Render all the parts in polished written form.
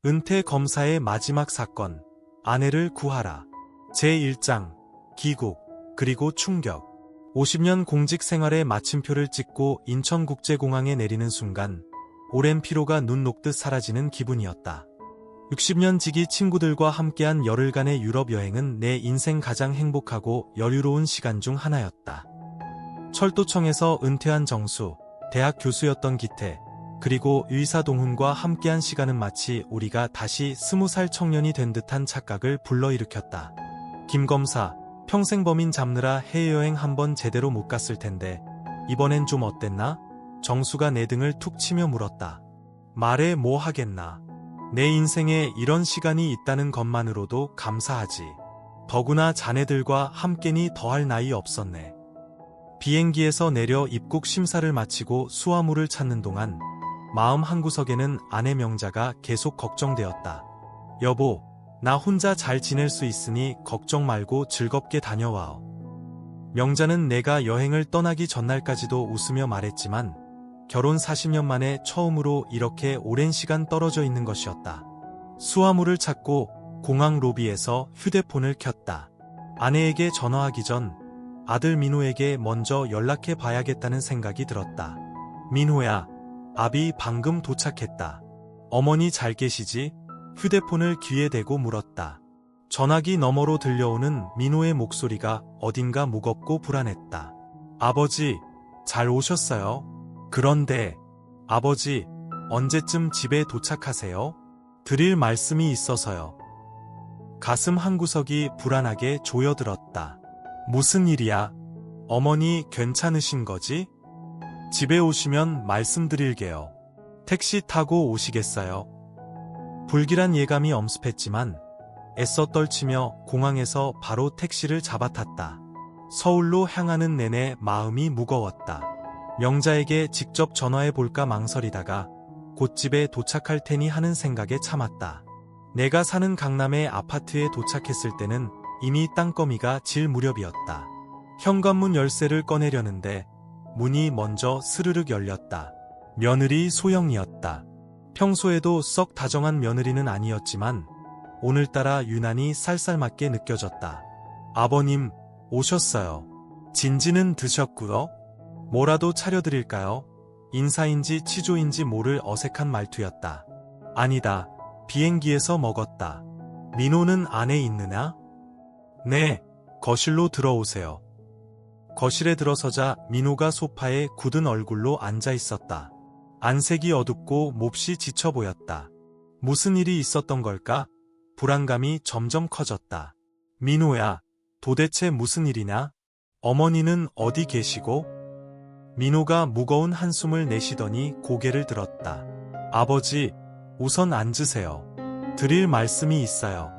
은퇴 검사의 마지막 사건, 아내를 구하라. 제1장, 기국, 그리고 충격. 50년 공직 생활의 마침표를 찍고 인천국제공항에 내리는 순간, 오랜 피로가 눈 녹듯 사라지는 기분이었다. 60년 지기 친구들과 함께한 열흘간의 유럽 여행은 내 인생 가장 행복하고 여유로운 시간 중 하나였다. 철도청에서 은퇴한 정수, 대학 교수였던 기태, 그리고 의사 동훈과 함께한 시간은 마치 우리가 다시 20살 청년이 된 듯한 착각을 불러일으켰다. 김 검사, 평생 범인 잡느라 해외여행 한번 제대로 못 갔을 텐데 이번엔 좀 어땠나? 정수가 내 등을 툭 치며 물었다. 말해 뭐 하겠나. 내 인생에 이런 시간이 있다는 것만으로도 감사하지. 더구나 자네들과 함께니 더할 나위 없었네. 비행기에서 내려 입국 심사를 마치고 수화물을 찾는 동안 마음 한구석에는 아내 명자가 계속 걱정되었다. 여보, 나 혼자 잘 지낼 수 있으니 걱정 말고 즐겁게 다녀와오. 명자는 내가 여행을 떠나기 전날까지도 웃으며 말했지만 결혼 40년 만에 처음으로 이렇게 오랜 시간 떨어져 있는 것이었다. 수화물을 찾고 공항 로비에서 휴대폰을 켰다. 아내에게 전화하기 전 아들 민호에게 먼저 연락해 봐야겠다는 생각이 들었다. 민호야, 아비 방금 도착했다. 어머니 잘 계시지? 휴대폰을 귀에 대고 물었다. 전화기 너머로 들려오는 민호의 목소리가 어딘가 무겁고 불안했다. 아버지, 잘 오셨어요? 그런데, 아버지, 언제쯤 집에 도착하세요? 드릴 말씀이 있어서요. 가슴 한구석이 불안하게 조여들었다. 무슨 일이야? 어머니 괜찮으신 거지? 집에 오시면 말씀드릴게요. 택시 타고 오시겠어요? 불길한 예감이 엄습했지만 애써 떨치며 공항에서 바로 택시를 잡아탔다. 서울로 향하는 내내 마음이 무거웠다. 명자에게 직접 전화해볼까 망설이다가 곧 집에 도착할 테니 하는 생각에 참았다. 내가 사는 강남의 아파트에 도착했을 때는 이미 땅거미가 질 무렵이었다. 현관문 열쇠를 꺼내려는데 문이 먼저 스르륵 열렸다. 며느리 소영이었다. 평소에도 썩 다정한 며느리는 아니었지만 오늘따라 유난히 쌀쌀맞게 느껴졌다. 아버님, 오셨어요. 진지는 드셨고요. 뭐라도 차려드릴까요? 인사인지 치조인지 모를 어색한 말투였다. 아니다. 비행기에서 먹었다. 민호는 안에 있느냐? 네, 거실로 들어오세요. 거실에 들어서자 민호가 소파에 굳은 얼굴로 앉아 있었다. 안색이 어둡고 몹시 지쳐 보였다. 무슨 일이 있었던 걸까? 불안감이 점점 커졌다. 민호야, 도대체 무슨 일이냐? 어머니는 어디 계시고? 민호가 무거운 한숨을 내쉬더니 고개를 들었다. 아버지, 우선 앉으세요. 드릴 말씀이 있어요.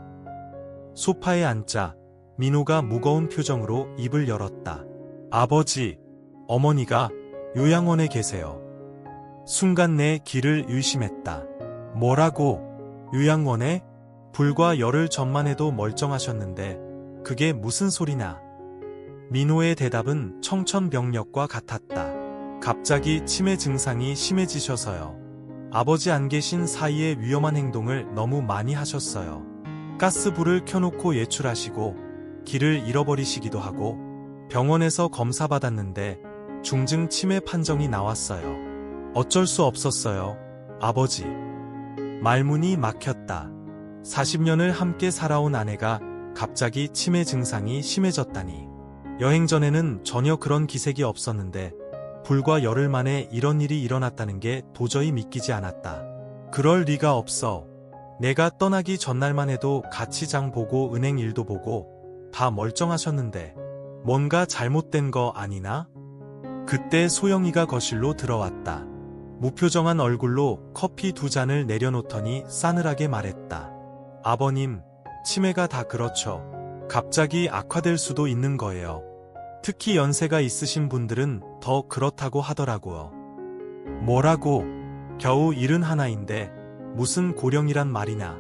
소파에 앉자 민호가 무거운 표정으로 입을 열었다. 아버지, 어머니가 요양원에 계세요. 순간 내 귀를 의심했다. 뭐라고? 요양원에? 불과 열흘 전만 해도 멀쩡하셨는데 그게 무슨 소리냐? 민호의 대답은 청천벽력과 같았다. 갑자기 치매 증상이 심해지셔서요. 아버지 안 계신 사이에 위험한 행동을 너무 많이 하셨어요. 가스불을 켜놓고 예출하시고 길을 잃어버리시기도 하고 병원에서 검사 받았는데 중증 치매 판정이 나왔어요. 어쩔 수 없었어요, 아버지. 말문이 막혔다. 40년을 함께 살아온 아내가 갑자기 치매 증상이 심해졌다니. 여행 전에는 전혀 그런 기색이 없었는데 불과 열흘 만에 이런 일이 일어났다는 게 도저히 믿기지 않았다. 그럴 리가 없어. 내가 떠나기 전날만 해도 같이 장 보고 은행 일도 보고 다 멀쩡하셨는데 뭔가 잘못된 거 아니나? 그때 소영이가 거실로 들어왔다. 무표정한 얼굴로 커피 2잔을 내려놓더니 싸늘하게 말했다. 아버님, 치매가 다 그렇죠. 갑자기 악화될 수도 있는 거예요. 특히 연세가 있으신 분들은 더 그렇다고 하더라고요. 뭐라고? 겨우 71인데 무슨 고령이란 말이냐.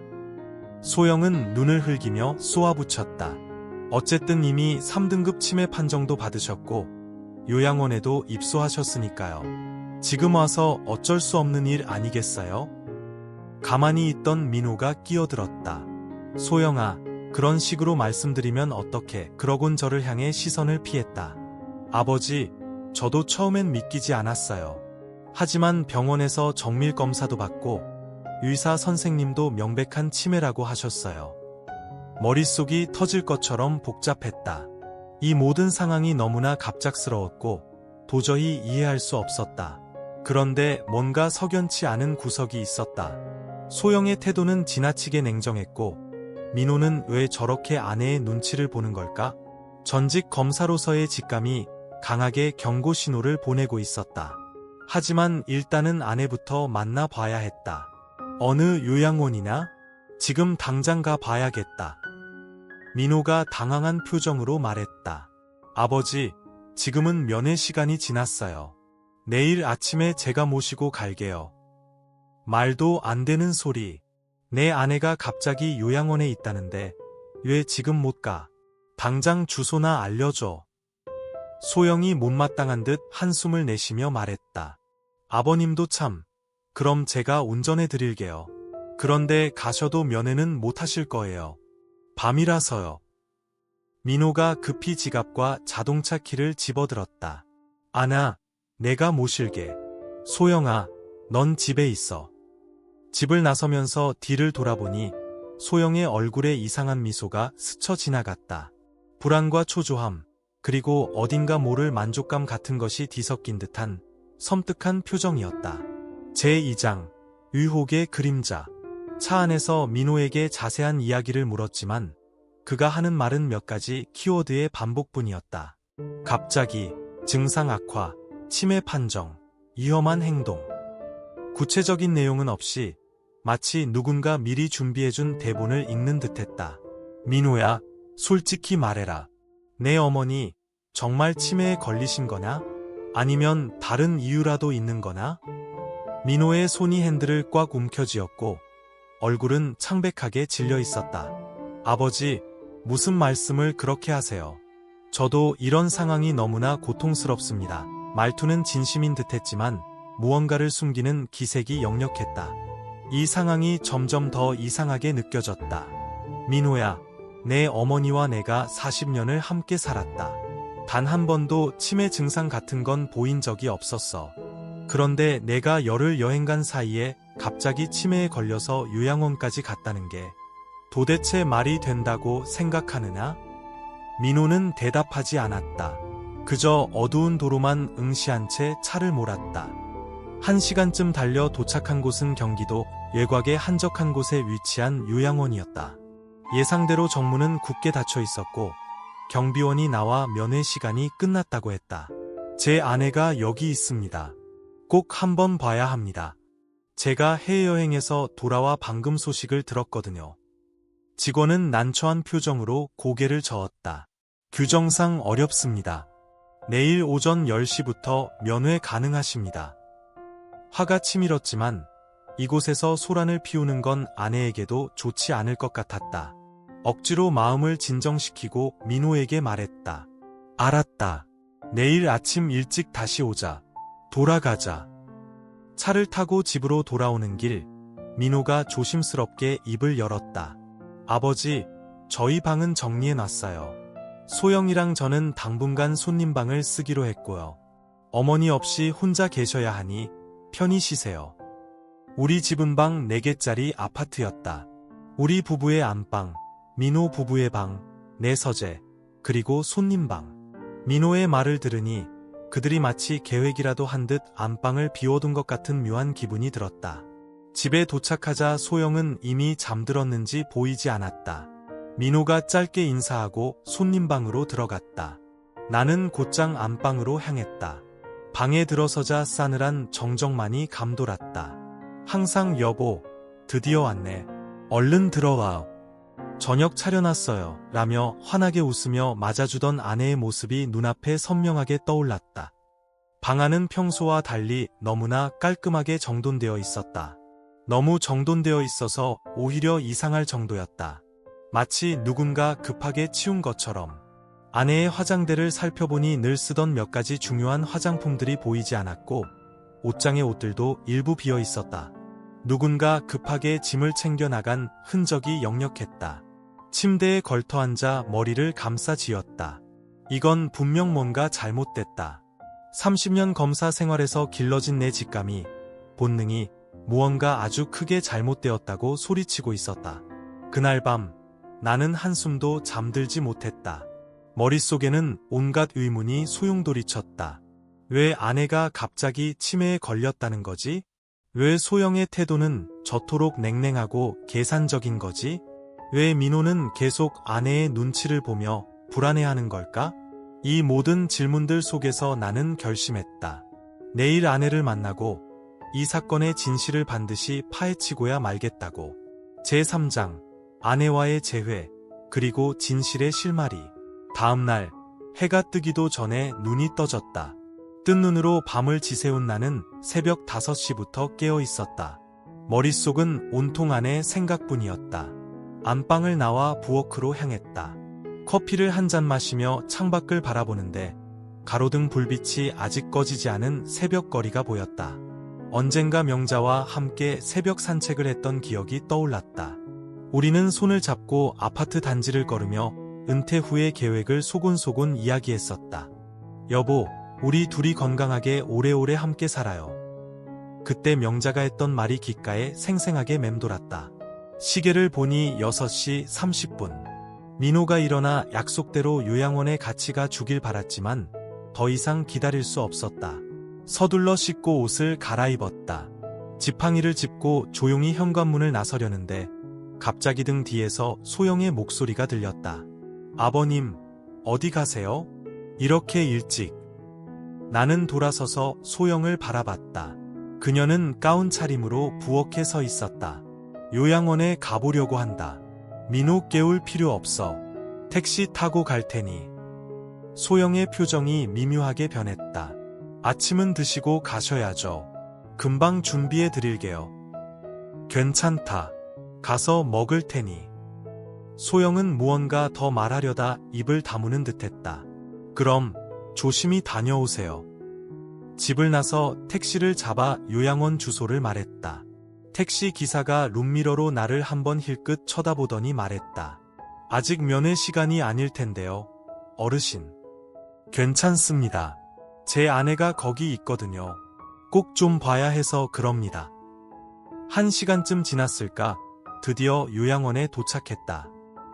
소영은 눈을 흘기며 쏘아붙였다. 어쨌든 이미 3등급 치매 판정도 받으셨고 요양원에도 입소하셨으니까요. 지금 와서 어쩔 수 없는 일 아니겠어요? 가만히 있던 민호가 끼어들었다. 소영아, 그런 식으로 말씀드리면 어떡해. 그러곤 저를 향해 시선을 피했다. 아버지, 저도 처음엔 믿기지 않았어요. 하지만 병원에서 정밀 검사도 받고 의사 선생님도 명백한 치매라고 하셨어요. 머릿속이 터질 것처럼 복잡했다. 이 모든 상황이 너무나 갑작스러웠고 도저히 이해할 수 없었다. 그런데 뭔가 석연치 않은 구석이 있었다. 소영의 태도는 지나치게 냉정했고 민호는 왜 저렇게 아내의 눈치를 보는 걸까? 전직 검사로서의 직감이 강하게 경고 신호를 보내고 있었다. 하지만 일단은 아내부터 만나봐야 했다. 어느 요양원이나? 지금 당장 가봐야겠다. 민호가 당황한 표정으로 말했다. 아버지, 지금은 면회 시간이 지났어요. 내일 아침에 제가 모시고 갈게요. 말도 안 되는 소리. 내 아내가 갑자기 요양원에 있다는데 왜 지금 못 가? 당장 주소나 알려줘. 소영이 못마땅한 듯 한숨을 내쉬며 말했다. 아버님도 참. 그럼 제가 운전해 드릴게요. 그런데 가셔도 면회는 못 하실 거예요. 밤이라서요. 민호가 급히 지갑과 자동차 키를 집어들었다. 아나, 내가 모실게. 소영아, 넌 집에 있어. 집을 나서면서 뒤를 돌아보니 소영의 얼굴에 이상한 미소가 스쳐 지나갔다. 불안과 초조함, 그리고 어딘가 모를 만족감 같은 것이 뒤섞인 듯한 섬뜩한 표정이었다. 제2장, 의혹의 그림자. 차 안에서 민호에게 자세한 이야기를 물었지만 그가 하는 말은 몇 가지 키워드의 반복뿐이었다. 갑자기, 증상 악화, 치매 판정, 위험한 행동. 구체적인 내용은 없이 마치 누군가 미리 준비해준 대본을 읽는 듯했다. 민호야, 솔직히 말해라. 내 어머니 정말 치매에 걸리신 거냐? 아니면 다른 이유라도 있는 거나? 민호의 손이 핸들을 꽉 움켜쥐었고 얼굴은 창백하게 질려 있었다. 아버지, 무슨 말씀을 그렇게 하세요? 저도 이런 상황이 너무나 고통스럽습니다. 말투는 진심인 듯했지만 무언가를 숨기는 기색이 역력했다. 이 상황이 점점 더 이상하게 느껴졌다. 민호야, 내 어머니와 내가 40년을 함께 살았다. 단 한 번도 치매 증상 같은 건 보인 적이 없었어. 그런데 내가 열흘 여행 간 사이에 갑자기 치매에 걸려서 요양원까지 갔다는 게 도대체 말이 된다고 생각하느냐? 민호는 대답하지 않았다. 그저 어두운 도로만 응시한 채 차를 몰았다. 1시간쯤 달려 도착한 곳은 경기도 외곽의 한적한 곳에 위치한 요양원이었다. 예상대로 정문은 굳게 닫혀 있었고 경비원이 나와 면회 시간이 끝났다고 했다. 제 아내가 여기 있습니다. 꼭 한번 봐야 합니다. 제가 해외여행에서 돌아와 방금 소식을 들었거든요. 직원은 난처한 표정으로 고개를 저었다. 규정상 어렵습니다. 내일 오전 10시부터 면회 가능하십니다. 화가 치밀었지만 이곳에서 소란을 피우는 건 아내에게도 좋지 않을 것 같았다. 억지로 마음을 진정시키고 민호에게 말했다. 알았다. 내일 아침 일찍 다시 오자. 돌아가자. 차를 타고 집으로 돌아오는 길, 민호가 조심스럽게 입을 열었다. 아버지, 저희 방은 정리해놨어요. 소영이랑 저는 당분간 손님방을 쓰기로 했고요. 어머니 없이 혼자 계셔야 하니 편히 쉬세요. 우리 집은 방 4개짜리 아파트였다. 우리 부부의 안방, 민호 부부의 방, 내 서재, 그리고 손님방. 민호의 말을 들으니 그들이 마치 계획이라도 한 듯 안방을 비워둔 것 같은 묘한 기분이 들었다. 집에 도착하자 소영은 이미 잠들었는지 보이지 않았다. 민호가 짧게 인사하고 손님방으로 들어갔다. 나는 곧장 안방으로 향했다. 방에 들어서자 싸늘한 정적만이 감돌았다. 항상 여보, 드디어 왔네. 얼른 들어와. 저녁 차려놨어요. 라며 환하게 웃으며 맞아주던 아내의 모습이 눈앞에 선명하게 떠올랐다. 방 안은 평소와 달리 너무나 깔끔하게 정돈되어 있었다. 너무 정돈되어 있어서 오히려 이상할 정도였다. 마치 누군가 급하게 치운 것처럼. 아내의 화장대를 살펴보니 늘 쓰던 몇 가지 중요한 화장품들이 보이지 않았고 옷장의 옷들도 일부 비어 있었다. 누군가 급하게 짐을 챙겨 나간 흔적이 역력했다. 침대에 걸터 앉아 머리를 감싸쥐었다. 이건 분명 뭔가 잘못됐다. 30년 검사 생활에서 길러진 내 직감이, 본능이 무언가 아주 크게 잘못되었다고 소리치고 있었다. 그날 밤 나는 한숨도 잠들지 못했다. 머릿속에는 온갖 의문이 소용돌이쳤다. 왜 아내가 갑자기 치매에 걸렸다는 거지? 왜 소영의 태도는 저토록 냉랭하고 계산적인 거지? 왜 민호는 계속 아내의 눈치를 보며 불안해하는 걸까? 이 모든 질문들 속에서 나는 결심했다. 내일 아내를 만나고 이 사건의 진실을 반드시 파헤치고야 말겠다고. 제3장 아내와의 재회, 그리고 진실의 실마리. 다음날 해가 뜨기도 전에 눈이 떠졌다. 뜬 눈으로 밤을 지새운 나는 새벽 5시부터 깨어 있었다. 머릿속은 온통 아내의 생각뿐이었다. 안방을 나와 부엌으로 향했다. 커피를 한 잔 마시며 창밖을 바라보는데 가로등 불빛이 아직 꺼지지 않은 새벽거리가 보였다. 언젠가 명자와 함께 새벽 산책을 했던 기억이 떠올랐다. 우리는 손을 잡고 아파트 단지를 걸으며 은퇴 후의 계획을 소곤소곤 이야기했었다. 여보, 우리 둘이 건강하게 오래오래 함께 살아요. 그때 명자가 했던 말이 귓가에 생생하게 맴돌았다. 시계를 보니 6시 30분. 민호가 일어나 약속대로 요양원에 같이 가 주길 바랐지만 더 이상 기다릴 수 없었다. 서둘러 씻고 옷을 갈아입었다. 지팡이를 짚고 조용히 현관문을 나서려는데 갑자기 등 뒤에서 소영의 목소리가 들렸다. 아버님, 어디 가세요? 이렇게 일찍. 나는 돌아서서 소영을 바라봤다. 그녀는 가운 차림으로 부엌에 서 있었다. 요양원에 가보려고 한다. 민호 깨울 필요 없어. 택시 타고 갈 테니. 소영의 표정이 미묘하게 변했다. 아침은 드시고 가셔야죠. 금방 준비해 드릴게요. 괜찮다. 가서 먹을 테니. 소영은 무언가 더 말하려다 입을 다무는 듯했다. 그럼 조심히 다녀오세요. 집을 나서 택시를 잡아 요양원 주소를 말했다. 택시 기사가 룸미러로 나를 한번 힐끗 쳐다보더니 말했다. 아직 면회 시간이 아닐 텐데요. 어르신. 괜찮습니다. 제 아내가 거기 있거든요. 꼭 좀 봐야 해서 그럽니다. 1시간쯤 지났을까? 드디어 요양원에 도착했다.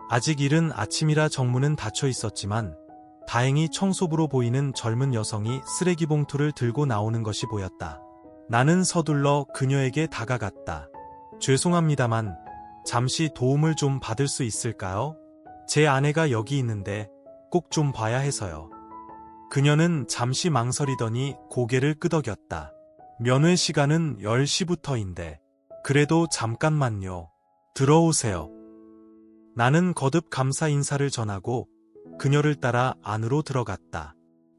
아직 이른 아침이라 정문은 닫혀 있었지만 다행히 청소부로 보이는 젊은 여성이 쓰레기 봉투를 들고 나오는 것이 보였다. 나는 서둘러 그녀에게 다가갔다. 죄송합니다만 잠시 도움을 좀 받을 수 있을까요? 제 아내가 여기 있는데 꼭 좀 봐야 해서요. 그녀는 잠시 망설이더니 고개를 끄덕였다. 면회 시간은 10시부터인데 그래도 잠깐만요. 들어오세요. 나는 거듭 감사 인사를 전하고 그녀를 따라 안으로 들어갔다.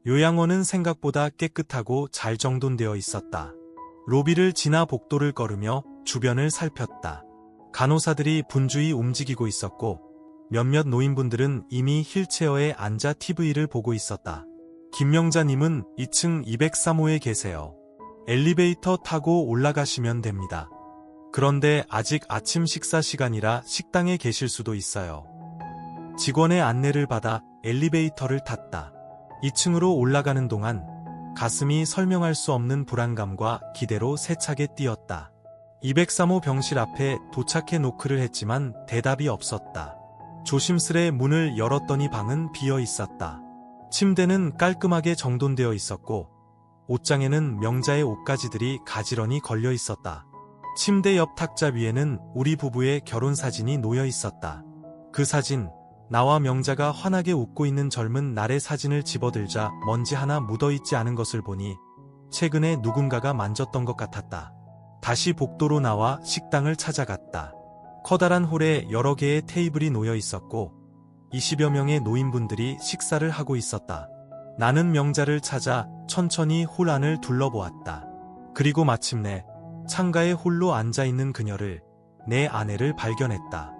요양원은 생각보다 깨끗하고 잘 정돈되어 있었다. 로비를 지나 복도를 걸으며 주변을 살폈다. 간호사들이 분주히 움직이고 있었고 몇몇 노인분들은 이미 휠체어에 앉아 TV를 보고 있었다. 김명자님은 2층 203호에 계세요. 엘리베이터 타고 올라가시면 됩니다. 그런데 아직 아침 식사 시간이라 식당에 계실 수도 있어요. 직원의 안내를 받아 엘리베이터를 탔다. 2층으로 올라가는 동안 가슴이 설명할 수 없는 불안감과 기대로 세차게 뛰었다. 203호 병실 앞에 도착해 노크를 했지만 대답이 없었다. 조심스레 문을 열었더니 방은 비어 있었다. 침대는 깔끔하게 정돈되어 있었고 옷장에는 명자의 옷가지들이 가지런히 걸려 있었다. 침대 옆 탁자 위에는 우리 부부의 결혼 사진이 놓여 있었다. 그 사진, 나와 명자가 환하게 웃고 있는 젊은 날의 사진을 집어들자 먼지 하나 묻어있지 않은 것을 보니 최근에 누군가가 만졌던 것 같았다. 다시 복도로 나와 식당을 찾아갔다. 커다란 홀에 여러 개의 테이블이 놓여 있었고 20여 명의 노인분들이 식사를 하고 있었다. 나는 명자를 찾아 천천히 홀 안을 둘러보았다. 그리고 마침내 창가에 홀로 앉아있는 그녀를, 내 아내를 발견했다.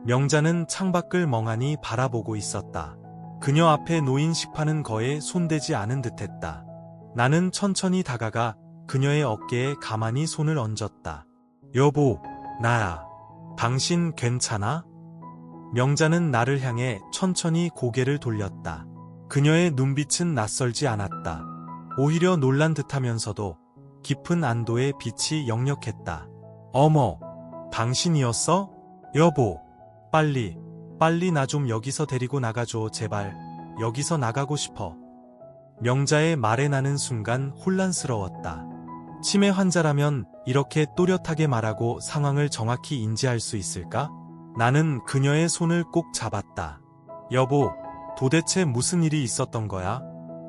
명자는 창밖을 멍하니 바라보고 있었다. 그녀 앞에 놓인 식판은 거에 손대지 않은 듯했다. 나는 천천히 다가가 그녀의 어깨에 가만히 손을 얹었다. 여보, 나야. 당신 괜찮아? 명자는 나를 향해 천천히 고개를 돌렸다. 그녀의 눈빛은 낯설지 않았다. 오히려 놀란 듯하면서도 깊은 안도의 빛이 역력했다. 어머, 당신이었어? 여보, 빨리 나 좀 여기서 데리고 나가줘, 제발. 여기서 나가고 싶어. 명자의 말에 나는 순간 혼란스러웠다. 치매 환자라면 이렇게 또렷하게 말하고 상황을 정확히 인지할 수 있을까? 나는 그녀의 손을 꼭 잡았다. 여보, 도대체 무슨 일이 있었던 거야?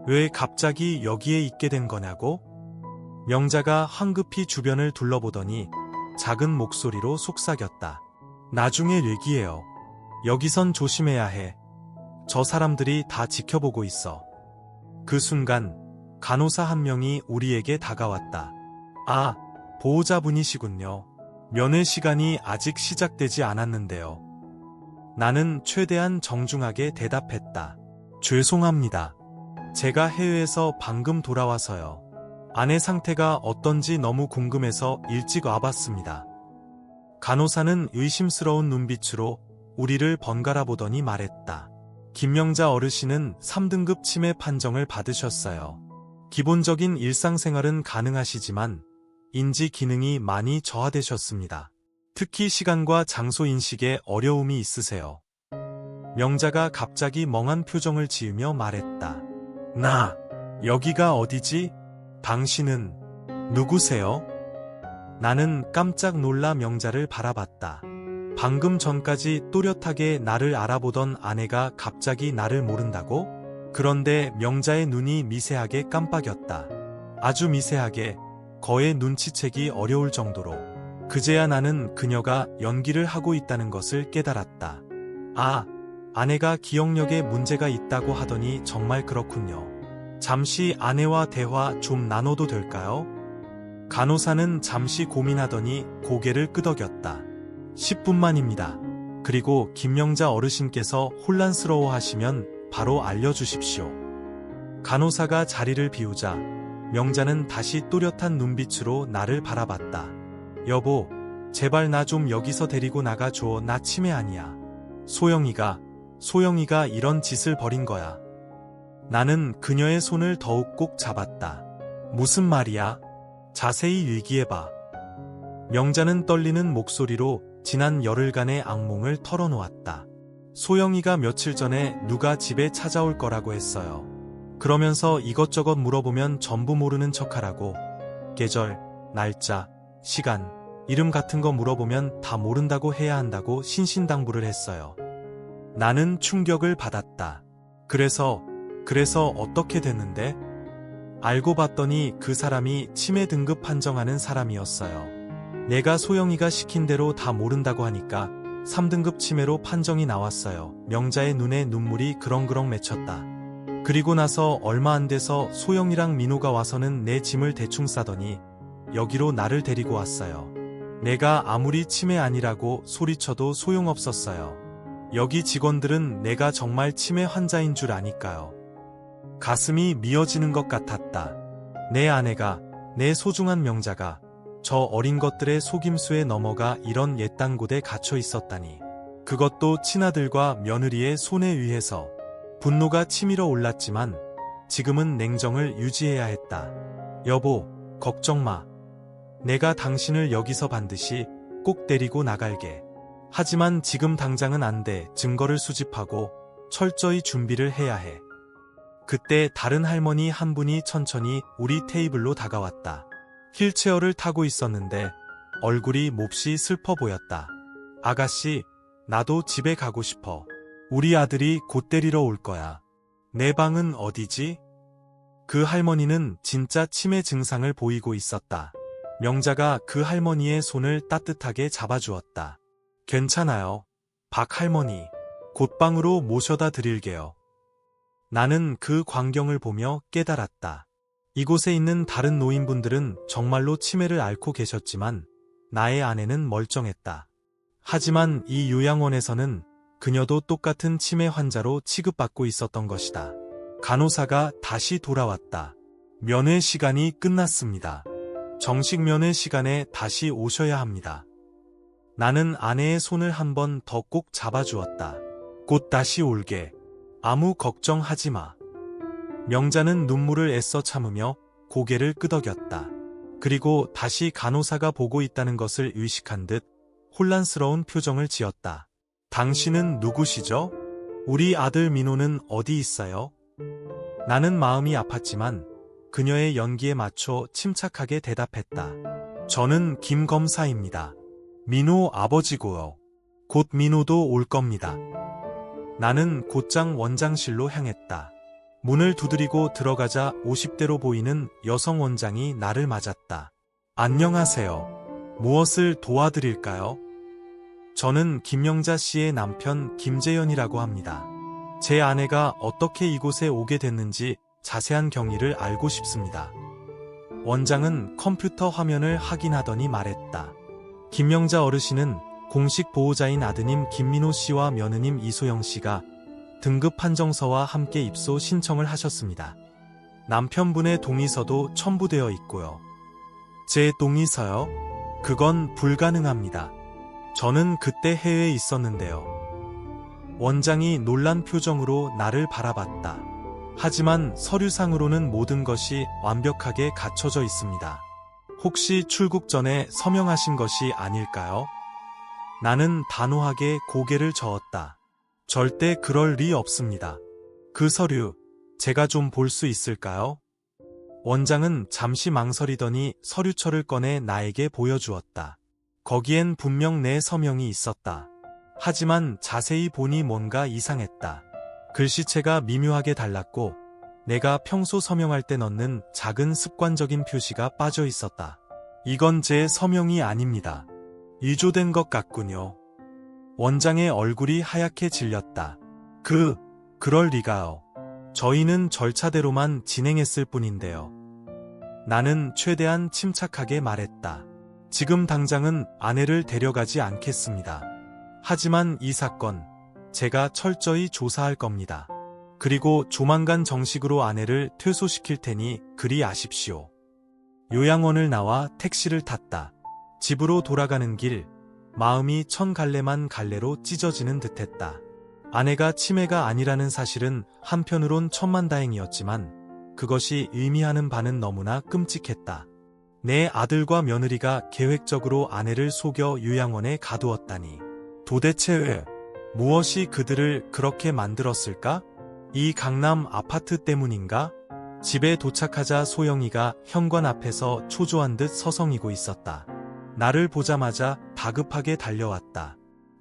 왜 갑자기 여기에 있게 된 거냐고? 명자가 황급히 주변을 둘러보더니 작은 목소리로 속삭였다. 나중에 얘기해요. 여기선 조심해야 해. 저 사람들이 다 지켜보고 있어. 그 순간 간호사 한 명이 우리에게 다가왔다. 아, 보호자분이시군요. 면회 시간이 아직 시작되지 않았는데요. 나는 최대한 정중하게 대답했다. 죄송합니다. 제가 해외에서 방금 돌아와서요. 아내 상태가 어떤지 너무 궁금해서 일찍 와봤습니다. 간호사는 의심스러운 눈빛으로 우리를 번갈아 보더니 말했다. 김명자 어르신은 3등급 치매 판정을 받으셨어요. 기본적인 일상생활은 가능하시지만 인지 기능이 많이 저하되셨습니다. 특히 시간과 장소 인식에 어려움이 있으세요. 명자가 갑자기 멍한 표정을 지으며 말했다. 여기가 어디지? 당신은 누구세요? 나는 깜짝 놀라 명자를 바라봤다. 방금 전까지 또렷하게 나를 알아보던 아내가 갑자기 나를 모른다고? 그런데 명자의 눈이 미세하게 깜빡였다. 아주 미세하게, 거의 눈치채기 어려울 정도로. 그제야 나는 그녀가 연기를 하고 있다는 것을 깨달았다. 아, 아내가 기억력에 문제가 있다고 하더니 정말 그렇군요. 잠시 아내와 대화 좀 나눠도 될까요? 간호사는 잠시 고민하더니 고개를 끄덕였다. 10분만입니다. 그리고 김명자 어르신께서 혼란스러워하시면 바로 알려주십시오. 간호사가 자리를 비우자 명자는 다시 또렷한 눈빛으로 나를 바라봤다. 여보, 제발 나 좀 여기서 데리고 나가줘. 나 치매 아니야. 소영이가 이런 짓을 벌인 거야. 나는 그녀의 손을 더욱 꼭 잡았다. 무슨 말이야? 자세히 얘기해봐. 명자는 떨리는 목소리로 지난 열흘간의 악몽을 털어놓았다. 소영이가 며칠 전에 누가 집에 찾아올 거라고 했어요. 그러면서 이것저것 물어보면 전부 모르는 척하라고. 계절, 날짜, 시간, 이름 같은 거 물어보면 다 모른다고 해야 한다고 신신당부를 했어요. 나는 충격을 받았다. 그래서 어떻게 됐는데? 알고 봤더니 그 사람이 치매 등급 판정하는 사람이었어요. 내가 소영이가 시킨 대로 다 모른다고 하니까 3등급 치매로 판정이 나왔어요. 명자의 눈에 눈물이 그렁그렁 맺혔다. 그리고 나서 얼마 안 돼서 소영이랑 민호가 와서는 내 짐을 대충 싸더니 여기로 나를 데리고 왔어요. 내가 아무리 치매 아니라고 소리쳐도 소용없었어요. 여기 직원들은 내가 정말 치매 환자인 줄 아니까요. 가슴이 미어지는 것 같았다. 내 아내가, 내 소중한 명자가 저 어린 것들의 속임수에 넘어가 이런 옛땅 곳에 갇혀 있었다니. 그것도 친아들과 며느리의 손에 의해서. 분노가 치밀어 올랐지만 지금은 냉정을 유지해야 했다. 여보, 걱정 마. 내가 당신을 여기서 반드시 꼭 데리고 나갈게. 하지만 지금 당장은 안 돼. 증거를 수집하고 철저히 준비를 해야 해. 그때 다른 할머니 한 분이 천천히 우리 테이블로 다가왔다. 휠체어를 타고 있었는데 얼굴이 몹시 슬퍼 보였다. 아가씨, 나도 집에 가고 싶어. 우리 아들이 곧 데리러 올 거야. 내 방은 어디지? 그 할머니는 진짜 치매 증상을 보이고 있었다. 명자가 그 할머니의 손을 따뜻하게 잡아주었다. 괜찮아요. 박 할머니. 곧 방으로 모셔다 드릴게요. 나는 그 광경을 보며 깨달았다. 이곳에 있는 다른 노인분들은 정말로 치매를 앓고 계셨지만 나의 아내는 멀쩡했다. 하지만 이 요양원에서는 그녀도 똑같은 치매 환자로 취급받고 있었던 것이다. 간호사가 다시 돌아왔다. 면회 시간이 끝났습니다. 정식 면회 시간에 다시 오셔야 합니다. 나는 아내의 손을 한 번 더 꼭 잡아주었다. 곧 다시 올게. 아무 걱정하지 마. 명자는 눈물을 애써 참으며 고개를 끄덕였다. 그리고 다시 간호사가 보고 있다는 것을 의식한 듯 혼란스러운 표정을 지었다. 당신은 누구시죠? 우리 아들 민호는 어디 있어요? 나는 마음이 아팠지만 그녀의 연기에 맞춰 침착하게 대답했다. 저는 김 검사입니다. 민호 아버지고요. 곧 민호도 올 겁니다. 나는 곧장 원장실로 향했다. 문을 두드리고 들어가자 50대로 보이는 여성 원장이 나를 맞았다. 안녕하세요. 무엇을 도와드릴까요? 저는 김명자 씨의 남편 김재현이라고 합니다. 제 아내가 어떻게 이곳에 오게 됐는지 자세한 경위를 알고 싶습니다. 원장은 컴퓨터 화면을 확인하더니 말했다. 김명자 어르신은 공식 보호자인 아드님 김민호 씨와 며느님 이소영 씨가 등급 판정서와 함께 입소 신청을 하셨습니다. 남편분의 동의서도 첨부되어 있고요. 제 동의서요? 그건 불가능합니다. 저는 그때 해외에 있었는데요. 원장이 놀란 표정으로 나를 바라봤다. 하지만 서류상으로는 모든 것이 완벽하게 갖춰져 있습니다. 혹시 출국 전에 서명하신 것이 아닐까요? 나는 단호하게 고개를 저었다. 절대 그럴 리 없습니다. 그 서류, 제가 좀 볼 수 있을까요? 원장은 잠시 망설이더니 서류철을 꺼내 나에게 보여주었다. 거기엔 분명 내 서명이 있었다. 하지만 자세히 보니 뭔가 이상했다. 글씨체가 미묘하게 달랐고 내가 평소 서명할 때 넣는 작은 습관적인 표시가 빠져 있었다. 이건 제 서명이 아닙니다. 위조된 것 같군요. 원장의 얼굴이 하얗게 질렸다. 그럴 리가요. 저희는 절차대로만 진행했을 뿐인데요. 나는 최대한 침착하게 말했다. 지금 당장은 아내를 데려가지 않겠습니다. 하지만 이 사건, 제가 철저히 조사할 겁니다. 그리고 조만간 정식으로 아내를 퇴소시킬 테니 그리 아십시오. 요양원을 나와 택시를 탔다. 집으로 돌아가는 길, 마음이 천 갈래만 갈래로 찢어지는 듯했다. 아내가 치매가 아니라는 사실은 한편으론 천만다행이었지만 그것이 의미하는 바는 너무나 끔찍했다. 내 아들과 며느리가 계획적으로 아내를 속여 요양원에 가두었다니. 도대체 왜, 무엇이 그들을 그렇게 만들었을까? 이 강남 아파트 때문인가? 집에 도착하자 소영이가 현관 앞에서 초조한 듯 서성이고 있었다. 나를 보자마자 다급하게 달려왔다.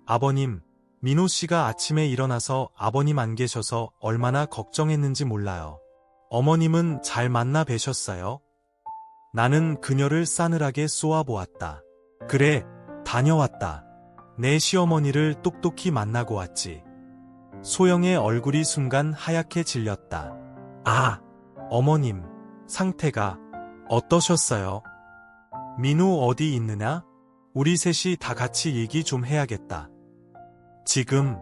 아버님, 민호 씨가 아침에 일어나서 아버님 안 계셔서 얼마나 걱정했는지 몰라요. 어머님은 잘 만나 뵈셨어요? 나는 그녀를 싸늘하게 쏘아보았다. 그래, 다녀왔다. 내 시어머니를 똑똑히 만나고 왔지. 소영의 얼굴이 순간 하얗게 질렸다. 아, 어머님, 상태가 어떠셨어요? 민호 어디 있느냐? 우리 셋이 다 같이 얘기 좀 해야겠다. 지금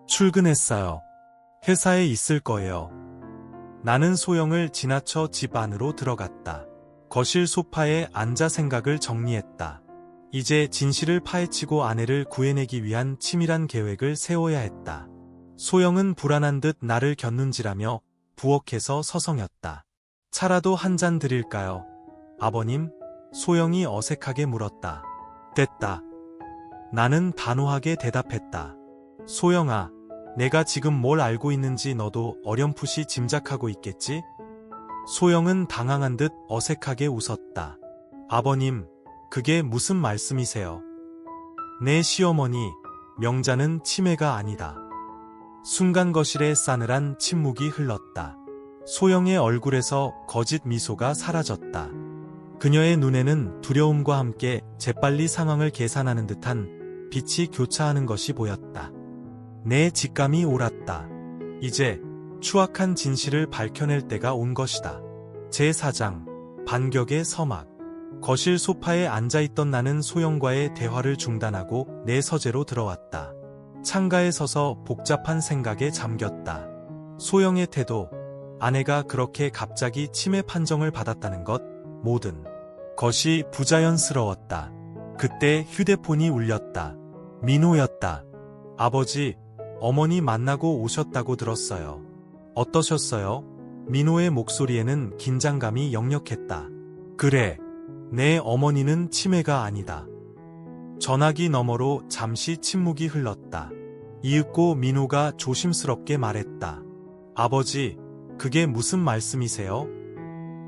출근했어요. 회사에 있을 거예요. 나는 소영을 지나쳐 집 안으로 들어갔다. 거실 소파에 앉아 생각을 정리했다. 이제 진실을 파헤치고 아내를 구해내기 위한 치밀한 계획을 세워야 했다. 소영은 불안한 듯 나를 곁눈질하며 부엌에서 서성였다. 차라도 한 잔 드릴까요? 아버님? 소영이 어색하게 물었다. 됐다. 나는 단호하게 대답했다. 소영아, 내가 지금 뭘 알고 있는지 너도 어렴풋이 짐작하고 있겠지? 소영은 당황한 듯 어색하게 웃었다. 아버님, 그게 무슨 말씀이세요? 내 시어머니, 명자는 치매가 아니다. 순간 거실에 싸늘한 침묵이 흘렀다. 소영의 얼굴에서 거짓 미소가 사라졌다. 그녀의 눈에는 두려움과 함께 재빨리 상황을 계산하는 듯한 빛이 교차하는 것이 보였다. 내 직감이 옳았다. 이제 추악한 진실을 밝혀낼 때가 온 것이다. 제4장, 반격의 서막. 거실 소파에 앉아있던 나는 소영과의 대화를 중단하고 내 서재로 들어왔다. 창가에 서서 복잡한 생각에 잠겼다. 소영의 태도, 아내가 그렇게 갑자기 치매 판정을 받았다는 것, 모든 것이 부자연스러웠다. 그때 휴대폰이 울렸다. 민호였다. 아버지, 어머니 만나고 오셨다고 들었어요. 어떠셨어요? 민호의 목소리에는 긴장감이 역력했다. 그래, 내 어머니는 치매가 아니다. 전화기 너머로 잠시 침묵이 흘렀다. 이윽고 민호가 조심스럽게 말했다. 아버지, 그게 무슨 말씀이세요?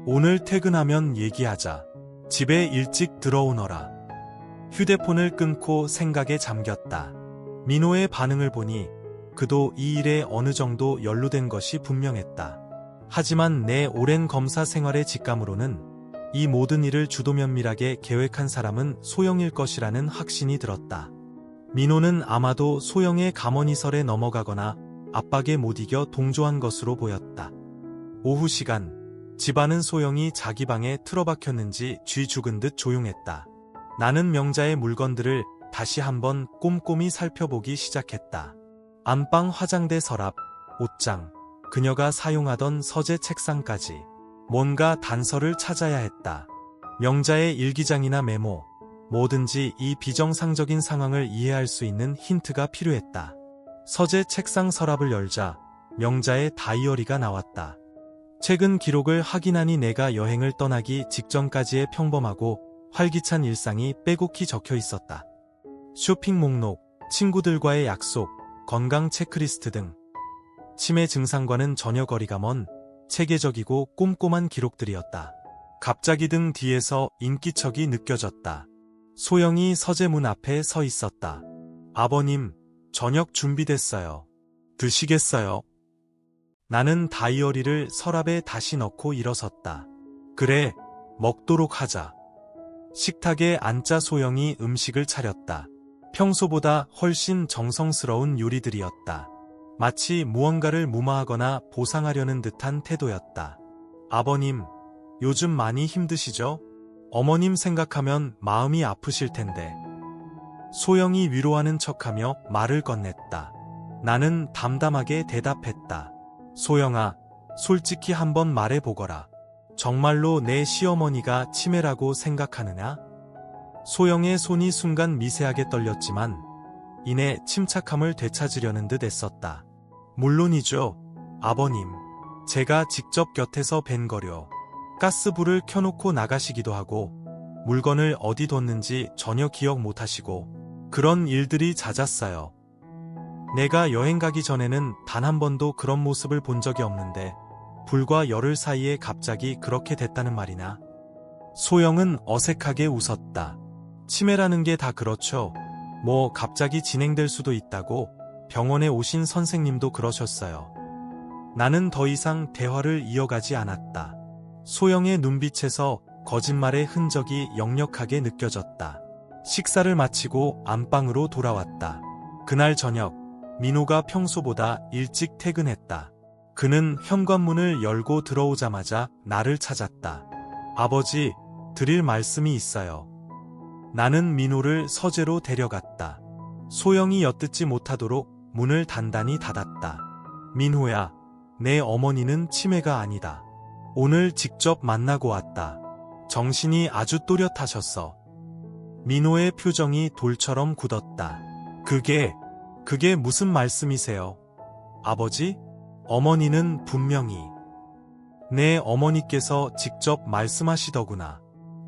오늘 퇴근하면 얘기하자. 집에 일찍 들어오너라. 휴대폰을 끊고 생각에 잠겼다. 민호의 반응을 보니 그도 이 일에 어느 정도 연루된 것이 분명했다. 하지만 내 오랜 검사 생활의 직감으로는 이 모든 일을 주도 면밀하게 계획한 사람은 소영일 것이라는 확신이 들었다. 민호는 아마도 소영의 감언이설에 넘어가거나 압박에 못 이겨 동조한 것으로 보였다. 오후 시간, 집안은 소영이 자기 방에 틀어박혔는지 쥐 죽은 듯 조용했다. 나는 명자의 물건들을 다시 한번 꼼꼼히 살펴보기 시작했다. 안방 화장대 서랍, 옷장, 그녀가 사용하던 서재 책상까지 뭔가 단서를 찾아야 했다. 명자의 일기장이나 메모, 뭐든지 이 비정상적인 상황을 이해할 수 있는 힌트가 필요했다. 서재 책상 서랍을 열자 명자의 다이어리가 나왔다. 최근 기록을 확인하니 내가 여행을 떠나기 직전까지의 평범하고 활기찬 일상이 빼곡히 적혀 있었다. 쇼핑 목록, 친구들과의 약속, 건강 체크리스트 등 치매 증상과는 전혀 거리가 먼 체계적이고 꼼꼼한 기록들이었다. 갑자기 등 뒤에서 인기척이 느껴졌다. 소영이 서재문 앞에 서 있었다. 아버님, 저녁 준비됐어요. 드시겠어요? 나는 다이어리를 서랍에 다시 넣고 일어섰다. 그래, 먹도록 하자. 식탁에 앉자 소영이 음식을 차렸다. 평소보다 훨씬 정성스러운 요리들이었다. 마치 무언가를 무마하거나 보상하려는 듯한 태도였다. 아버님, 요즘 많이 힘드시죠? 어머님 생각하면 마음이 아프실 텐데. 소영이 위로하는 척하며 말을 건넸다. 나는 담담하게 대답했다. 소영아, 솔직히 한번 말해보거라. 정말로 내 시어머니가 치매라고 생각하느냐? 소영의 손이 순간 미세하게 떨렸지만 이내 침착함을 되찾으려는 듯 애썼다. 물론이죠, 아버님. 제가 직접 곁에서 뵌 거려. 가스불을 켜놓고 나가시기도 하고 물건을 어디 뒀는지 전혀 기억 못하시고 그런 일들이 잦았어요. 내가 여행 가기 전에는 단 한 번도 그런 모습을 본 적이 없는데 불과 열흘 사이에 갑자기 그렇게 됐다는 말이나. 소영은 어색하게 웃었다. 치매라는 게 다 그렇죠. 뭐 갑자기 진행될 수도 있다고 병원에 오신 선생님도 그러셨어요. 나는 더 이상 대화를 이어가지 않았다. 소영의 눈빛에서 거짓말의 흔적이 역력하게 느껴졌다. 식사를 마치고 안방으로 돌아왔다. 그날 저녁, 민호가 평소보다 일찍 퇴근했다. 그는 현관문을 열고 들어오자마자 나를 찾았다. 아버지, 드릴 말씀이 있어요. 나는 민호를 서재로 데려갔다. 소영이 엿듣지 못하도록 문을 단단히 닫았다. 민호야, 내 어머니는 치매가 아니다. 오늘 직접 만나고 왔다. 정신이 아주 또렷하셨어. 민호의 표정이 돌처럼 굳었다. 그게 무슨 말씀이세요? 아버지? 어머니는 분명히. 내 어머니께서 직접 말씀하시더구나.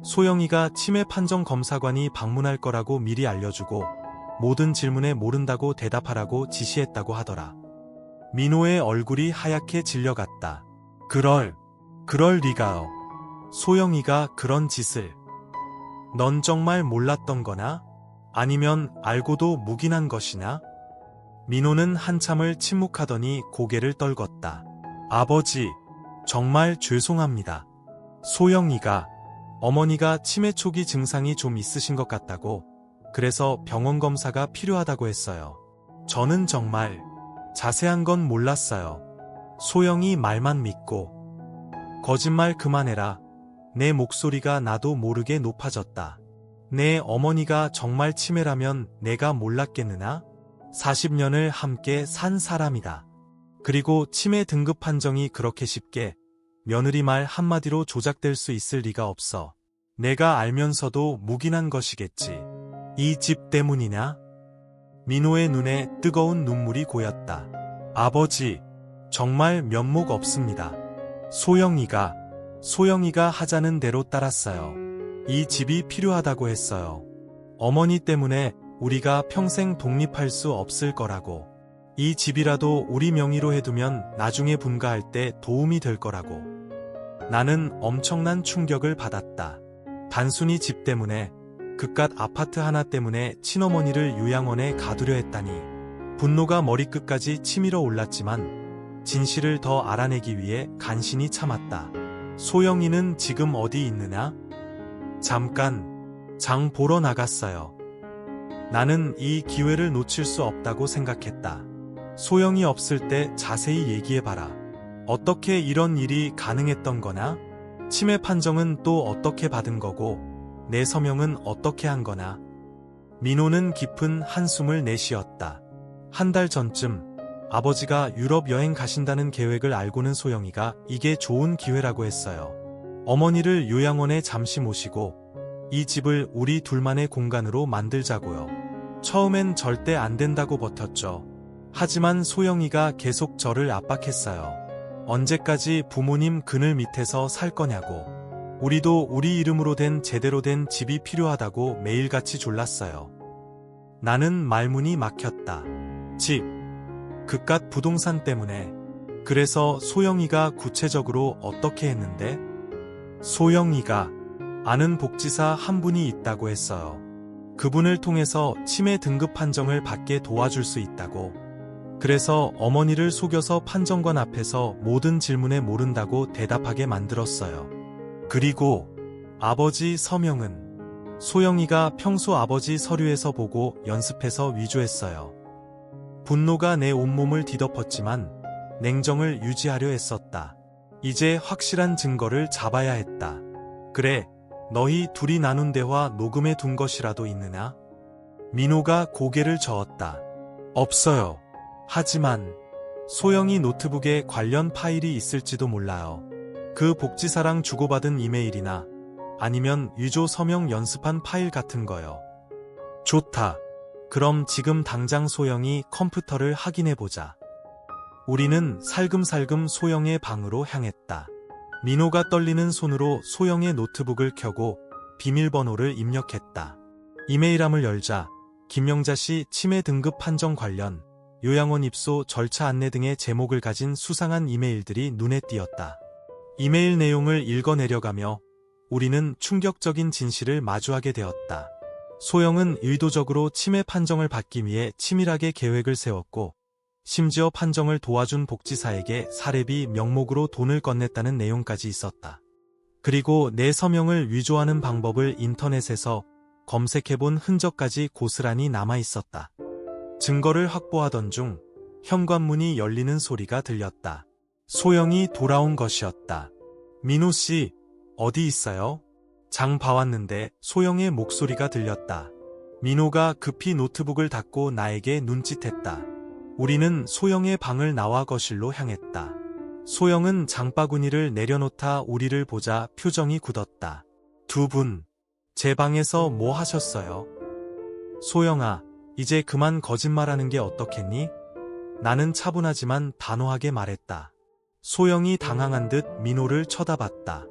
소영이가 치매 판정 검사관이 방문할 거라고 미리 알려주고 모든 질문에 모른다고 대답하라고 지시했다고 하더라. 민호의 얼굴이 하얗게 질려갔다. 그럴 리가요. 소영이가 그런 짓을. 넌 정말 몰랐던 거나? 아니면 알고도 묵인한 것이냐? 민호는 한참을 침묵하더니 고개를 떨궜다. 아버지, 정말 죄송합니다. 소영이가, 어머니가 치매 초기 증상이 좀 있으신 것 같다고, 그래서 병원 검사가 필요하다고 했어요. 저는 정말 자세한 건 몰랐어요. 소영이 말만 믿고. 거짓말 그만해라. 내 목소리가 나도 모르게 높아졌다. 내 어머니가 정말 치매라면 내가 몰랐겠느냐? 40년을 함께 산 사람이다. 그리고 치매 등급 판정이 그렇게 쉽게 며느리 말 한마디로 조작될 수 있을 리가 없어. 내가 알면서도 묵인한 것이겠지. 이 집 때문이냐? 민호의 눈에 뜨거운 눈물이 고였다. 아버지, 정말 면목 없습니다. 소영이가 하자는 대로 따랐어요. 이 집이 필요하다고 했어요. 어머니 때문에 우리가 평생 독립할 수 없을 거라고. 이 집이라도 우리 명의로 해두면 나중에 분가할 때 도움이 될 거라고. 나는 엄청난 충격을 받았다. 단순히 집 때문에, 그깟 아파트 하나 때문에 친어머니를 요양원에 가두려 했다니. 분노가 머리끝까지 치밀어 올랐지만 진실을 더 알아내기 위해 간신히 참았다. 소영이는 지금 어디 있느냐? 잠깐 장 보러 나갔어요. 나는 이 기회를 놓칠 수 없다고 생각했다. 소영이 없을 때 자세히 얘기해봐라. 어떻게 이런 일이 가능했던 거냐? 치매 판정은 또 어떻게 받은 거고, 내 서명은 어떻게 한 거냐? 민호는 깊은 한숨을 내쉬었다. 한 달 전쯤 아버지가 유럽 여행 가신다는 계획을 알고는 소영이가 이게 좋은 기회라고 했어요. 어머니를 요양원에 잠시 모시고 이 집을 우리 둘만의 공간으로 만들자고요. 처음엔 절대 안 된다고 버텼죠. 하지만 소영이가 계속 저를 압박했어요. 언제까지 부모님 그늘 밑에서 살 거냐고. 우리도 우리 이름으로 된 제대로 된 집이 필요하다고 매일같이 졸랐어요. 나는 말문이 막혔다. 집, 그깟 부동산 때문에. 그래서 소영이가 구체적으로 어떻게 했는데? 소영이가 아는 복지사 한 분이 있다고 했어요. 그분을 통해서 치매 등급 판정을 받게 도와줄 수 있다고. 그래서 어머니를 속여서 판정관 앞에서 모든 질문에 모른다고 대답하게 만들었어요. 그리고 아버지 서명은 소영이가 평소 아버지 서류에서 보고 연습해서 위조했어요. 분노가 내 온몸을 뒤덮었지만 냉정을 유지하려 했었다. 이제 확실한 증거를 잡아야 했다. 그래, 너희 둘이 나눈 대화 녹음해 둔 것이라도 있느냐? 민호가 고개를 저었다. 없어요. 하지만 소영이 노트북에 관련 파일이 있을지도 몰라요. 그 복지사랑 주고받은 이메일이나 아니면 위조 서명 연습한 파일 같은 거요. 좋다. 그럼 지금 당장 소영이 컴퓨터를 확인해보자. 우리는 살금살금 소영의 방으로 향했다. 민호가 떨리는 손으로 소영의 노트북을 켜고 비밀번호를 입력했다. 이메일함을 열자 김영자 씨 치매 등급 판정 관련 요양원 입소 절차 안내 등의 제목을 가진 수상한 이메일들이 눈에 띄었다. 이메일 내용을 읽어내려가며 우리는 충격적인 진실을 마주하게 되었다. 소영은 의도적으로 치매 판정을 받기 위해 치밀하게 계획을 세웠고 심지어 판정을 도와준 복지사에게 사례비 명목으로 돈을 건넸다는 내용까지 있었다. 그리고 내 서명을 위조하는 방법을 인터넷에서 검색해본 흔적까지 고스란히 남아있었다. 증거를 확보하던 중 현관문이 열리는 소리가 들렸다. 소영이 돌아온 것이었다. 민호 씨, 어디 있어요? 장 봐왔는데 소영의 목소리가 들렸다. 민호가 급히 노트북을 닫고 나에게 눈짓했다. 우리는 소영의 방을 나와 거실로 향했다. 소영은 장바구니를 내려놓다 우리를 보자 표정이 굳었다. 두 분, 제 방에서 뭐 하셨어요? 소영아, 이제 그만 거짓말하는 게 어떻겠니? 나는 차분하지만 단호하게 말했다. 소영이 당황한 듯 민호를 쳐다봤다.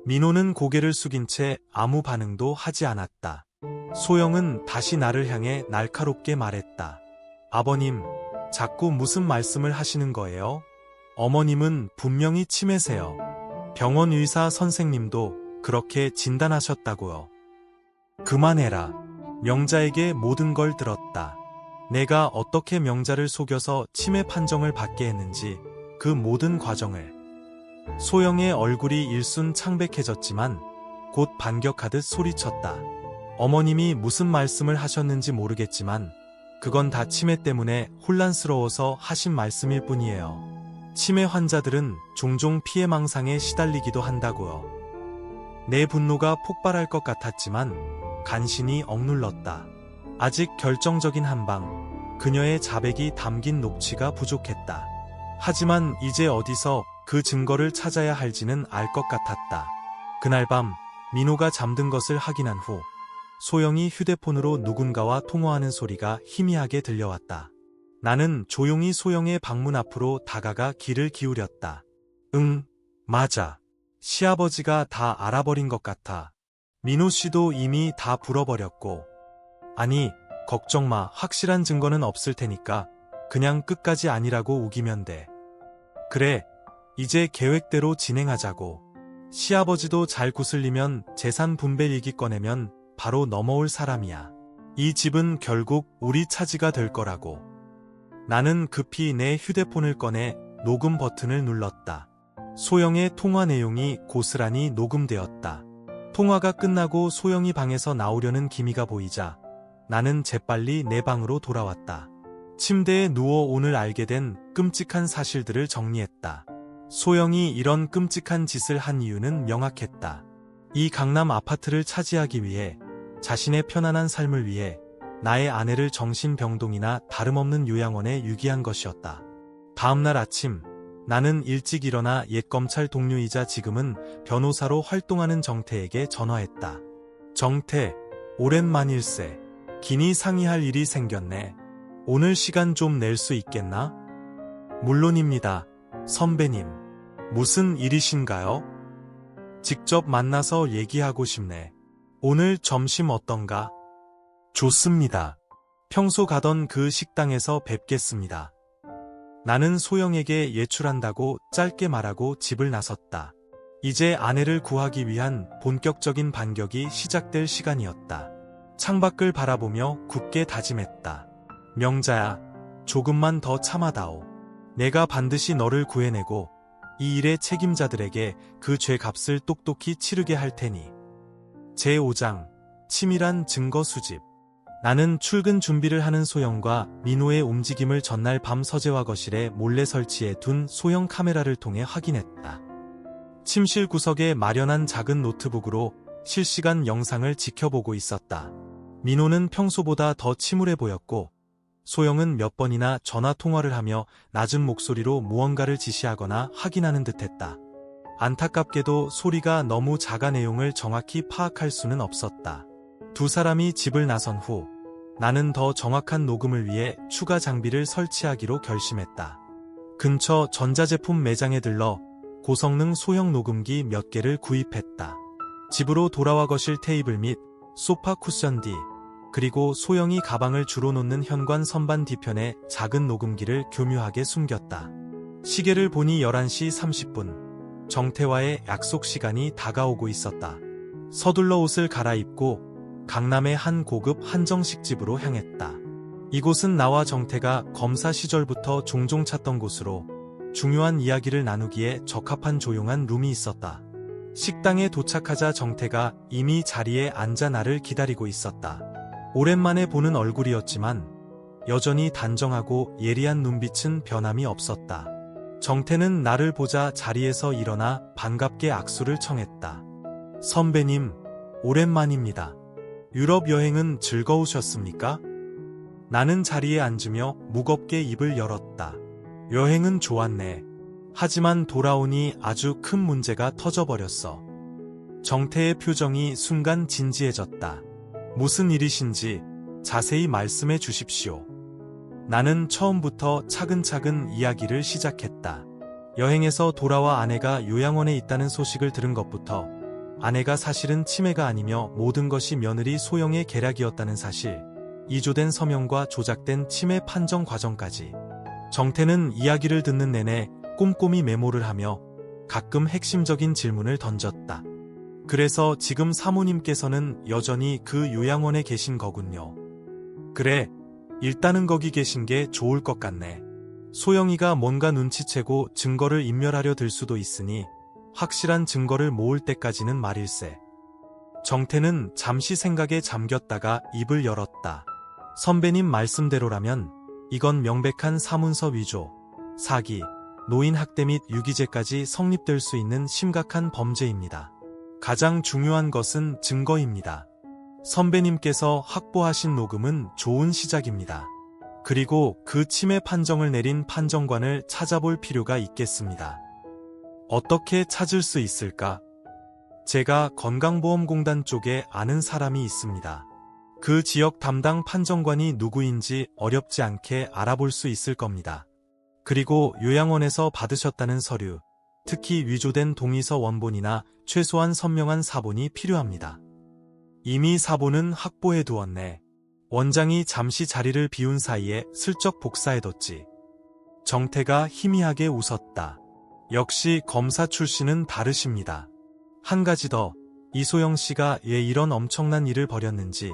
민호는 고개를 숙인 채 아무 반응도 하지 않았다. 소영은 다시 나를 향해 날카롭게 말했다. 아버님, 자꾸 무슨 말씀을 하시는 거예요? 어머님은 분명히 치매세요. 병원 의사 선생님도 그렇게 진단하셨다고요. 그만해라. 명자에게 모든 걸 들었다. 내가 어떻게 명자를 속여서 치매 판정을 받게 했는지 그 모든 과정을. 소영의 얼굴이 일순 창백해졌지만 곧 반격하듯 소리쳤다. 어머님이 무슨 말씀을 하셨는지 모르겠지만 그건 다 치매 때문에 혼란스러워서 하신 말씀일 뿐이에요. 치매 환자들은 종종 피해망상에 시달리기도 한다고요. 내 분노가 폭발할 것 같았지만 간신히 억눌렀다. 아직 결정적인 한방, 그녀의 자백이 담긴 녹취가 부족했다. 하지만 이제 어디서 그 증거를 찾아야 할지는 알 것 같았다. 그날 밤 민호가 잠든 것을 확인한 후 소영이 휴대폰으로 누군가와 통화하는 소리가 희미하게 들려왔다. 나는 조용히 소영의 방문 앞으로 다가가 귀를 기울였다. 응, 맞아. 시아버지가 다 알아버린 것 같아. 민호 씨도 이미 다 불어버렸고. 아니, 걱정 마. 확실한 증거는 없을 테니까 그냥 끝까지 아니라고 우기면 돼. 그래, 이제 계획대로 진행하자고. 시아버지도 잘 구슬리면 재산 분배 얘기 꺼내면 바로 넘어올 사람이야. 이 집은 결국 우리 차지가 될 거라고. 나는 급히 내 휴대폰을 꺼내 녹음 버튼을 눌렀다. 소영의 통화 내용이 고스란히 녹음되었다. 통화가 끝나고 소영이 방에서 나오려는 기미가 보이자 나는 재빨리 내 방으로 돌아왔다. 침대에 누워 오늘 알게 된 끔찍한 사실들을 정리했다. 소영이 이런 끔찍한 짓을 한 이유는 명확했다. 이 강남 아파트를 차지하기 위해, 자신의 편안한 삶을 위해 나의 아내를 정신병동이나 다름없는 요양원에 유기한 것이었다. 다음날 아침, 나는 일찍 일어나 옛 검찰 동료이자 지금은 변호사로 활동하는 정태에게 전화했다. 정태, 오랜만일세. 긴히 상의할 일이 생겼네. 오늘 시간 좀 낼 수 있겠나? 물론입니다, 선배님. 무슨 일이신가요? 직접 만나서 얘기하고 싶네. 오늘 점심 어떤가? 좋습니다. 평소 가던 그 식당에서 뵙겠습니다. 나는 소영에게 예출한다고 짧게 말하고 집을 나섰다. 이제 아내를 구하기 위한 본격적인 반격이 시작될 시간이었다. 창밖을 바라보며 굳게 다짐했다. 명자야, 조금만 더 참아다오. 내가 반드시 너를 구해내고 이 일의 책임자들에게 그 죄값을 똑똑히 치르게 할 테니. 제5장, 치밀한 증거 수집. 나는 출근 준비를 하는 소영과 민호의 움직임을 전날 밤 서재와 거실에 몰래 설치해 둔 소형 카메라를 통해 확인했다. 침실 구석에 마련한 작은 노트북으로 실시간 영상을 지켜보고 있었다. 민호는 평소보다 더 침울해 보였고, 소영은 몇 번이나 전화 통화를 하며 낮은 목소리로 무언가를 지시하거나 확인하는 듯했다. 안타깝게도 소리가 너무 작아 내용을 정확히 파악할 수는 없었다. 두 사람이 집을 나선 후 나는 더 정확한 녹음을 위해 추가 장비를 설치하기로 결심했다. 근처 전자제품 매장에 들러 고성능 소형 녹음기 몇 개를 구입했다. 집으로 돌아와 거실 테이블 및 소파 쿠션 뒤, 그리고 소영이 가방을 주로 놓는 현관 선반 뒤편에 작은 녹음기를 교묘하게 숨겼다. 시계를 보니 11시 30분. 정태와의 약속 시간이 다가오고 있었다. 서둘러 옷을 갈아입고 강남의 한 고급 한정식집으로 향했다. 이곳은 나와 정태가 검사 시절부터 종종 찾던 곳으로 중요한 이야기를 나누기에 적합한 조용한 룸이 있었다. 식당에 도착하자 정태가 이미 자리에 앉아 나를 기다리고 있었다. 오랜만에 보는 얼굴이었지만 여전히 단정하고 예리한 눈빛은 변함이 없었다. 정태는 나를 보자 자리에서 일어나 반갑게 악수를 청했다. 선배님, 오랜만입니다. 유럽 여행은 즐거우셨습니까? 나는 자리에 앉으며 무겁게 입을 열었다. 여행은 좋았네. 하지만 돌아오니 아주 큰 문제가 터져버렸어. 정태의 표정이 순간 진지해졌다. 무슨 일이신지 자세히 말씀해 주십시오. 나는 처음부터 차근차근 이야기를 시작했다. 여행에서 돌아와 아내가 요양원에 있다는 소식을 들은 것부터, 아내가 사실은 치매가 아니며 모든 것이 며느리 소영의 계략이었다는 사실, 이조된 서명과 조작된 치매 판정 과정까지. 정태는 이야기를 듣는 내내 꼼꼼히 메모를 하며 가끔 핵심적인 질문을 던졌다. 그래서 지금 사모님께서는 여전히 그 요양원에 계신 거군요. 그래, 일단은 거기 계신 게 좋을 것 같네. 소영이가 뭔가 눈치채고 증거를 인멸하려 들 수도 있으니 확실한 증거를 모을 때까지는 말일세. 정태는 잠시 생각에 잠겼다가 입을 열었다. 선배님 말씀대로라면 이건 명백한 사문서 위조, 사기, 노인 학대 및 유기죄까지 성립될 수 있는 심각한 범죄입니다. 가장 중요한 것은 증거입니다. 선배님께서 확보하신 녹음은 좋은 시작입니다. 그리고 그 치매 판정을 내린 판정관을 찾아볼 필요가 있겠습니다. 어떻게 찾을 수 있을까? 제가 건강보험공단 쪽에 아는 사람이 있습니다. 그 지역 담당 판정관이 누구인지 어렵지 않게 알아볼 수 있을 겁니다. 그리고 요양원에서 받으셨다는 서류, 특히 위조된 동의서 원본이나 최소한 선명한 사본이 필요합니다. 이미 사본은 확보해 두었네. 원장이 잠시 자리를 비운 사이에 슬쩍 복사해뒀지. 정태가 희미하게 웃었다. 역시 검사 출신은 다르십니다. 한 가지 더, 이소영 씨가 왜 이런 엄청난 일을 벌였는지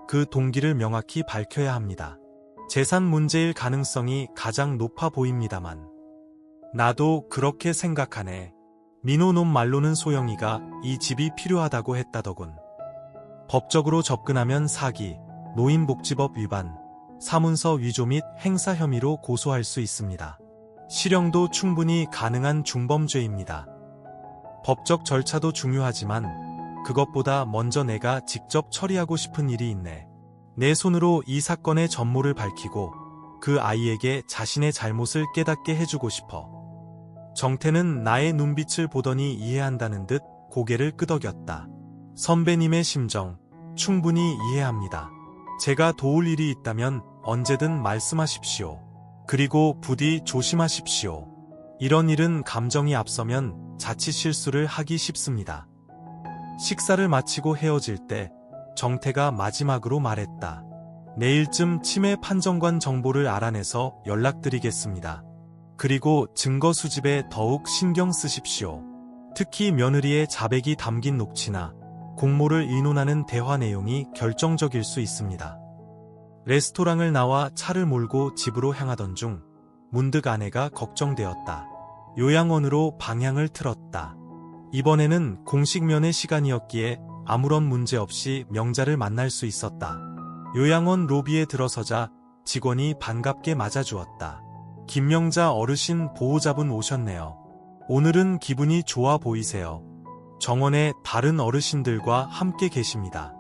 그 동기를 명확히 밝혀야 합니다. 재산 문제일 가능성이 가장 높아 보입니다만. 나도 그렇게 생각하네. 민호놈 말로는 소영이가 이 집이 필요하다고 했다더군. 법적으로 접근하면 사기, 노인복지법 위반, 사문서 위조 및 행사 혐의로 고소할 수 있습니다. 실형도 충분히 가능한 중범죄입니다. 법적 절차도 중요하지만 그것보다 먼저 내가 직접 처리하고 싶은 일이 있네. 내 손으로 이 사건의 전모를 밝히고 그 아이에게 자신의 잘못을 깨닫게 해주고 싶어. 정태는 나의 눈빛을 보더니 이해한다는 듯 고개를 끄덕였다. 선배님의 심정, 충분히 이해합니다. 제가 도울 일이 있다면 언제든 말씀하십시오. 그리고 부디 조심하십시오. 이런 일은 감정이 앞서면 자칫 실수를 하기 쉽습니다. 식사를 마치고 헤어질 때 정태가 마지막으로 말했다. 내일쯤 치매 판정관 정보를 알아내서 연락드리겠습니다. 그리고 증거 수집에 더욱 신경 쓰십시오. 특히 며느리의 자백이 담긴 녹취나 공모를 의논하는 대화 내용이 결정적일 수 있습니다. 레스토랑을 나와 차를 몰고 집으로 향하던 중 문득 아내가 걱정되었다. 요양원으로 방향을 틀었다. 이번에는 공식 면회 시간이었기에 아무런 문제 없이 명자를 만날 수 있었다. 요양원 로비에 들어서자 직원이 반갑게 맞아주었다. 김명자 어르신 보호자분 오셨네요. 오늘은 기분이 좋아 보이세요. 정원에 다른 어르신들과 함께 계십니다.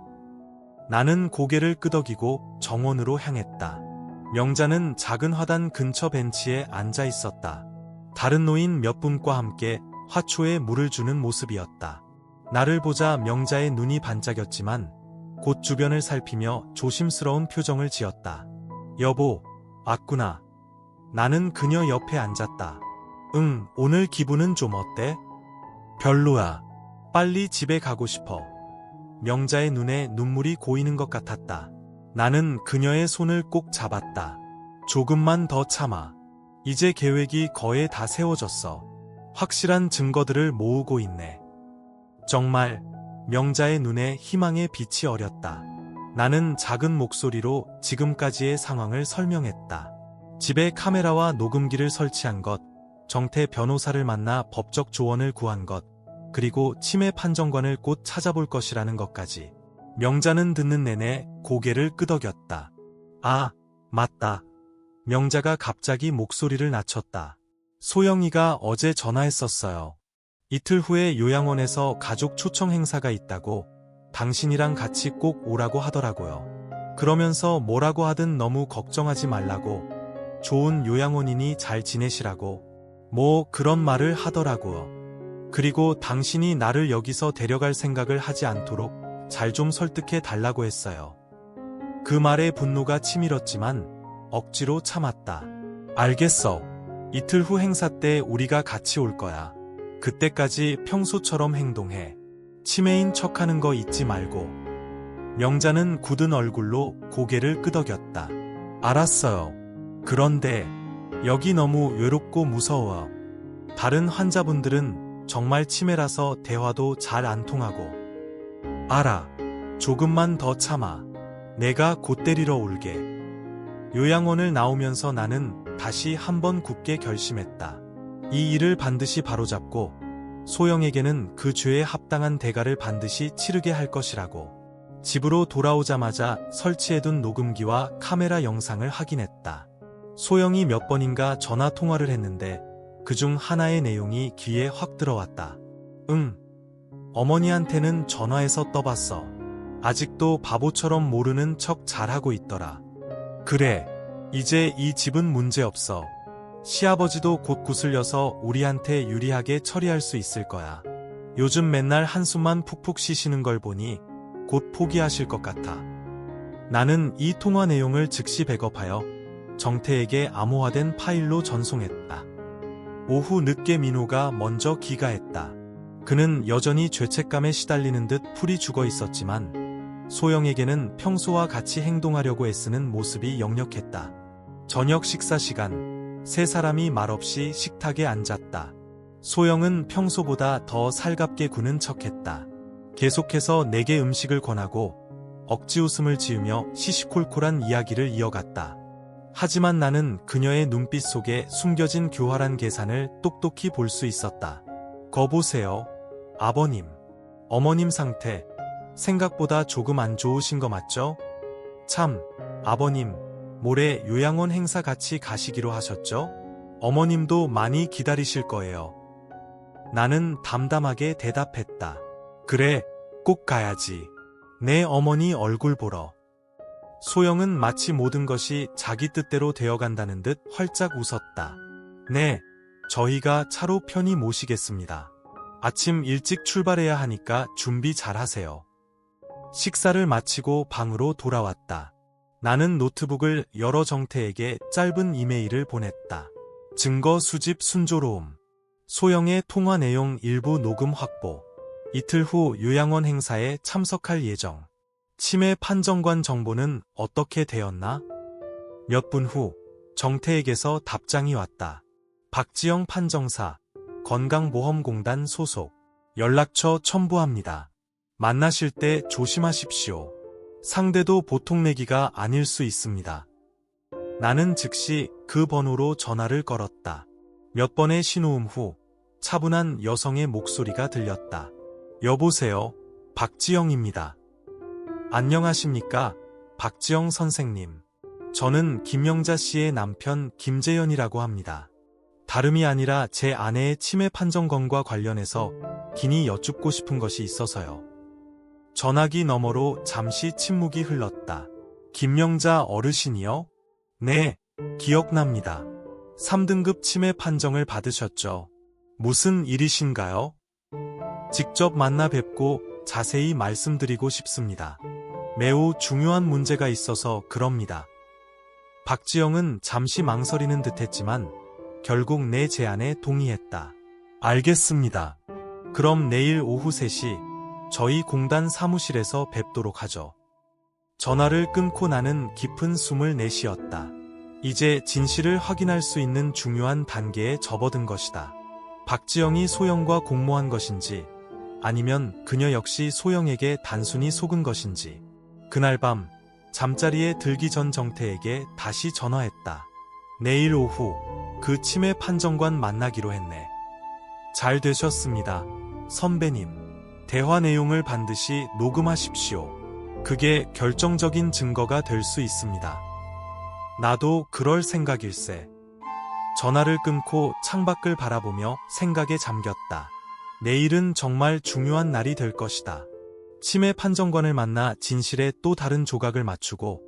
나는 고개를 끄덕이고 정원으로 향했다. 명자는 작은 화단 근처 벤치에 앉아 있었다. 다른 노인 몇 분과 함께 화초에 물을 주는 모습이었다. 나를 보자 명자의 눈이 반짝였지만 곧 주변을 살피며 조심스러운 표정을 지었다. 여보, 왔구나. 나는 그녀 옆에 앉았다. 응, 오늘 기분은 좀 어때? 별로야. 빨리 집에 가고 싶어. 명자의 눈에 눈물이 고이는 것 같았다. 나는 그녀의 손을 꼭 잡았다. 조금만 더 참아. 이제 계획이 거의 다 세워졌어. 확실한 증거들을 모으고 있네. 정말. 명자의 눈에 희망의 빛이 어렸다. 나는 작은 목소리로 지금까지의 상황을 설명했다. 집에 카메라와 녹음기를 설치한 것, 정태 변호사를 만나 법적 조언을 구한 것, 그리고 치매 판정관을 곧 찾아볼 것이라는 것까지. 명자는 듣는 내내 고개를 끄덕였다. 아, 맞다. 명자가 갑자기 목소리를 낮췄다. 소영이가 어제 전화했었어요. 이틀 후에 요양원에서 가족 초청 행사가 있다고 당신이랑 같이 꼭 오라고 하더라고요. 그러면서 뭐라고 하든 너무 걱정하지 말라고, 좋은 요양원이니 잘 지내시라고, 뭐 그런 말을 하더라고요. 그리고 당신이 나를 여기서 데려갈 생각을 하지 않도록 잘 좀 설득해 달라고 했어요. 그 말에 분노가 치밀었지만 억지로 참았다. 알겠어. 이틀 후 행사 때 우리가 같이 올 거야. 그때까지 평소처럼 행동해. 치매인 척하는 거 잊지 말고. 명자는 굳은 얼굴로 고개를 끄덕였다. 알았어요. 그런데 여기 너무 외롭고 무서워. 다른 환자분들은 정말 치매라서 대화도 잘 안 통하고. 알아. 조금만 더 참아. 내가 곧 데리러 올게. 요양원을 나오면서 나는 다시 한번 굳게 결심했다. 이 일을 반드시 바로잡고 소영에게는 그 죄에 합당한 대가를 반드시 치르게 할 것이라고. 집으로 돌아오자마자 설치해둔 녹음기와 카메라 영상을 확인했다. 소영이 몇 번인가 전화 통화를 했는데 그중 하나의 내용이 귀에 확 들어왔다. 응. 어머니한테는 전화해서 떠봤어. 아직도 바보처럼 모르는 척 잘하고 있더라. 그래. 이제 이 집은 문제없어. 시아버지도 곧 구슬려서 우리한테 유리하게 처리할 수 있을 거야. 요즘 맨날 한숨만 푹푹 쉬시는 걸 보니 곧 포기하실 것 같아. 나는 이 통화 내용을 즉시 백업하여 정태에게 암호화된 파일로 전송했다. 오후 늦게 민호가 먼저 귀가했다. 그는 여전히 죄책감에 시달리는 듯 풀이 죽어 있었지만 소영에게는 평소와 같이 행동하려고 애쓰는 모습이 역력했다. 저녁 식사 시간, 세 사람이 말없이 식탁에 앉았다. 소영은 평소보다 더 살갑게 구는 척했다. 계속해서 내게 음식을 권하고 억지 웃음을 지으며 시시콜콜한 이야기를 이어갔다. 하지만 나는 그녀의 눈빛 속에 숨겨진 교활한 계산을 똑똑히 볼 수 있었다. 거보세요. 아버님, 어머님 상태 생각보다 조금 안 좋으신 거 맞죠? 참, 아버님, 모레 요양원 행사 같이 가시기로 하셨죠? 어머님도 많이 기다리실 거예요. 나는 담담하게 대답했다. 그래, 꼭 가야지. 내 어머니 얼굴 보러. 소영은 마치 모든 것이 자기 뜻대로 되어간다는 듯 활짝 웃었다. 네, 저희가 차로 편히 모시겠습니다. 아침 일찍 출발해야 하니까 준비 잘 하세요. 식사를 마치고 방으로 돌아왔다. 나는 노트북을 열어 정태에게 짧은 이메일을 보냈다. 증거 수집 순조로움. 소영의 통화 내용 일부 녹음 확보. 이틀 후 요양원 행사에 참석할 예정. 치매 판정관 정보는 어떻게 되었나? 몇 분 후 정태에게서 답장이 왔다. 박지영 판정사, 건강보험공단 소속. 연락처 첨부합니다. 만나실 때 조심하십시오. 상대도 보통 내기가 아닐 수 있습니다. 나는 즉시 그 번호로 전화를 걸었다. 몇 번의 신호음 후 차분한 여성의 목소리가 들렸다. 여보세요, 박지영입니다. 안녕하십니까, 박지영 선생님. 저는 김영자 씨의 남편 김재현이라고 합니다. 다름이 아니라 제 아내의 치매 판정건과 관련해서 긴히 여쭙고 싶은 것이 있어서요. 전화기 너머로 잠시 침묵이 흘렀다. 김영자 어르신이요? 네, 기억납니다. 3등급 치매 판정을 받으셨죠. 무슨 일이신가요? 직접 만나 뵙고 자세히 말씀드리고 싶습니다. 매우 중요한 문제가 있어서 그럽니다. 박지영은 잠시 망설이는 듯했지만 결국 내 제안에 동의했다. 알겠습니다. 그럼 내일 오후 3시 저희 공단 사무실에서 뵙도록 하죠. 전화를 끊고 나는 깊은 숨을 내쉬었다. 이제 진실을 확인할 수 있는 중요한 단계에 접어든 것이다. 박지영이 소영과 공모한 것인지 아니면 그녀 역시 소영에게 단순히 속은 것인지. 그날 밤 잠자리에 들기 전 정태에게 다시 전화했다. 내일 오후 그 치매 판정관 만나기로 했네. 잘 되셨습니다, 선배님. 대화 내용을 반드시 녹음하십시오. 그게 결정적인 증거가 될 수 있습니다. 나도 그럴 생각일세. 전화를 끊고 창밖을 바라보며 생각에 잠겼다. 내일은 정말 중요한 날이 될 것이다. 치매 판정관을 만나 진실의 또 다른 조각을 맞추고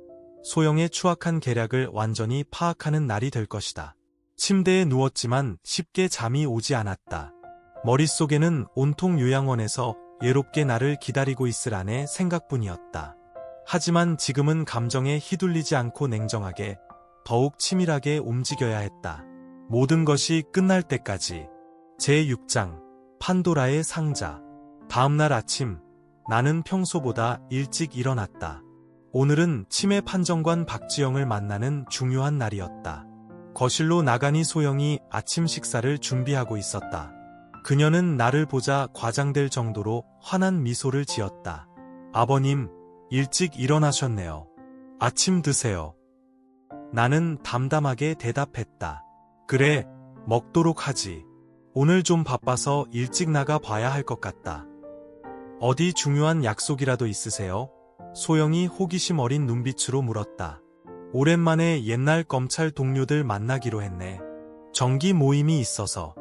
소영의 추악한 계략을 완전히 파악하는 날이 될 것이다. 침대에 누웠지만 쉽게 잠이 오지 않았다. 머릿속에는 온통 요양원에서 예롭게 나를 기다리고 있을 아내 생각뿐이었다. 하지만 지금은 감정에 휘둘리지 않고 냉정하게, 더욱 치밀하게 움직여야 했다. 모든 것이 끝날 때까지. 제6장 판도라의 상자. 다음날 아침, 나는 평소보다 일찍 일어났다. 오늘은 치매 판정관 박지영을 만나는 중요한 날이었다. 거실로 나가니 소영이 아침 식사를 준비하고 있었다. 그녀는 나를 보자 과장될 정도로 환한 미소를 지었다. 아버님, 일찍 일어나셨네요. 아침 드세요. 나는 담담하게 대답했다. 그래, 먹도록 하지. 오늘 좀 바빠서 일찍 나가 봐야 할 것 같다. 어디 중요한 약속이라도 있으세요? 소영이 호기심 어린 눈빛으로 물었다. 오랜만에 옛날 검찰 동료들 만나기로 했네. 정기 모임이 있어서.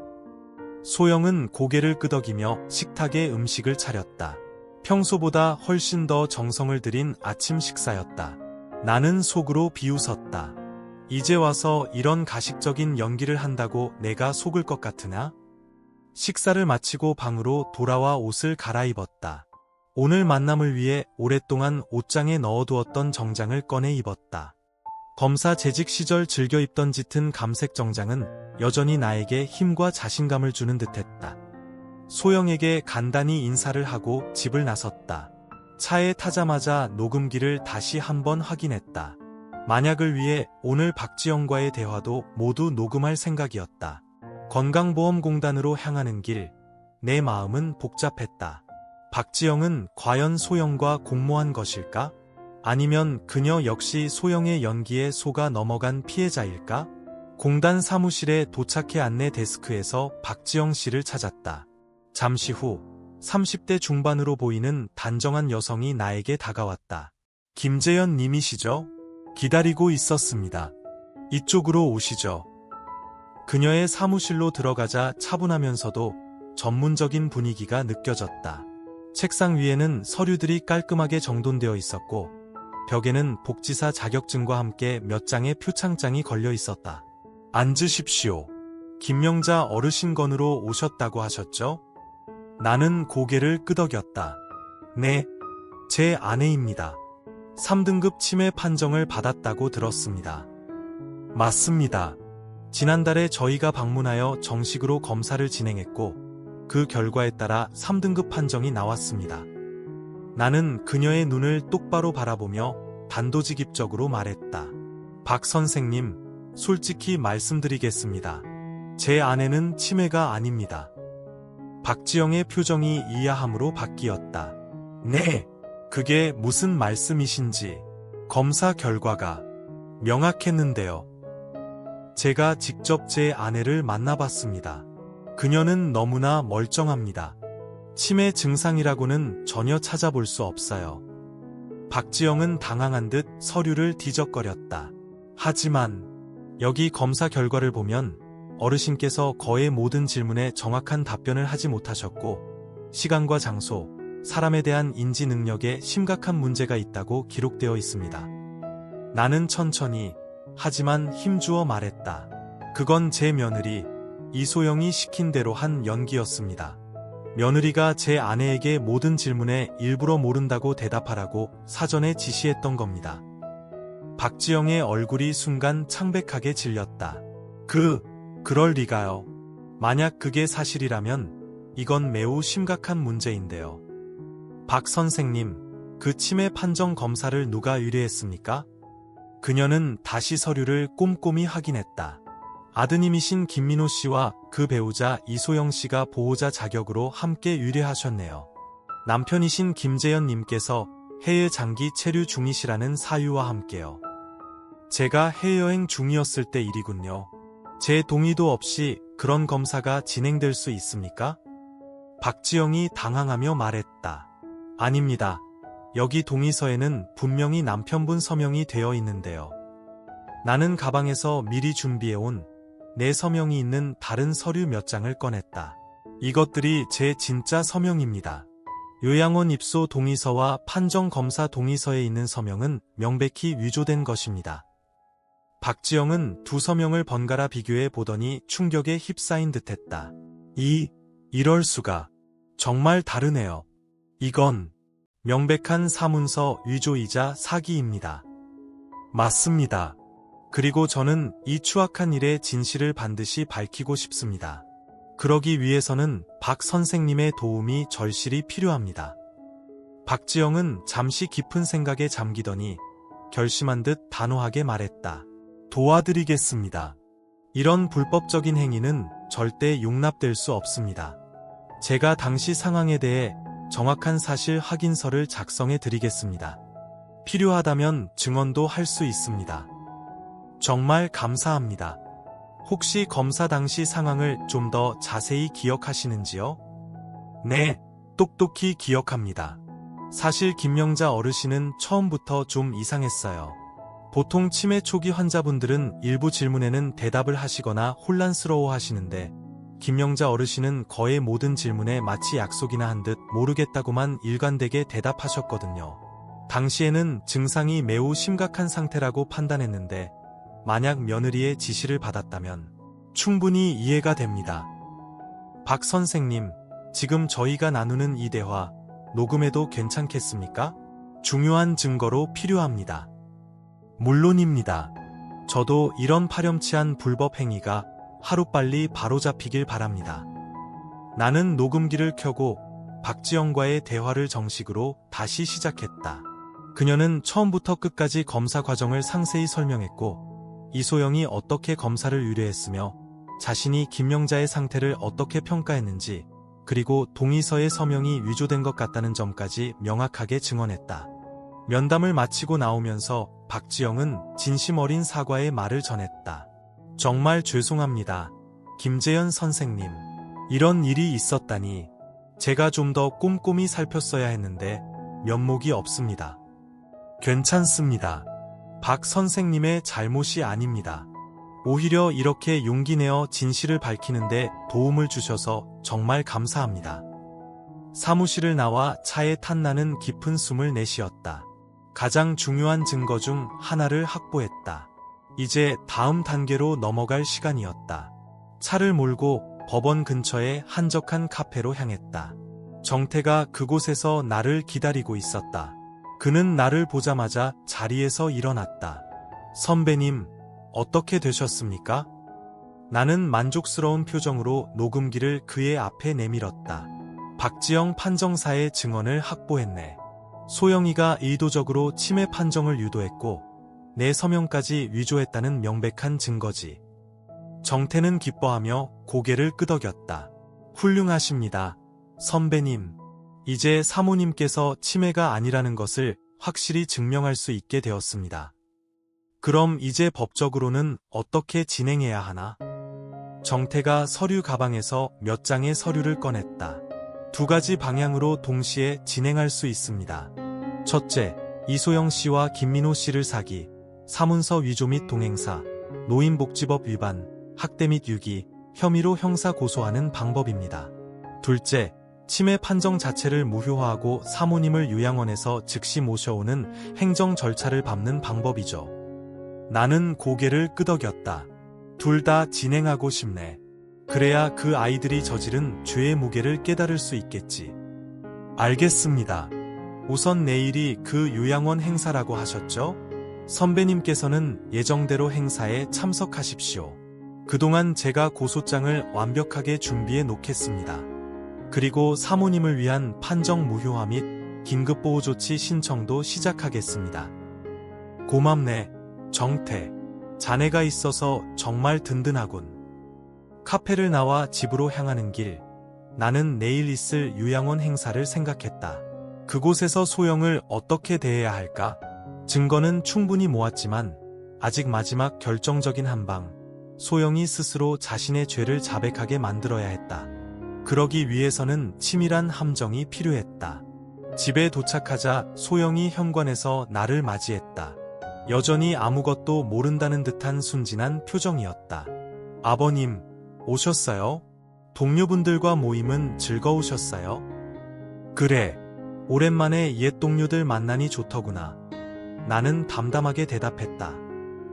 소영은 고개를 끄덕이며 식탁에 음식을 차렸다. 평소보다 훨씬 더 정성을 들인 아침 식사였다. 나는 속으로 비웃었다. 이제 와서 이런 가식적인 연기를 한다고 내가 속을 것 같으나? 식사를 마치고 방으로 돌아와 옷을 갈아입었다. 오늘 만남을 위해 오랫동안 옷장에 넣어두었던 정장을 꺼내 입었다. 검사 재직 시절 즐겨 입던 짙은 감색 정장은 여전히 나에게 힘과 자신감을 주는 듯했다. 소영에게 간단히 인사를 하고 집을 나섰다. 차에 타자마자 녹음기를 다시 한번 확인했다. 만약을 위해 오늘 박지영과의 대화도 모두 녹음할 생각이었다. 건강보험공단으로 향하는 길, 내 마음은 복잡했다. 박지영은 과연 소영과 공모한 것일까? 아니면 그녀 역시 소영의 연기에 속아 넘어간 피해자일까? 공단 사무실에 도착해 안내 데스크에서 박지영 씨를 찾았다. 잠시 후 30대 중반으로 보이는 단정한 여성이 나에게 다가왔다. 김재현 님이시죠? 기다리고 있었습니다. 이쪽으로 오시죠. 그녀의 사무실로 들어가자 차분하면서도 전문적인 분위기가 느껴졌다. 책상 위에는 서류들이 깔끔하게 정돈되어 있었고 벽에는 복지사 자격증과 함께 몇 장의 표창장이 걸려 있었다. 앉으십시오. 김명자 어르신건으로 오셨다고 하셨죠? 나는 고개를 끄덕였다. 네, 제 아내입니다. 3등급 치매 판정을 받았다고 들었습니다. 맞습니다. 지난달에 저희가 방문하여 정식으로 검사를 진행했고 그 결과에 따라 3등급 판정이 나왔습니다. 나는 그녀의 눈을 똑바로 바라보며 단도직입적으로 말했다. 박 선생님, 솔직히 말씀드리겠습니다. 제 아내는 치매가 아닙니다. 박지영의 표정이 이하함으로 바뀌었다. 네, 그게 무슨 말씀이신지. 검사 결과가 명확했는데요. 제가 직접 제 아내를 만나봤습니다. 그녀는 너무나 멀쩡합니다. 치매 증상이라고는 전혀 찾아볼 수 없어요. 박지영은 당황한 듯 서류를 뒤적거렸다. 하지만 여기 검사 결과를 보면 어르신께서 거의 모든 질문에 정확한 답변을 하지 못하셨고 시간과 장소, 사람에 대한 인지 능력에 심각한 문제가 있다고 기록되어 있습니다. 나는 천천히 하지만 힘주어 말했다. 그건 제 며느리 이소영이 시킨 대로 한 연기였습니다. 며느리가 제 아내에게 모든 질문에 일부러 모른다고 대답하라고 사전에 지시했던 겁니다. 박지영의 얼굴이 순간 창백하게 질렸다. 그럴 리가요. 만약 그게 사실이라면 이건 매우 심각한 문제인데요. 박 선생님, 그 치매 판정 검사를 누가 의뢰했습니까? 그녀는 다시 서류를 꼼꼼히 확인했다. 아드님이신 김민호 씨와 그 배우자 이소영 씨가 보호자 자격으로 함께 의뢰하셨네요. 남편이신 김재현 님께서 해외 장기 체류 중이시라는 사유와 함께요. 제가 해외여행 중이었을 때 일이군요. 제 동의도 없이 그런 검사가 진행될 수 있습니까? 박지영이 당황하며 말했다. 아닙니다. 여기 동의서에는 분명히 남편분 서명이 되어 있는데요. 나는 가방에서 미리 준비해온 내 서명이 있는 다른 서류 몇 장을 꺼냈다. 이것들이 제 진짜 서명입니다. 요양원 입소 동의서와 판정검사 동의서에 있는 서명은 명백히 위조된 것입니다. 박지영은 두 서명을 번갈아 비교해 보더니 충격에 휩싸인 듯했다. 이럴 수가. 정말 다르네요. 이건 명백한 사문서 위조이자 사기입니다. 맞습니다. 그리고 저는 이 추악한 일의 진실을 반드시 밝히고 싶습니다. 그러기 위해서는 박 선생님의 도움이 절실히 필요합니다. 박지영은 잠시 깊은 생각에 잠기더니 결심한 듯 단호하게 말했다. 도와드리겠습니다. 이런 불법적인 행위는 절대 용납될 수 없습니다. 제가 당시 상황에 대해 정확한 사실 확인서를 작성해 드리겠습니다. 필요하다면 증언도 할 수 있습니다. 정말 감사합니다. 혹시 검사 당시 상황을 좀 더 자세히 기억하시는지요? 네, 똑똑히 기억합니다. 사실 김명자 어르신은 처음부터 좀 이상했어요. 보통 치매 초기 환자분들은 일부 질문에는 대답을 하시거나 혼란스러워 하시는데 김명자 어르신은 거의 모든 질문에 마치 약속이나 한 듯 모르겠다고만 일관되게 대답하셨거든요. 당시에는 증상이 매우 심각한 상태라고 판단했는데 만약 며느리의 지시를 받았다면 충분히 이해가 됩니다. 박 선생님, 지금 저희가 나누는 이 대화 녹음해도 괜찮겠습니까? 중요한 증거로 필요합니다. 물론입니다. 저도 이런 파렴치한 불법 행위가 하루빨리 바로잡히길 바랍니다. 나는 녹음기를 켜고 박지영과의 대화를 정식으로 다시 시작했다. 그녀는 처음부터 끝까지 검사 과정을 상세히 설명했고, 이소영이 어떻게 검사를 의뢰했으며 자신이 김영자의 상태를 어떻게 평가했는지, 그리고 동의서의 서명이 위조된 것 같다는 점까지 명확하게 증언했다. 면담을 마치고 나오면서 박지영은 진심 어린 사과의 말을 전했다. 정말 죄송합니다. 김재현 선생님. 이런 일이 있었다니. 제가 좀 더 꼼꼼히 살폈어야 했는데 면목이 없습니다. 괜찮습니다. 박 선생님의 잘못이 아닙니다. 오히려 이렇게 용기 내어 진실을 밝히는데 도움을 주셔서 정말 감사합니다. 사무실을 나와 차에 탄 나는 깊은 숨을 내쉬었다. 가장 중요한 증거 중 하나를 확보했다. 이제 다음 단계로 넘어갈 시간이었다. 차를 몰고 법원 근처의 한적한 카페로 향했다. 정태가 그곳에서 나를 기다리고 있었다. 그는 나를 보자마자 자리에서 일어났다. 선배님, 어떻게 되셨습니까? 나는 만족스러운 표정으로 녹음기를 그의 앞에 내밀었다. 박지영 판정사의 증언을 확보했네. 소영이가 의도적으로 치매 판정을 유도했고 내 서명까지 위조했다는 명백한 증거지. 정태는 기뻐하며 고개를 끄덕였다. 훌륭하십니다. 선배님. 이제 사모님께서 치매가 아니라는 것을 확실히 증명할 수 있게 되었습니다. 그럼 이제 법적으로는 어떻게 진행해야 하나? 정태가 서류 가방에서 몇 장의 서류를 꺼냈다. 두 가지 방향으로 동시에 진행할 수 있습니다. 첫째, 이소영 씨와 김민호 씨를 사기, 사문서 위조 및 동행사, 노인복지법 위반, 학대 및 유기, 혐의로 형사 고소하는 방법입니다. 둘째, 치매 판정 자체를 무효화하고 사모님을 요양원에서 즉시 모셔오는 행정 절차를 밟는 방법이죠. 나는 고개를 끄덕였다. 둘 다 진행하고 싶네. 그래야 그 아이들이 저지른 죄의 무게를 깨달을 수 있겠지. 알겠습니다. 우선 내일이 그 요양원 행사라고 하셨죠? 선배님께서는 예정대로 행사에 참석하십시오. 그동안 제가 고소장을 완벽하게 준비해 놓겠습니다. 그리고 사모님을 위한 판정 무효화 및 긴급보호조치 신청도 시작하겠습니다. 고맙네, 정태. 자네가 있어서 정말 든든하군. 카페를 나와 집으로 향하는 길, 나는 내일 있을 요양원 행사를 생각했다. 그곳에서 소영을 어떻게 대해야 할까? 증거는 충분히 모았지만 아직 마지막 결정적인 한 방, 소영이 스스로 자신의 죄를 자백하게 만들어야 했다. 그러기 위해서는 치밀한 함정이 필요했다. 집에 도착하자 소영이 현관에서 나를 맞이했다. 여전히 아무것도 모른다는 듯한 순진한 표정이었다. 아버님, 오셨어요? 동료분들과 모임은 즐거우셨어요? 그래, 오랜만에 옛 동료들 만나니 좋더구나. 나는 담담하게 대답했다.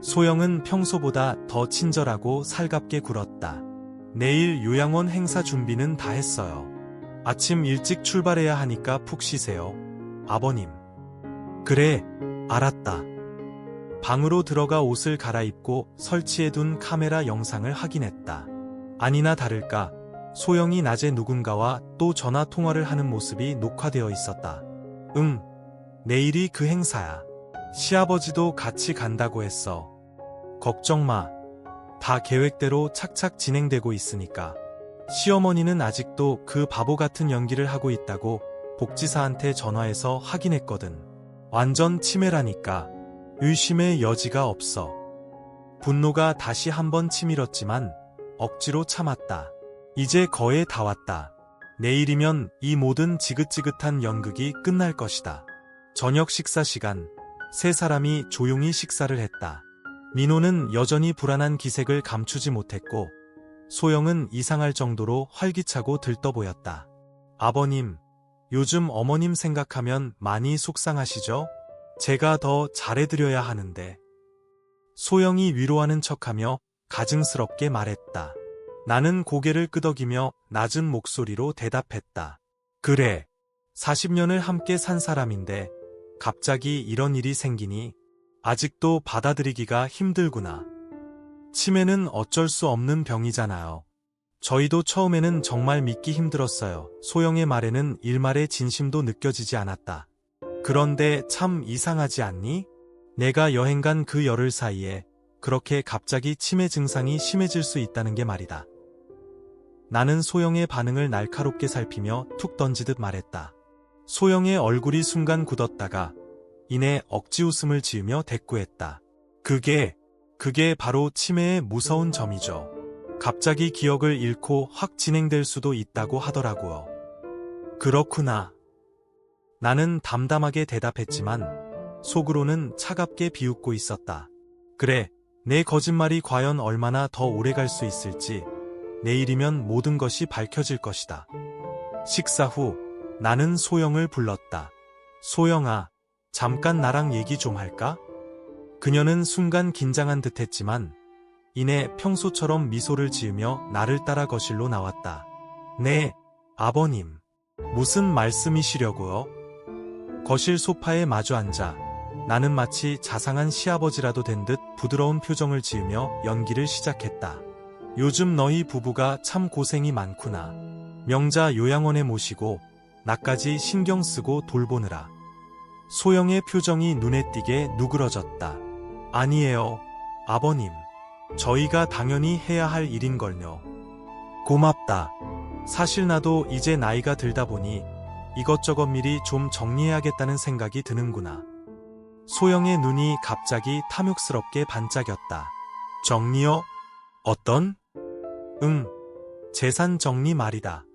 소영은 평소보다 더 친절하고 살갑게 굴었다. 내일 요양원 행사 준비는 다 했어요. 아침 일찍 출발해야 하니까 푹 쉬세요. 아버님. 그래, 알았다. 방으로 들어가 옷을 갈아입고 설치해둔 카메라 영상을 확인했다. 아니나 다를까, 소영이 낮에 누군가와 또 전화 통화를 하는 모습이 녹화되어 있었다. 응, 내일이 그 행사야. 시아버지도 같이 간다고 했어. 걱정 마. 다 계획대로 착착 진행되고 있으니까. 시어머니는 아직도 그 바보 같은 연기를 하고 있다고 복지사한테 전화해서 확인했거든. 완전 치매라니까. 의심의 여지가 없어. 분노가 다시 한번 치밀었지만 억지로 참았다. 이제 거의 다 왔다. 내일이면 이 모든 지긋지긋한 연극이 끝날 것이다. 저녁 식사 시간, 세 사람이 조용히 식사를 했다. 민호는 여전히 불안한 기색을 감추지 못했고 소영은 이상할 정도로 활기차고 들떠 보였다. 아버님, 요즘 어머님 생각하면 많이 속상하시죠? 제가 더 잘해드려야 하는데. 소영이 위로하는 척하며 가증스럽게 말했다. 나는 고개를 끄덕이며 낮은 목소리로 대답했다. 그래. 40년을 함께 산 사람인데 갑자기 이런 일이 생기니 아직도 받아들이기가 힘들구나. 치매는 어쩔 수 없는 병이잖아요. 저희도 처음에는 정말 믿기 힘들었어요. 소영의 말에는 일말의 진심도 느껴지지 않았다. 그런데 참 이상하지 않니? 내가 여행 간 그 열흘 사이에 그렇게 갑자기 치매 증상이 심해질 수 있다는 게 말이다. 나는 소영의 반응을 날카롭게 살피며 툭 던지듯 말했다. 소영의 얼굴이 순간 굳었다가 이내 억지 웃음을 지으며 대꾸했다. 그게 바로 치매의 무서운 점이죠. 갑자기 기억을 잃고 확 진행될 수도 있다고 하더라고요. 그렇구나. 나는 담담하게 대답했지만 속으로는 차갑게 비웃고 있었다. 그래, 내 거짓말이 과연 얼마나 더 오래 갈 수 있을지 내일이면 모든 것이 밝혀질 것이다. 식사 후 나는 소영을 불렀다. 소영아, 잠깐 나랑 얘기 좀 할까? 그녀는 순간 긴장한 듯 했지만 이내 평소처럼 미소를 지으며 나를 따라 거실로 나왔다. 네, 아버님. 무슨 말씀이시려고요? 거실 소파에 마주 앉아 나는 마치 자상한 시아버지라도 된 듯 부드러운 표정을 지으며 연기를 시작했다. 요즘 너희 부부가 참 고생이 많구나. 명자 요양원에 모시고 나까지 신경 쓰고 돌보느라. 소영의 표정이 눈에 띄게 누그러졌다. 아니에요, 아버님. 저희가 당연히 해야 할 일인걸요. 고맙다. 사실 나도 이제 나이가 들다 보니 이것저것 미리 좀 정리해야겠다는 생각이 드는구나. 소영의 눈이 갑자기 탐욕스럽게 반짝였다. 정리요? 어떤? 재산 정리 말이다.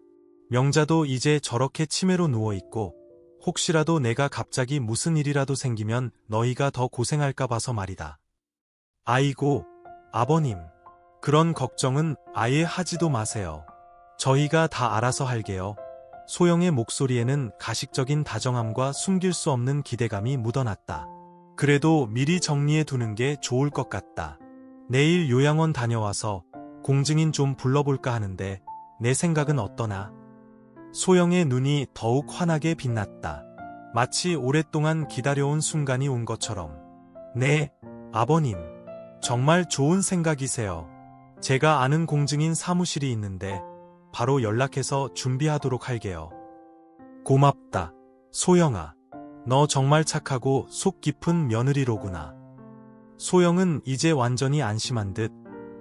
명자도 이제 저렇게 치매로 누워있고 혹시라도 내가 갑자기 무슨 일이라도 생기면 너희가 더 고생할까 봐서 말이다. 아이고, 아버님. 그런 걱정은 아예 하지도 마세요. 저희가 다 알아서 할게요. 소영의 목소리에는 가식적인 다정함과 숨길 수 없는 기대감이 묻어났다. 그래도 미리 정리해 두는 게 좋을 것 같다. 내일 요양원 다녀와서 공증인 좀 불러볼까 하는데 내 생각은 어떠나? 소영의 눈이 더욱 환하게 빛났다. 마치 오랫동안 기다려온 순간이 온 것처럼. 네, 아버님. 정말 좋은 생각이세요. 제가 아는 공증인 사무실이 있는데 바로 연락해서 준비하도록 할게요. 고맙다, 소영아. 너 정말 착하고 속 깊은 며느리로구나. 소영은 이제 완전히 안심한 듯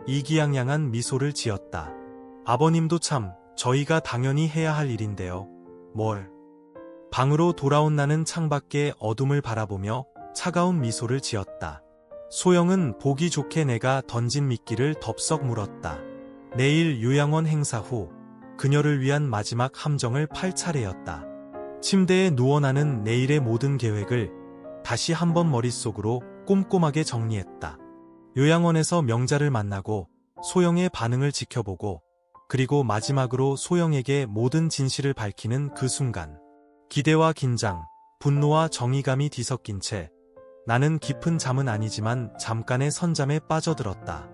이기양양한 미소를 지었다. 아버님도 참 저희가 당연히 해야 할 일인데요. 뭘? 방으로 돌아온 나는 창밖의 어둠을 바라보며 차가운 미소를 지었다. 소영은 보기 좋게 내가 던진 미끼를 덥석 물었다. 내일 요양원 행사 후 그녀를 위한 마지막 함정을 팔 차례였다. 침대에 누워 나는 내일의 모든 계획을 다시 한번 머릿속으로 꼼꼼하게 정리했다. 요양원에서 명자를 만나고 소영의 반응을 지켜보고 그리고 마지막으로 소영에게 모든 진실을 밝히는 그 순간. 기대와 긴장, 분노와 정의감이 뒤섞인 채 나는 깊은 잠은 아니지만 잠깐의 선잠에 빠져들었다.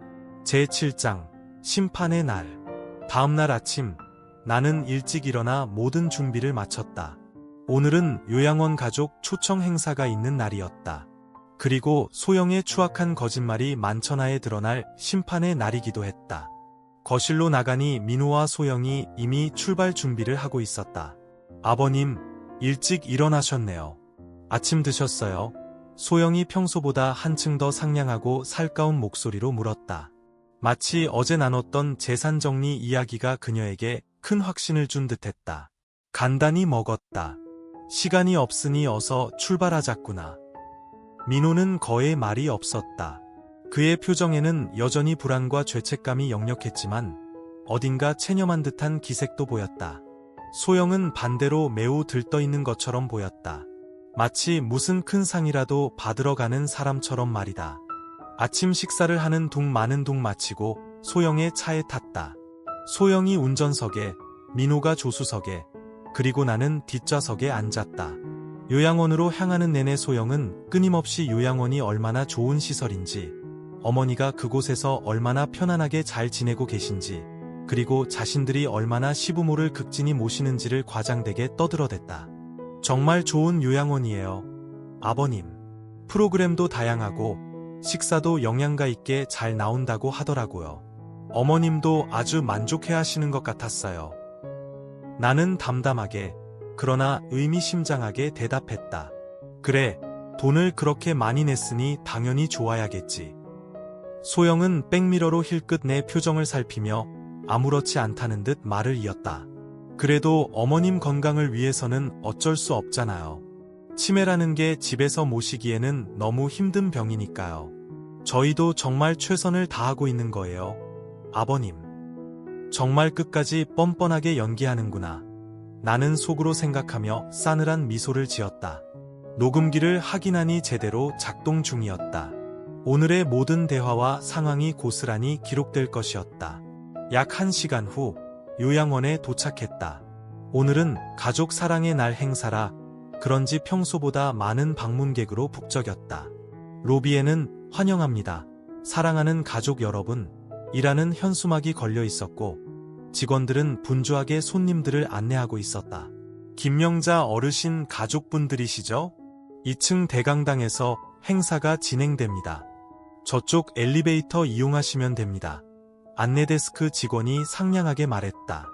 제7장 심판의 날. 다음날 아침 나는 일찍 일어나 모든 준비를 마쳤다. 오늘은 요양원 가족 초청 행사가 있는 날이었다. 그리고 소영의 추악한 거짓말이 만천하에 드러날 심판의 날이기도 했다. 거실로 나가니 민호와 소영이 이미 출발 준비를 하고 있었다. 아버님, 일찍 일어나셨네요. 아침 드셨어요? 소영이 평소보다 한층 더 상냥하고 살가운 목소리로 물었다. 마치 어제 나눴던 재산 정리 이야기가 그녀에게 큰 확신을 준 듯했다. 간단히 먹었다. 시간이 없으니 어서 출발하자꾸나. 민호는 거의 말이 없었다. 그의 표정에는 여전히 불안과 죄책감이 역력했지만 어딘가 체념한 듯한 기색도 보였다. 소영은 반대로 매우 들떠있는 것처럼 보였다. 마치 무슨 큰 상이라도 받으러 가는 사람처럼 말이다. 아침 식사를 하는 둥 마는 둥 마치고 소영의 차에 탔다. 소영이 운전석에, 민호가 조수석에, 그리고 나는 뒷좌석에 앉았다. 요양원으로 향하는 내내 소영은 끊임없이 요양원이 얼마나 좋은 시설인지, 어머니가 그곳에서 얼마나 편안하게 잘 지내고 계신지, 그리고 자신들이 얼마나 시부모를 극진히 모시는지를 과장되게 떠들어댔다. 정말 좋은 요양원이에요. 아버님. 프로그램도 다양하고 식사도 영양가 있게 잘 나온다고 하더라고요. 어머님도 아주 만족해 하시는 것 같았어요. 나는 담담하게, 그러나 의미심장하게 대답했다. 그래, 돈을 그렇게 많이 냈으니 당연히 좋아야겠지. 소영은 백미러로 힐끗 내 표정을 살피며 아무렇지 않다는 듯 말을 이었다. 그래도 어머님 건강을 위해서는 어쩔 수 없잖아요. 치매라는 게 집에서 모시기에는 너무 힘든 병이니까요. 저희도 정말 최선을 다하고 있는 거예요. 아버님. 정말 끝까지 뻔뻔하게 연기하는구나. 나는 속으로 생각하며 싸늘한 미소를 지었다. 녹음기를 확인하니 제대로 작동 중이었다. 오늘의 모든 대화와 상황이 고스란히 기록될 것이었다. 약 1시간 후 요양원에 도착했다. 오늘은 가족 사랑의 날 행사라 그런지 평소보다 많은 방문객으로 북적였다. 로비에는 환영합니다. 사랑하는 가족 여러분, 이라는 현수막이 걸려 있었고 직원들은 분주하게 손님들을 안내하고 있었다. 김명자 어르신 가족분들이시죠? 2층 대강당에서 행사가 진행됩니다. 저쪽 엘리베이터 이용하시면 됩니다. 안내데스크 직원이 상냥하게 말했다.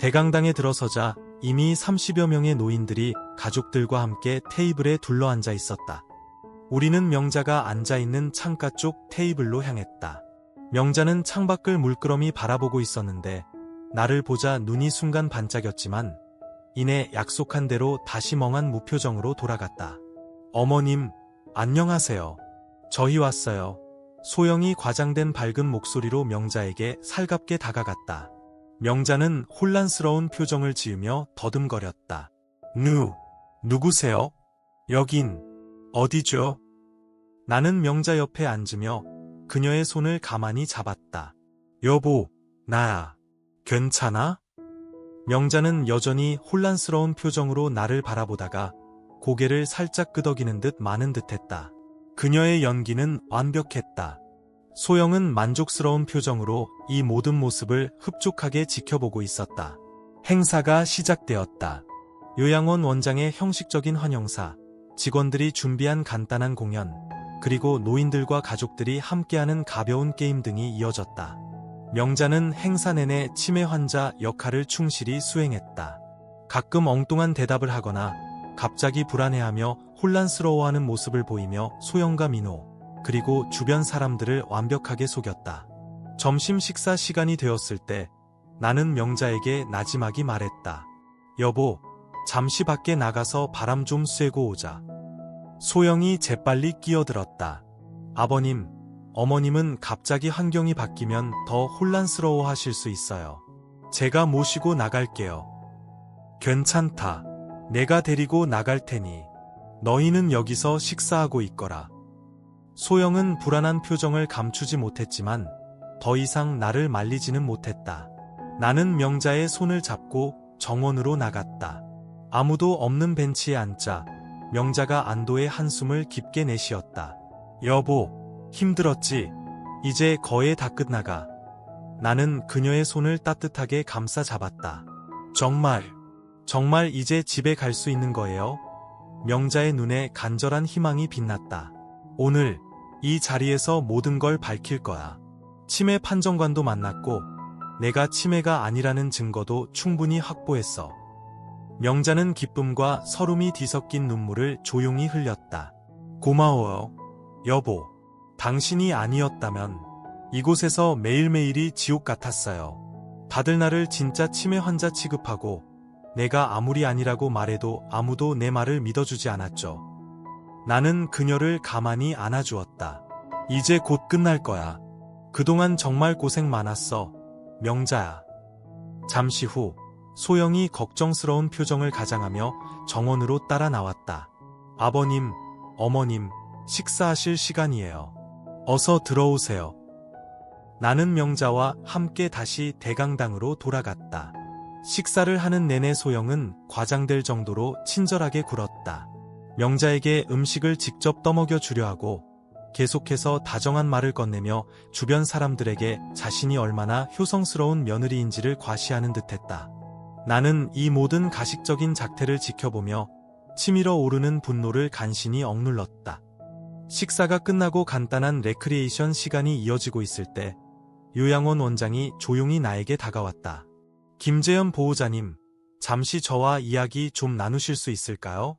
대강당에 들어서자 이미 30여 명의 노인들이 가족들과 함께 테이블에 둘러앉아 있었다. 우리는 명자가 앉아있는 창가 쪽 테이블로 향했다. 명자는 창밖을 물끄러미 바라보고 있었는데 나를 보자 눈이 순간 반짝였지만 이내 약속한 대로 다시 멍한 무표정으로 돌아갔다. 어머님, 안녕하세요. 저희 왔어요. 소영이 과장된 밝은 목소리로 명자에게 살갑게 다가갔다. 명자는 혼란스러운 표정을 지으며 더듬거렸다. 누구세요? 여긴 어디죠? 나는 명자 옆에 앉으며 그녀의 손을 가만히 잡았다. 여보, 나야. 괜찮아? 명자는 여전히 혼란스러운 표정으로 나를 바라보다가 고개를 살짝 끄덕이는 듯 마는 듯했다. 그녀의 연기는 완벽했다. 소영은 만족스러운 표정으로 이 모든 모습을 흡족하게 지켜보고 있었다. 행사가 시작되었다. 요양원 원장의 형식적인 환영사, 직원들이 준비한 간단한 공연, 그리고 노인들과 가족들이 함께하는 가벼운 게임 등이 이어졌다. 명자는 행사 내내 치매 환자 역할을 충실히 수행했다. 가끔 엉뚱한 대답을 하거나 갑자기 불안해하며 혼란스러워하는 모습을 보이며 소영과 민호, 그리고 주변 사람들을 완벽하게 속였다. 점심 식사 시간이 되었을 때 나는 명자에게 나지막이 말했다. 여보, 잠시 밖에 나가서 바람 좀 쐬고 오자. 소영이 재빨리 끼어들었다. 아버님, 어머님은 갑자기 환경이 바뀌면 더 혼란스러워 하실 수 있어요. 제가 모시고 나갈게요. 괜찮다. 내가 데리고 나갈 테니. 너희는 여기서 식사하고 있거라. 소영은 불안한 표정을 감추지 못했지만 더 이상 나를 말리지는 못했다. 나는 명자의 손을 잡고 정원으로 나갔다. 아무도 없는 벤치에 앉자 명자가 안도의 한숨을 깊게 내쉬었다. 여보, 힘들었지? 이제 거의 다 끝나가. 나는 그녀의 손을 따뜻하게 감싸 잡았다. 정말 이제 집에 갈 수 있는 거예요? 명자의 눈에 간절한 희망이 빛났다. 오늘 이 자리에서 모든 걸 밝힐 거야. 치매 판정관도 만났고 내가 치매가 아니라는 증거도 충분히 확보했어. 명자는 기쁨과 서름이 뒤섞인 눈물을 조용히 흘렸다. 고마워요, 여보. 당신이 아니었다면 이곳에서 매일매일이 지옥 같았어요. 다들 나를 진짜 치매 환자 취급하고 내가 아무리 아니라고 말해도 아무도 내 말을 믿어주지 않았죠. 나는 그녀를 가만히 안아주었다. 이제 곧 끝날 거야. 그동안 정말 고생 많았어, 명자야. 잠시 후 소영이 걱정스러운 표정을 가장하며 정원으로 따라 나왔다. 아버님, 어머님, 식사하실 시간이에요. 어서 들어오세요. 나는 명자와 함께 다시 대강당으로 돌아갔다. 식사를 하는 내내 소영은 과장될 정도로 친절하게 굴었다. 명자에게 음식을 직접 떠먹여 주려 하고 계속해서 다정한 말을 건네며 주변 사람들에게 자신이 얼마나 효성스러운 며느리인지를 과시하는 듯했다. 나는 이 모든 가식적인 작태를 지켜보며 치밀어 오르는 분노를 간신히 억눌렀다. 식사가 끝나고 간단한 레크리에이션 시간이 이어지고 있을 때 요양원 원장이 조용히 나에게 다가왔다. 김재현 보호자님, 잠시 저와 이야기 좀 나누실 수 있을까요?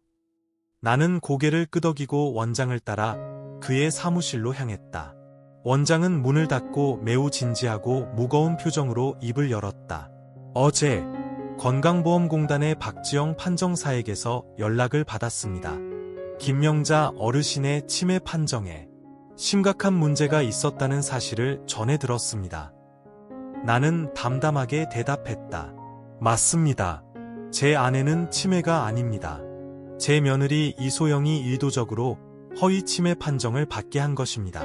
나는 고개를 끄덕이고 원장을 따라 그의 사무실로 향했다. 원장은 문을 닫고 매우 진지하고 무거운 표정으로 입을 열었다. 어제 건강보험공단의 박지영 판정사에게서 연락을 받았습니다. 김명자 어르신의 치매 판정에 심각한 문제가 있었다는 사실을 전해 들었습니다. 나는 담담하게 대답했다. 맞습니다. 제 아내는 치매가 아닙니다. 제 며느리 이소영이 의도적으로 허위 치매 판정을 받게 한 것입니다.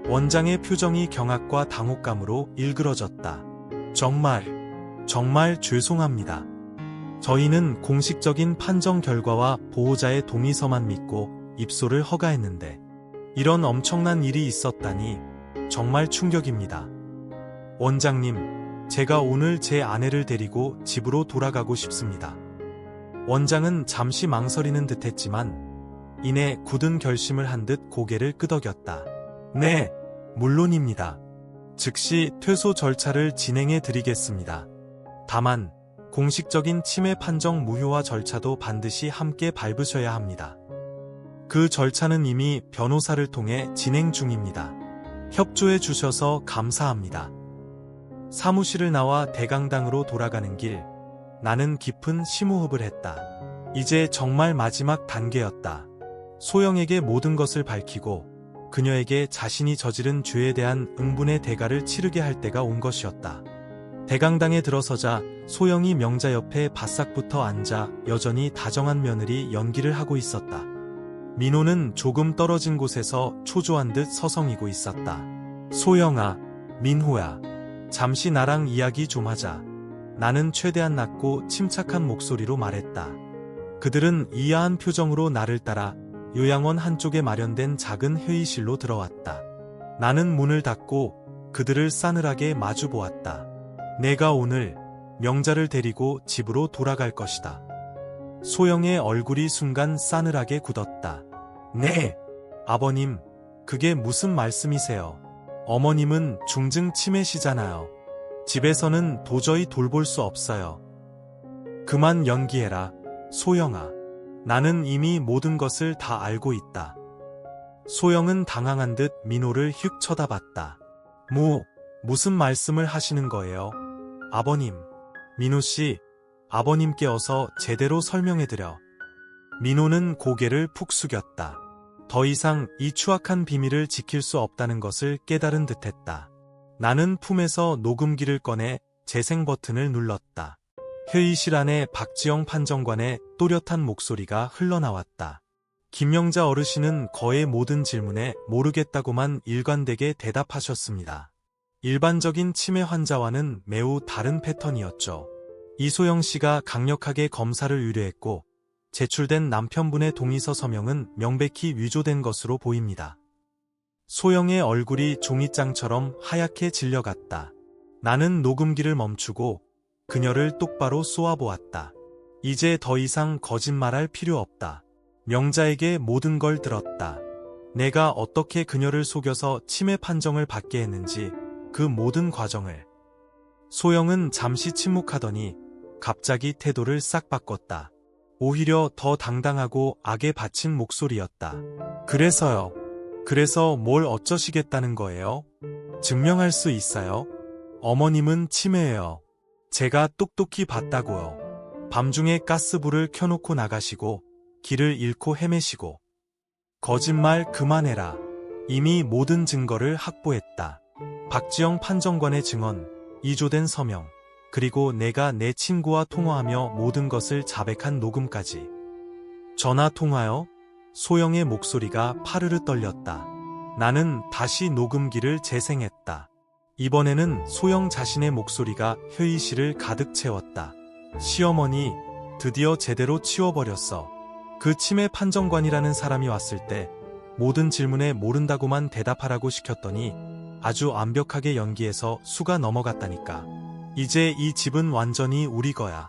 원장의 표정이 경악과 당혹감으로 일그러졌다. 정말 죄송합니다. 저희는 공식적인 판정 결과와 보호자의 동의서만 믿고 입소를 허가했는데 이런 엄청난 일이 있었다니 정말 충격입니다. 원장님, 제가 오늘 제 아내를 데리고 집으로 돌아가고 싶습니다. 원장은 잠시 망설이는 듯했지만 이내 굳은 결심을 한 듯 고개를 끄덕였다. 네, 물론입니다. 즉시 퇴소 절차를 진행해 드리겠습니다. 다만 공식적인 치매 판정 무효화 절차도 반드시 함께 밟으셔야 합니다. 그 절차는 이미 변호사를 통해 진행 중입니다. 협조해 주셔서 감사합니다. 사무실을 나와 대강당으로 돌아가는 길, 나는 깊은 심호흡을 했다. 이제 정말 마지막 단계였다. 소영에게 모든 것을 밝히고 그녀에게 자신이 저지른 죄에 대한 응분의 대가를 치르게 할 때가 온 것이었다. 대강당에 들어서자 소영이 명자 옆에 바싹 붙어 앉아 여전히 다정한 며느리 연기를 하고 있었다. 민호는 조금 떨어진 곳에서 초조한 듯 서성이고 있었다. 소영아, 민호야, 잠시 나랑 이야기 좀 하자. 나는 최대한 낮고 침착한 목소리로 말했다. 그들은 이하한 표정으로 나를 따라 요양원 한쪽에 마련된 작은 회의실로 들어왔다. 나는 문을 닫고 그들을 싸늘하게 마주보았다. 내가 오늘 명자를 데리고 집으로 돌아갈 것이다. 소영의 얼굴이 순간 싸늘하게 굳었다. 네, 아버님, 그게 무슨 말씀이세요? 어머님은 중증 치매시잖아요. 집에서는 도저히 돌볼 수 없어요. 그만 연기해라, 소영아. 나는 이미 모든 것을 다 알고 있다. 소영은 당황한 듯 민호를 휙 쳐다봤다. 무슨 말씀을 하시는 거예요? 아버님, 민호씨, 아버님께 어서 제대로 설명해드려. 민호는 고개를 푹 숙였다. 더 이상 이 추악한 비밀을 지킬 수 없다는 것을 깨달은 듯했다. 나는 품에서 녹음기를 꺼내 재생 버튼을 눌렀다. 회의실 안에 박지영 판정관의 또렷한 목소리가 흘러나왔다. 김명자 어르신은 거의 모든 질문에 모르겠다고만 일관되게 대답하셨습니다. 일반적인 치매 환자와는 매우 다른 패턴이었죠. 이소영 씨가 강력하게 검사를 의뢰했고 제출된 남편분의 동의서 서명은 명백히 위조된 것으로 보입니다. 소영의 얼굴이 종이장처럼 하얗게 질려갔다. 나는 녹음기를 멈추고 그녀를 똑바로 쏘아보았다. 이제 더 이상 거짓말할 필요 없다. 명자에게 모든 걸 들었다. 내가 어떻게 그녀를 속여서 치매 판정을 받게 했는지 그 모든 과정을. 소영은 잠시 침묵하더니 갑자기 태도를 싹 바꿨다. 오히려 더 당당하고 악에 받친 목소리였다. 그래서요. 그래서 뭘 어쩌시겠다는 거예요? 증명할 수 있어요? 어머님은 치매예요. 제가 똑똑히 봤다고요. 밤중에 가스불을 켜놓고 나가시고 길을 잃고 헤매시고. 거짓말 그만해라. 이미 모든 증거를 확보했다. 박지영 판정관의 증언, 이조된 서명, 그리고 내가 내 친구와 통화하며 모든 것을 자백한 녹음까지. 전화 통화요? 소영의 목소리가 파르르 떨렸다. 나는 다시 녹음기를 재생했다. 이번에는 소영 자신의 목소리가 회의실을 가득 채웠다. 시어머니, 드디어 제대로 치워버렸어. 그 치매 판정관이라는 사람이 왔을 때 모든 질문에 모른다고만 대답하라고 시켰더니 아주 완벽하게 연기해서 수가 넘어갔다니까. 이제 이 집은 완전히 우리 거야.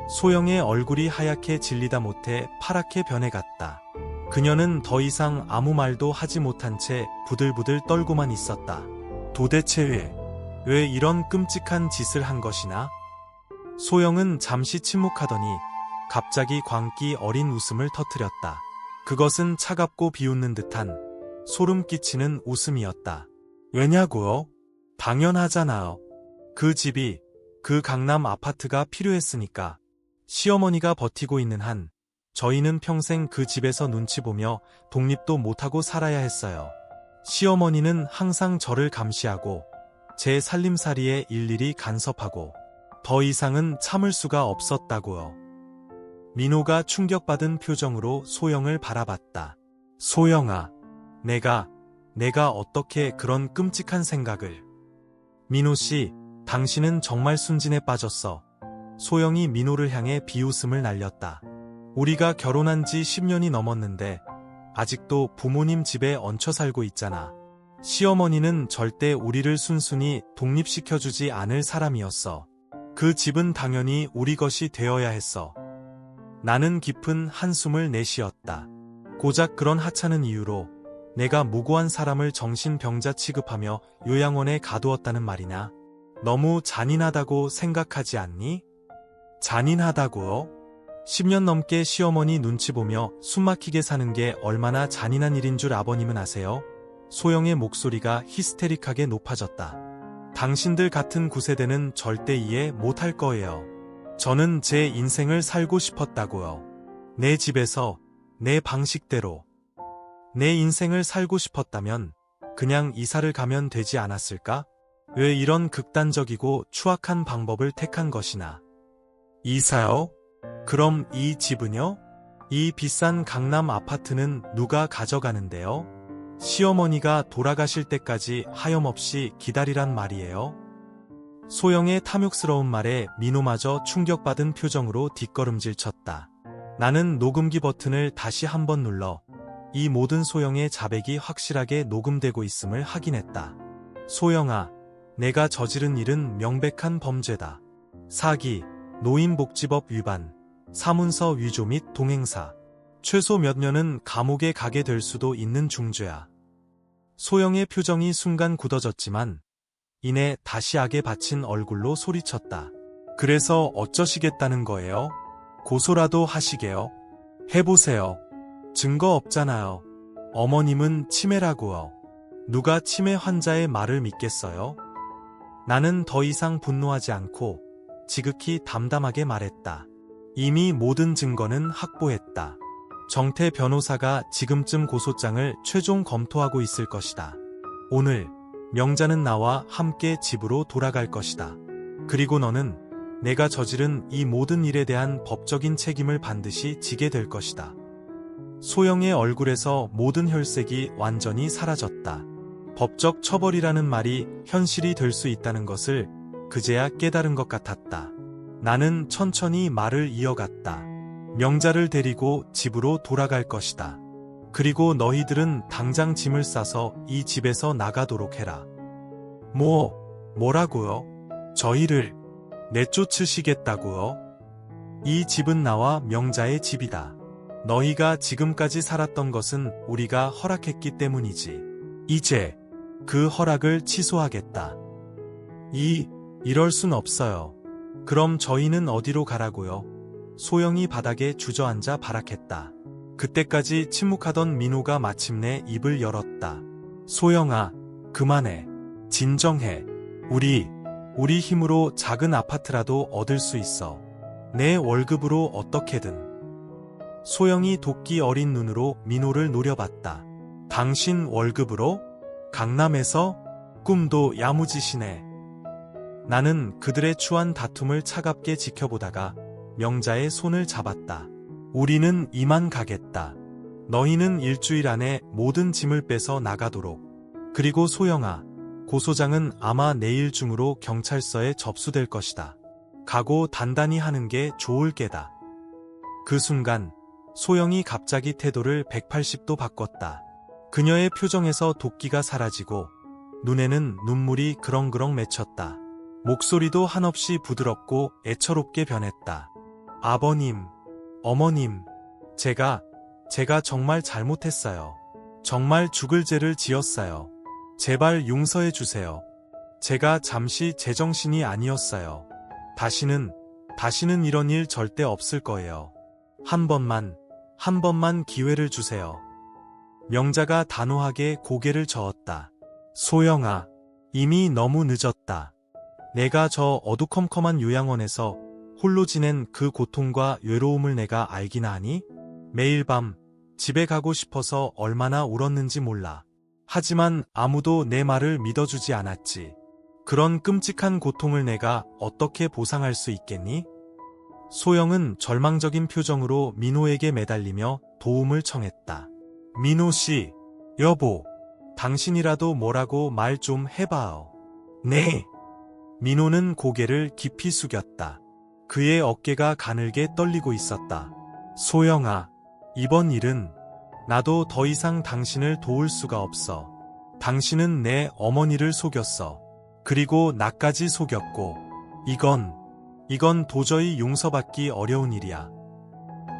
소영의 얼굴이 하얗게 질리다 못해 파랗게 변해갔다. 그녀는 더 이상 아무 말도 하지 못한 채 부들부들 떨고만 있었다. 도대체 왜 이런 끔찍한 짓을 한 것이나? 소영은 잠시 침묵하더니 갑자기 광기 어린 웃음을 터뜨렸다. 그것은 차갑고 비웃는 듯한 소름 끼치는 웃음이었다. 왜냐고요? 당연하잖아요. 그 집이, 그 강남 아파트가 필요했으니까. 시어머니가 버티고 있는 한 저희는 평생 그 집에서 눈치 보며 독립도 못하고 살아야 했어요. 시어머니는 항상 저를 감시하고 제 살림살이에 일일이 간섭하고 더 이상은 참을 수가 없었다고요. 민호가 충격받은 표정으로 소영을 바라봤다. 소영아, 내가 어떻게 그런 끔찍한 생각을. 민호 씨, 당신은 정말 순진에 빠졌어. 소영이 민호를 향해 비웃음을 날렸다. 우리가 결혼한 지 10년이 넘었는데 아직도 부모님 집에 얹혀 살고 있잖아. 시어머니는 절대 우리를 순순히 독립시켜주지 않을 사람이었어. 그 집은 당연히 우리 것이 되어야 했어. 나는 깊은 한숨을 내쉬었다. 고작 그런 하찮은 이유로 내가 무고한 사람을 정신병자 취급하며 요양원에 가두었다는 말이나. 너무 잔인하다고 생각하지 않니? 잔인하다고요? 10년 넘게 시어머니 눈치 보며 숨막히게 사는 게 얼마나 잔인한 일인 줄 아버님은 아세요? 소영의 목소리가 히스테릭하게 높아졌다. 당신들 같은 구세대는 절대 이해 못할 거예요. 저는 제 인생을 살고 싶었다고요. 내 집에서, 내 방식대로. 내 인생을 살고 싶었다면 그냥 이사를 가면 되지 않았을까? 왜 이런 극단적이고 추악한 방법을 택한 것이나. 이사요? 그럼 이 집은요? 이 비싼 강남 아파트는 누가 가져가는데요? 시어머니가 돌아가실 때까지 하염없이 기다리란 말이에요? 소영의 탐욕스러운 말에 민호마저 충격받은 표정으로 뒷걸음질 쳤다. 나는 녹음기 버튼을 다시 한번 눌러 이 모든 소영의 자백이 확실하게 녹음되고 있음을 확인했다. 소영아, 내가 저지른 일은 명백한 범죄다. 사기, 노인복지법 위반, 사문서 위조 및 동행사. 최소 몇 년은 감옥에 가게 될 수도 있는 중죄야. 소영의 표정이 순간 굳어졌지만 이내 다시 악에 받친 얼굴로 소리쳤다. 그래서 어쩌시겠다는 거예요? 고소라도 하시게요? 해보세요. 증거 없잖아요. 어머님은 치매라고요. 누가 치매 환자의 말을 믿겠어요? 나는 더 이상 분노하지 않고 지극히 담담하게 말했다. 이미 모든 증거는 확보했다. 정태 변호사가 지금쯤 고소장을 최종 검토하고 있을 것이다. 오늘 명자는 나와 함께 집으로 돌아갈 것이다. 그리고 너는 내가 저지른 이 모든 일에 대한 법적인 책임을 반드시 지게 될 것이다. 소영의 얼굴에서 모든 혈색이 완전히 사라졌다. 법적 처벌이라는 말이 현실이 될 수 있다는 것을 그제야 깨달은 것 같았다. 나는 천천히 말을 이어갔다. 명자를 데리고 집으로 돌아갈 것이다. 그리고 너희들은 당장 짐을 싸서 이 집에서 나가도록 해라. 뭐라고요? 저희를 내쫓으시겠다고요? 이 집은 나와 명자의 집이다. 너희가 지금까지 살았던 것은 우리가 허락했기 때문이지. 이제 그 허락을 취소하겠다. 이럴 순 없어요. 그럼 저희는 어디로 가라고요? 소영이 바닥에 주저앉아 발악했다. 그때까지 침묵하던 민호가 마침내 입을 열었다. 소영아, 그만해. 진정해. 우리 힘으로 작은 아파트라도 얻을 수 있어. 내 월급으로 어떻게든. 소영이 도끼 어린 눈으로 민호를 노려봤다. 당신 월급으로? 강남에서? 꿈도 야무지시네. 나는 그들의 추한 다툼을 차갑게 지켜보다가 명자의 손을 잡았다. 우리는 이만 가겠다. 너희는 일주일 안에 모든 짐을 빼서 나가도록. 그리고 소영아, 고소장은 아마 내일 중으로 경찰서에 접수될 것이다. 각오 단단히 하는 게 좋을 게다. 그 순간 소영이 갑자기 태도를 180도 바꿨다. 그녀의 표정에서 도끼가 사라지고 눈에는 눈물이 그렁그렁 맺혔다. 목소리도 한없이 부드럽고 애처롭게 변했다. 아버님, 어머님, 제가 정말 잘못했어요. 정말 죽을 죄를 지었어요. 제발 용서해 주세요. 제가 잠시 제정신이 아니었어요. 다시는 이런 일 절대 없을 거예요. 한 번만 기회를 주세요. 명자가 단호하게 고개를 저었다. 소영아, 이미 너무 늦었다. 내가 저 어두컴컴한 요양원에서 홀로 지낸 그 고통과 외로움을 내가 알기나 하니? 매일 밤 집에 가고 싶어서 얼마나 울었는지 몰라. 하지만 아무도 내 말을 믿어주지 않았지. 그런 끔찍한 고통을 내가 어떻게 보상할 수 있겠니? 소영은 절망적인 표정으로 민호에게 매달리며 도움을 청했다. 민호 씨, 여보, 당신이라도 뭐라고 말 좀 해봐요. 네. 민호는 고개를 깊이 숙였다. 그의 어깨가 가늘게 떨리고 있었다. 소영아, 이번 일은 나도 더 이상 당신을 도울 수가 없어. 당신은 내 어머니를 속였어. 그리고 나까지 속였고, 이건 도저히 용서받기 어려운 일이야.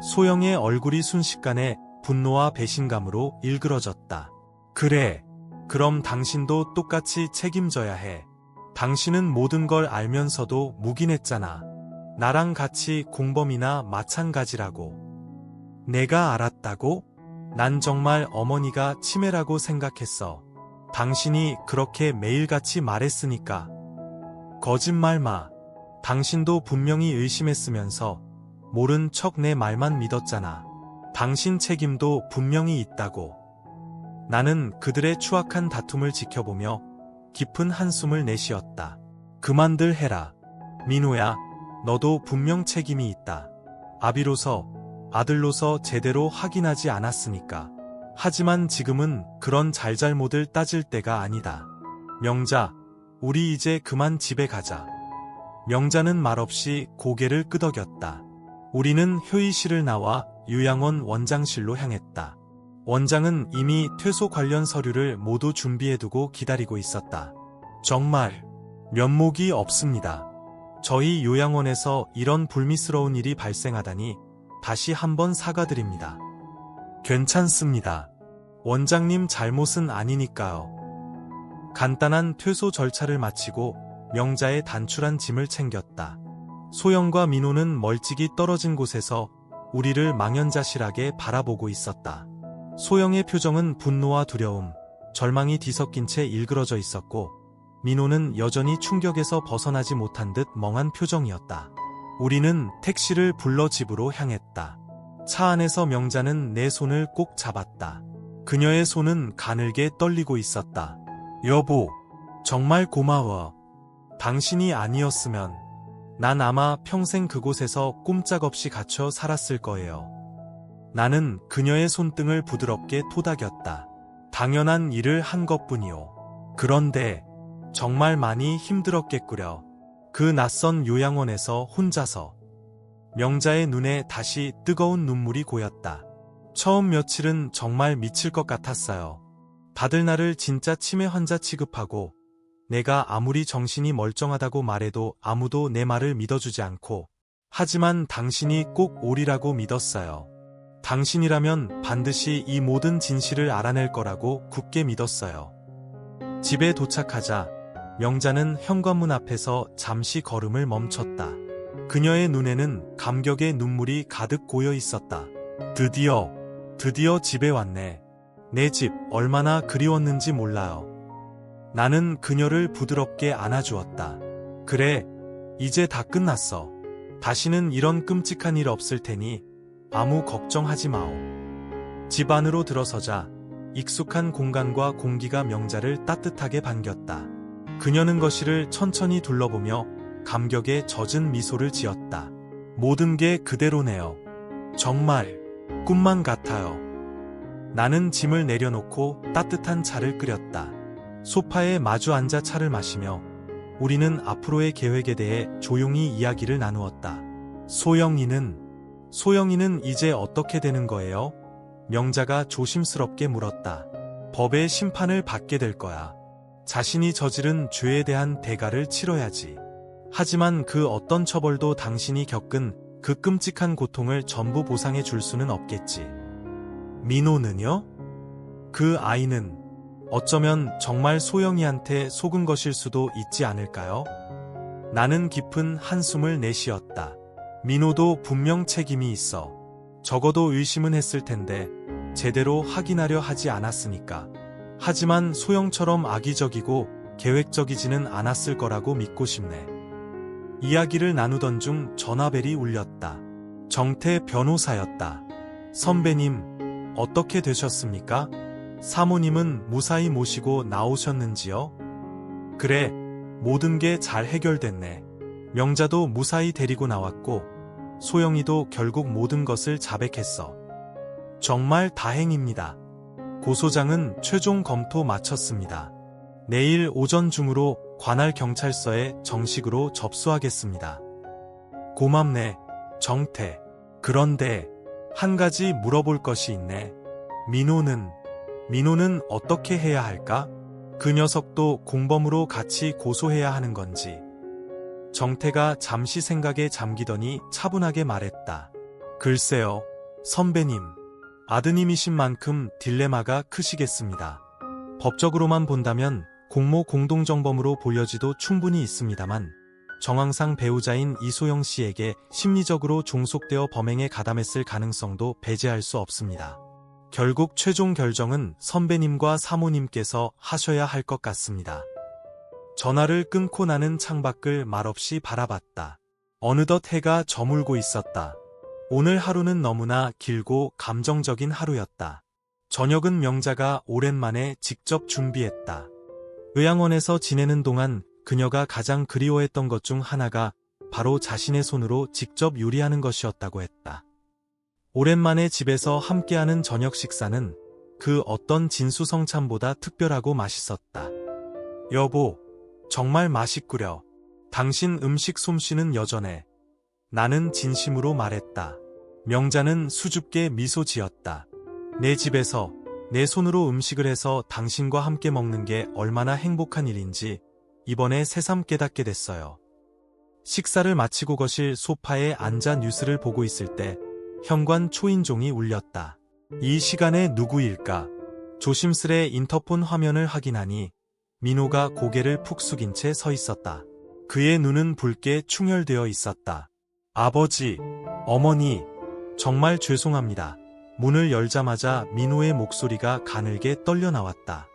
소영의 얼굴이 순식간에 분노와 배신감으로 일그러졌다. 그래, 그럼 당신도 똑같이 책임져야 해. 당신은 모든 걸 알면서도 묵인했잖아. 나랑 같이 공범이나 마찬가지라고. 내가 알았다고? 난 정말 어머니가 치매라고 생각했어. 당신이 그렇게 매일같이 말했으니까. 거짓말 마. 당신도 분명히 의심했으면서 모른 척 내 말만 믿었잖아. 당신 책임도 분명히 있다고. 나는 그들의 추악한 다툼을 지켜보며 깊은 한숨을 내쉬었다. 그만들 해라. 민호야, 너도 분명 책임이 있다. 아들로서 제대로 확인하지 않았으니까. 하지만 지금은 그런 잘잘못을 따질 때가 아니다. 명자, 우리 이제 그만 집에 가자. 명자는 말없이 고개를 끄덕였다. 우리는 회의실을 나와 요양원 원장실로 향했다. 원장은 이미 퇴소 관련 서류를 모두 준비해두고 기다리고 있었다. 정말 면목이 없습니다. 저희 요양원에서 이런 불미스러운 일이 발생하다니 다시 한번 사과드립니다. 괜찮습니다. 원장님 잘못은 아니니까요. 간단한 퇴소 절차를 마치고 명자의 단출한 짐을 챙겼다. 소영과 민호는 멀찍이 떨어진 곳에서 우리를 망연자실하게 바라보고 있었다. 소영의 표정은 분노와 두려움, 절망이 뒤섞인 채 일그러져 있었고 민호는 여전히 충격에서 벗어나지 못한 듯 멍한 표정이었다. 우리는 택시를 불러 집으로 향했다. 차 안에서 명자는 내 손을 꼭 잡았다. 그녀의 손은 가늘게 떨리고 있었다. 여보, 정말 고마워. 당신이 아니었으면 난 아마 평생 그곳에서 꼼짝없이 갇혀 살았을 거예요. 나는 그녀의 손등을 부드럽게 토닥였다. 당연한 일을 한 것뿐이요. 그런데 정말 많이 힘들었겠구려. 그 낯선 요양원에서 혼자서. 명자의 눈에 다시 뜨거운 눈물이 고였다. 처음 며칠은 정말 미칠 것 같았어요. 다들 나를 진짜 치매 환자 취급하고 내가 아무리 정신이 멀쩡하다고 말해도 아무도 내 말을 믿어주지 않고 하지만 당신이 꼭 오리라고 믿었어요. 당신이라면 반드시 이 모든 진실을 알아낼 거라고 굳게 믿었어요. 집에 도착하자 명자는 현관문 앞에서 잠시 걸음을 멈췄다. 그녀의 눈에는 감격의 눈물이 가득 고여 있었다. 드디어 집에 왔네. 내 집 얼마나 그리웠는지 몰라요. 나는 그녀를 부드럽게 안아주었다. 그래, 이제 다 끝났어. 다시는 이런 끔찍한 일 없을 테니 아무 걱정하지 마오. 집 안으로 들어서자 익숙한 공간과 공기가 명자를 따뜻하게 반겼다. 그녀는 거실을 천천히 둘러보며 감격에 젖은 미소를 지었다. 모든 게 그대로네요. 정말 꿈만 같아요. 나는 짐을 내려놓고 따뜻한 차를 끓였다. 소파에 마주 앉아 차를 마시며 우리는 앞으로의 계획에 대해 조용히 이야기를 나누었다. 소영이는 이제 어떻게 되는 거예요? 명자가 조심스럽게 물었다. 법의 심판을 받게 될 거야. 자신이 저지른 죄에 대한 대가를 치러야지. 하지만 그 어떤 처벌도 당신이 겪은 그 끔찍한 고통을 전부 보상해 줄 수는 없겠지. 민호는요? 그 아이는 어쩌면 정말 소영이한테 속은 것일 수도 있지 않을까요? 나는 깊은 한숨을 내쉬었다. 민호도 분명 책임이 있어. 적어도 의심은 했을 텐데 제대로 확인하려 하지 않았으니까. 하지만 소영처럼 악의적이고 계획적이지는 않았을 거라고 믿고 싶네. 이야기를 나누던 중 전화벨이 울렸다. 정태 변호사였다. 선배님, 어떻게 되셨습니까? 사모님은 무사히 모시고 나오셨는지요? 그래, 모든 게 잘 해결됐네. 명자도 무사히 데리고 나왔고, 소영이도 결국 모든 것을 자백했어. 정말 다행입니다. 고소장은 최종 검토 마쳤습니다. 내일 오전 중으로 관할 경찰서에 정식으로 접수하겠습니다. 고맙네, 정태. 그런데 한 가지 물어볼 것이 있네. 민호는 어떻게 해야 할까? 그 녀석도 공범으로 같이 고소해야 하는 건지. 정태가 잠시 생각에 잠기더니 차분하게 말했다. 글쎄요, 선배님. 아드님이신 만큼 딜레마가 크시겠습니다. 법적으로만 본다면 공모 공동정범으로 보여지도 충분히 있습니다만 정황상 배우자인 이소영 씨에게 심리적으로 종속되어 범행에 가담했을 가능성도 배제할 수 없습니다. 결국 최종 결정은 선배님과 사모님께서 하셔야 할 것 같습니다. 전화를 끊고 나는 창밖을 말없이 바라봤다. 어느덧 해가 저물고 있었다. 오늘 하루는 너무나 길고 감정적인 하루였다. 저녁은 명자가 오랜만에 직접 준비했다. 의양원에서 지내는 동안 그녀가 가장 그리워했던 것 중 하나가 바로 자신의 손으로 직접 요리하는 것이었다고 했다. 오랜만에 집에서 함께하는 저녁 식사는 그 어떤 진수성찬보다 특별하고 맛있었다. 여보, 정말 맛있구려. 당신 음식 솜씨는 여전해. 나는 진심으로 말했다. 명자는 수줍게 미소 지었다. 내 집에서 내 손으로 음식을 해서 당신과 함께 먹는 게 얼마나 행복한 일인지 이번에 새삼 깨닫게 됐어요. 식사를 마치고 거실 소파에 앉아 뉴스를 보고 있을 때 현관 초인종이 울렸다. 이 시간에 누구일까? 조심스레 인터폰 화면을 확인하니 민호가 고개를 푹 숙인 채 서 있었다. 그의 눈은 붉게 충혈되어 있었다. 아버지, 어머니, 정말 죄송합니다. 문을 열자마자 민호의 목소리가 가늘게 떨려 나왔다.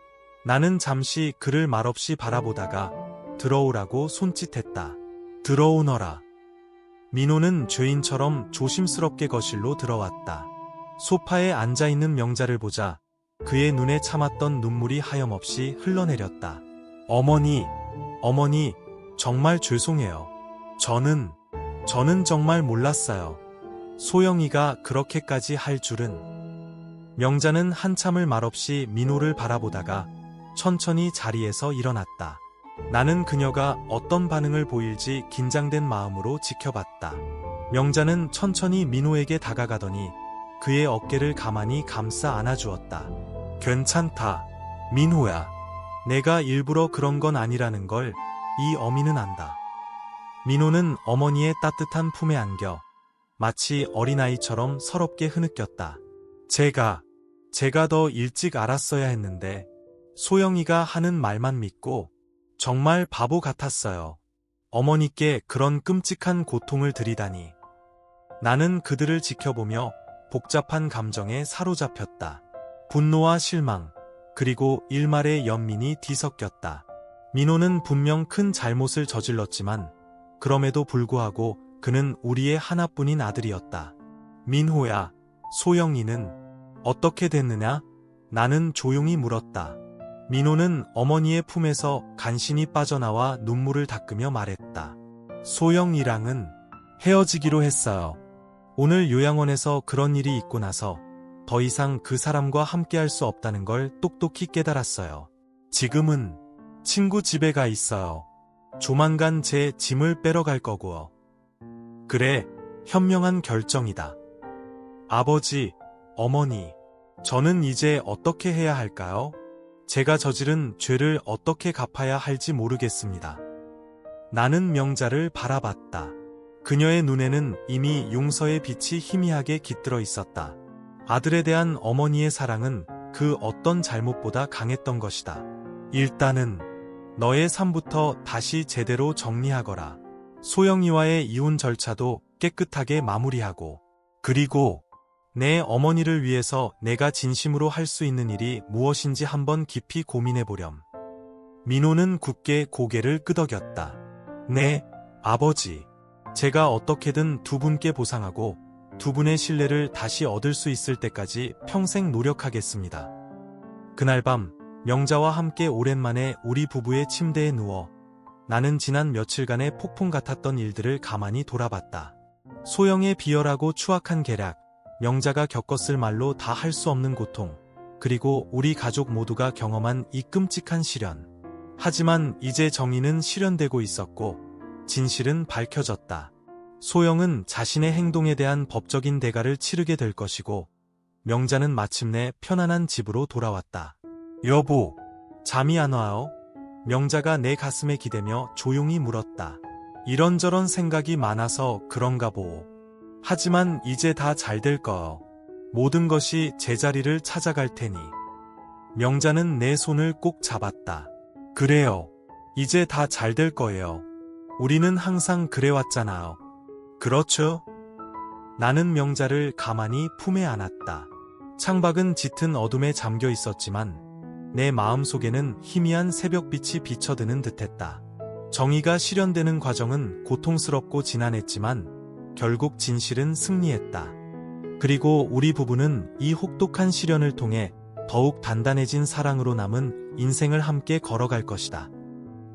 나는 잠시 그를 말없이 바라보다가 들어오라고 손짓했다. 들어오너라. 민호는 죄인처럼 조심스럽게 거실로 들어왔다. 소파에 앉아있는 명자를 보자 그의 눈에 참았던 눈물이 하염없이 흘러내렸다. 어머니, 정말 죄송해요. 저는 정말 몰랐어요. 소영이가 그렇게까지 할 줄은. 명자는 한참을 말없이 민호를 바라보다가 천천히 자리에서 일어났다. 나는 그녀가 어떤 반응을 보일지 긴장된 마음으로 지켜봤다. 명자는 천천히 민호에게 다가가더니 그의 어깨를 가만히 감싸 안아주었다. 괜찮다, 민호야. 내가 일부러 그런 건 아니라는 걸 이 어미는 안다. 민호는 어머니의 따뜻한 품에 안겨 마치 어린아이처럼 서럽게 흐느꼈다. 제가 더 일찍 알았어야 했는데 소영이가 하는 말만 믿고 정말 바보 같았어요. 어머니께 그런 끔찍한 고통을 드리다니. 나는 그들을 지켜보며 복잡한 감정에 사로잡혔다. 분노와 실망, 그리고 일말의 연민이 뒤섞였다. 민호는 분명 큰 잘못을 저질렀지만 그럼에도 불구하고 그는 우리의 하나뿐인 아들이었다. 민호야, 소영이는 어떻게 됐느냐? 나는 조용히 물었다. 민호는 어머니의 품에서 간신히 빠져나와 눈물을 닦으며 말했다. 소영이랑은 헤어지기로 했어요. 오늘 요양원에서 그런 일이 있고 나서 더 이상 그 사람과 함께할 수 없다는 걸 똑똑히 깨달았어요. 지금은 친구 집에 가 있어요. 조만간 제 짐을 빼러 갈 거고요. 그래, 현명한 결정이다. 아버지, 어머니, 저는 이제 어떻게 해야 할까요? 제가 저지른 죄를 어떻게 갚아야 할지 모르겠습니다. 나는 명자를 바라봤다. 그녀의 눈에는 이미 용서의 빛이 희미하게 깃들어 있었다. 아들에 대한 어머니의 사랑은 그 어떤 잘못보다 강했던 것이다. 일단은 너의 삶부터 다시 제대로 정리하거라. 소영이와의 이혼 절차도 깨끗하게 마무리하고, 그리고 내 어머니를 위해서 내가 진심으로 할 수 있는 일이 무엇인지 한번 깊이 고민해보렴. 민호는 굳게 고개를 끄덕였다. 네, 아버지. 제가 어떻게든 두 분께 보상하고 두 분의 신뢰를 다시 얻을 수 있을 때까지 평생 노력하겠습니다. 그날 밤, 명자와 함께 오랜만에 우리 부부의 침대에 누워 나는 지난 며칠간의 폭풍 같았던 일들을 가만히 돌아봤다. 소영의 비열하고 추악한 계략, 명자가 겪었을 말로 다 할 수 없는 고통, 그리고 우리 가족 모두가 경험한 이 끔찍한 시련. 하지만 이제 정의는 실현되고 있었고 진실은 밝혀졌다. 소영은 자신의 행동에 대한 법적인 대가를 치르게 될 것이고 명자는 마침내 편안한 집으로 돌아왔다. 여보, 잠이 안 와요? 명자가 내 가슴에 기대며 조용히 물었다. 이런저런 생각이 많아서 그런가 보오. 하지만 이제 다 잘 될 거요. 모든 것이 제자리를 찾아갈 테니. 명자는 내 손을 꼭 잡았다. 그래요. 이제 다 잘 될 거예요. 우리는 항상 그래왔잖아요. 그렇죠? 나는 명자를 가만히 품에 안았다. 창밖은 짙은 어둠에 잠겨 있었지만 내 마음속에는 희미한 새벽빛이 비쳐드는 듯했다. 정의가 실현되는 과정은 고통스럽고 지난했지만 결국 진실은 승리했다. 그리고 우리 부부는 이 혹독한 시련을 통해 더욱 단단해진 사랑으로 남은 인생을 함께 걸어갈 것이다.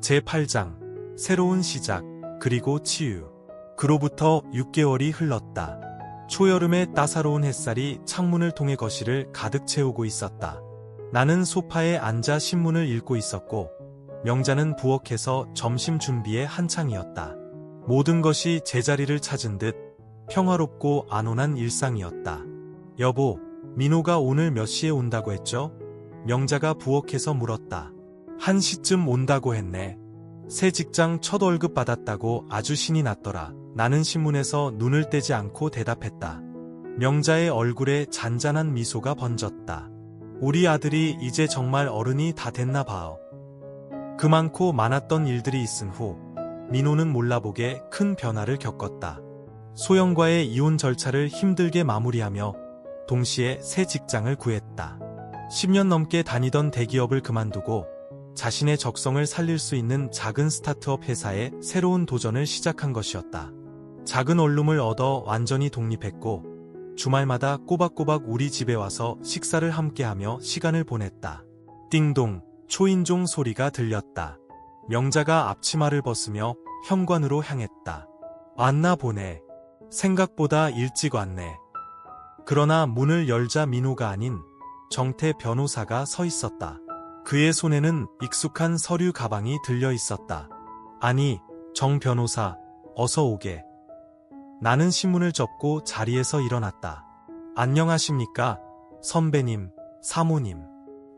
제8장 새로운 시작, 그리고 치유. 그로부터 6개월이 흘렀다. 초여름의 따사로운 햇살이 창문을 통해 거실을 가득 채우고 있었다. 나는 소파에 앉아 신문을 읽고 있었고 명자는 부엌에서 점심 준비에 한창이었다. 모든 것이 제자리를 찾은 듯 평화롭고 안온한 일상이었다. 여보, 민호가 오늘 몇 시에 온다고 했죠? 명자가 부엌에서 물었다. 1시쯤 온다고 했네. 새 직장 첫 월급 받았다고 아주 신이 났더라. 나는 신문에서 눈을 떼지 않고 대답했다. 명자의 얼굴에 잔잔한 미소가 번졌다. 우리 아들이 이제 정말 어른이 다 됐나 봐요. 그 많고 많았던 일들이 있은 후 민호는 몰라보게 큰 변화를 겪었다. 소영과의 이혼 절차를 힘들게 마무리하며 동시에 새 직장을 구했다. 10년 넘게 다니던 대기업을 그만두고 자신의 적성을 살릴 수 있는 작은 스타트업 회사에 새로운 도전을 시작한 것이었다. 작은 원룸을 얻어 완전히 독립했고 주말마다 꼬박꼬박 우리 집에 와서 식사를 함께하며 시간을 보냈다. 띵동, 초인종 소리가 들렸다. 명자가 앞치마를 벗으며 현관으로 향했다. 왔나 보네. 생각보다 일찍 왔네. 그러나 문을 열자 민호가 아닌 정태 변호사가 서 있었다. 그의 손에는 익숙한 서류 가방이 들려 있었다. 아니, 정 변호사, 어서 오게. 나는 신문을 접고 자리에서 일어났다. 안녕하십니까, 선배님, 사모님.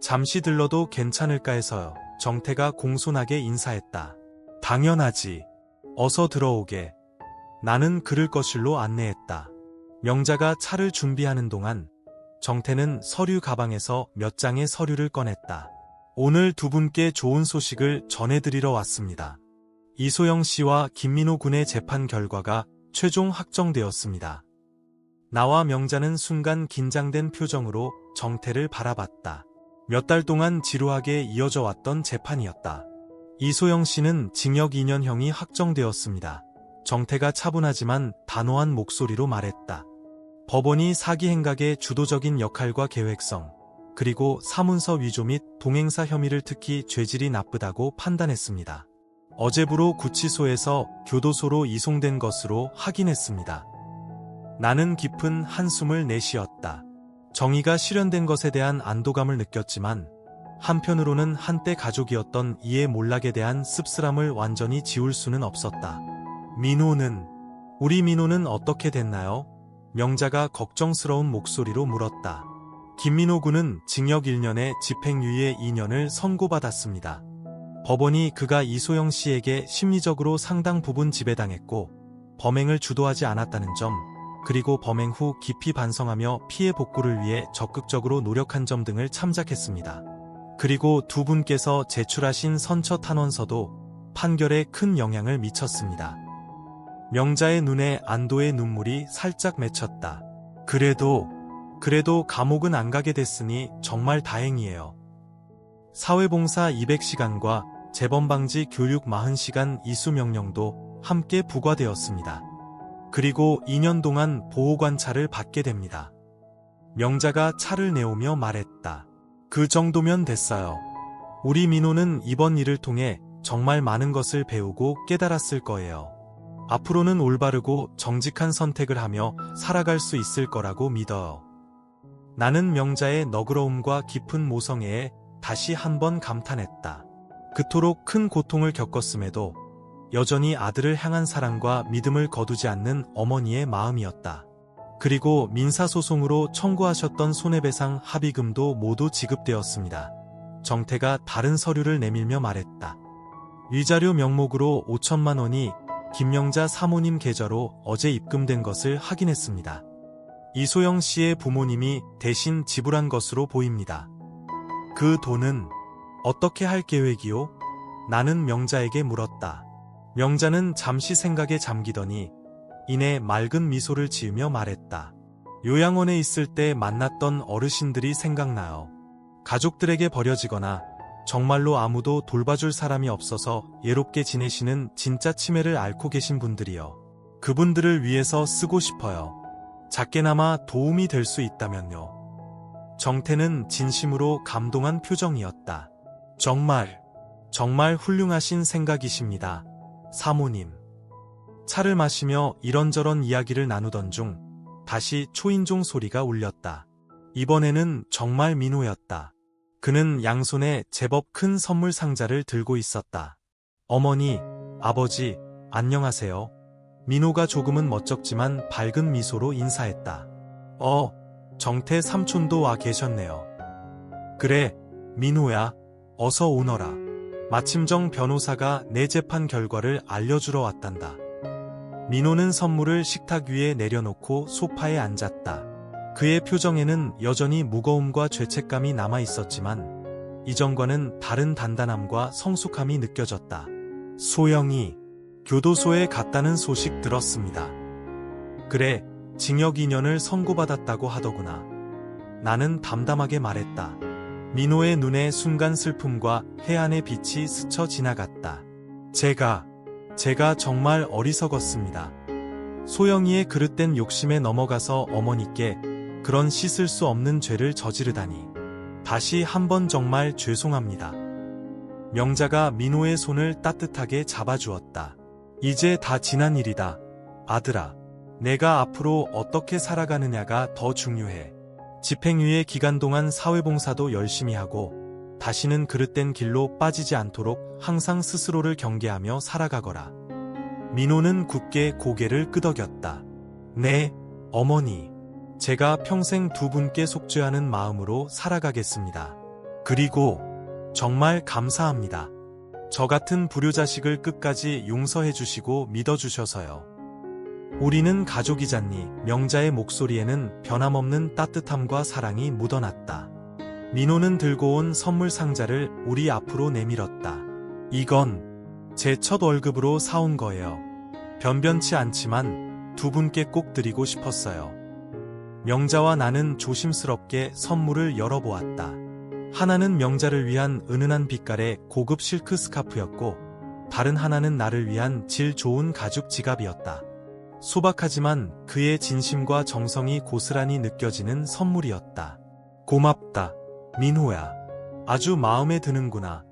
잠시 들러도 괜찮을까 해서요. 정태가 공손하게 인사했다. 당연하지. 어서 들어오게. 나는 그를 거실로 안내했다. 명자가 차를 준비하는 동안 정태는 서류 가방에서 몇 장의 서류를 꺼냈다. 오늘 두 분께 좋은 소식을 전해드리러 왔습니다. 이소영 씨와 김민호 군의 재판 결과가 최종 확정되었습니다. 나와 명자는 순간 긴장된 표정으로 정태를 바라봤다. 몇 달 동안 지루하게 이어져 왔던 재판이었다. 이소영 씨는 징역 2년형이 확정되었습니다. 정태가 차분하지만 단호한 목소리로 말했다. 법원이 사기 행각의 주도적인 역할과 계획성, 그리고 사문서 위조 및 동행사 혐의를 특히 죄질이 나쁘다고 판단했습니다. 어제부로 구치소에서 교도소로 이송된 것으로 확인했습니다. 나는 깊은 한숨을 내쉬었다. 정의가 실현된 것에 대한 안도감을 느꼈지만 한편으로는 한때 가족이었던 이의 몰락에 대한 씁쓸함을 완전히 지울 수는 없었다. 우리 민호는 어떻게 됐나요? 명자가 걱정스러운 목소리로 물었다. 김민호 군은 징역 1년에 집행유예 2년을 선고받았습니다. 법원이 그가 이소영 씨에게 심리적으로 상당 부분 지배당했고 범행을 주도하지 않았다는 점, 그리고 범행 후 깊이 반성하며 피해 복구를 위해 적극적으로 노력한 점 등을 참작했습니다. 그리고 두 분께서 제출하신 선처 탄원서도 판결에 큰 영향을 미쳤습니다. 명자의 눈에 안도의 눈물이 살짝 맺혔다. 그래도 감옥은 안 가게 됐으니 정말 다행이에요. 사회봉사 200시간과 재범방지 교육 40시간 이수 명령도 함께 부과되었습니다. 그리고 2년 동안 보호관찰을 받게 됩니다. 명자가 차를 내오며 말했다. 그 정도면 됐어요. 우리 민호는 이번 일을 통해 정말 많은 것을 배우고 깨달았을 거예요. 앞으로는 올바르고 정직한 선택을 하며 살아갈 수 있을 거라고 믿어요. 나는 명자의 너그러움과 깊은 모성애에 다시 한번 감탄했다. 그토록 큰 고통을 겪었음에도 여전히 아들을 향한 사랑과 믿음을 거두지 않는 어머니의 마음이었다. 그리고 민사소송으로 청구하셨던 손해배상 합의금도 모두 지급되었습니다. 정태가 다른 서류를 내밀며 말했다. 위자료 명목으로 5천만 원이 김명자 사모님 계좌로 어제 입금된 것을 확인했습니다. 이소영 씨의 부모님이 대신 지불한 것으로 보입니다. 그 돈은 어떻게 할 계획이요? 나는 명자에게 물었다. 명자는 잠시 생각에 잠기더니 이내 맑은 미소를 지으며 말했다. 요양원에 있을 때 만났던 어르신들이 생각나요. 가족들에게 버려지거나 정말로 아무도 돌봐줄 사람이 없어서 예롭게 지내시는 진짜 치매를 앓고 계신 분들이요. 그분들을 위해서 쓰고 싶어요. 작게나마 도움이 될 수 있다면요. 정태는 진심으로 감동한 표정이었다. 정말 훌륭하신 생각이십니다. 사모님. 차를 마시며 이런저런 이야기를 나누던 중 다시 초인종 소리가 울렸다. 이번에는 정말 민호였다. 그는 양손에 제법 큰 선물 상자를 들고 있었다. 어머니, 아버지, 안녕하세요. 민호가 조금은 멋쩍지만 밝은 미소로 인사했다. 정태 삼촌도 와 계셨네요. 그래, 민호야, 어서 오너라. 마침 정 변호사가 내 재판 결과를 알려주러 왔단다. 민호는 선물을 식탁 위에 내려놓고 소파에 앉았다. 그의 표정에는 여전히 무거움과 죄책감이 남아 있었지만 이전과는 다른 단단함과 성숙함이 느껴졌다. 소영이 교도소에 갔다는 소식 들었습니다. 그래, 징역 2년을 선고받았다고 하더구나. 나는 담담하게 말했다. 민호의 눈에 순간 슬픔과 해안의 빛이 스쳐 지나갔다. 제가 정말 어리석었습니다. 소영이의 그릇된 욕심에 넘어가서 어머니께 그런 씻을 수 없는 죄를 저지르다니. 다시 한번 정말 죄송합니다. 명자가 민호의 손을 따뜻하게 잡아주었다. 이제 다 지난 일이다. 아들아, 내가 앞으로 어떻게 살아가느냐가 더 중요해. 집행유예 기간 동안 사회봉사도 열심히 하고 다시는 그릇된 길로 빠지지 않도록 항상 스스로를 경계하며 살아가거라. 민호는 굳게 고개를 끄덕였다. 네, 어머니. 제가 평생 두 분께 속죄하는 마음으로 살아가겠습니다. 그리고 정말 감사합니다. 저 같은 불효자식을 끝까지 용서해 주시고 믿어주셔서요. 우리는 가족이잖니. 명자의 목소리에는 변함없는 따뜻함과 사랑이 묻어났다. 민호는 들고 온 선물 상자를 우리 앞으로 내밀었다. 이건 제 첫 월급으로 사온 거예요. 변변치 않지만 두 분께 꼭 드리고 싶었어요. 명자와 나는 조심스럽게 선물을 열어보았다. 하나는 명자를 위한 은은한 빛깔의 고급 실크 스카프였고 다른 하나는 나를 위한 질 좋은 가죽 지갑이었다. 소박하지만 그의 진심과 정성이 고스란히 느껴지는 선물이었다. 고맙다, 민호야. 아주 마음에 드는구나.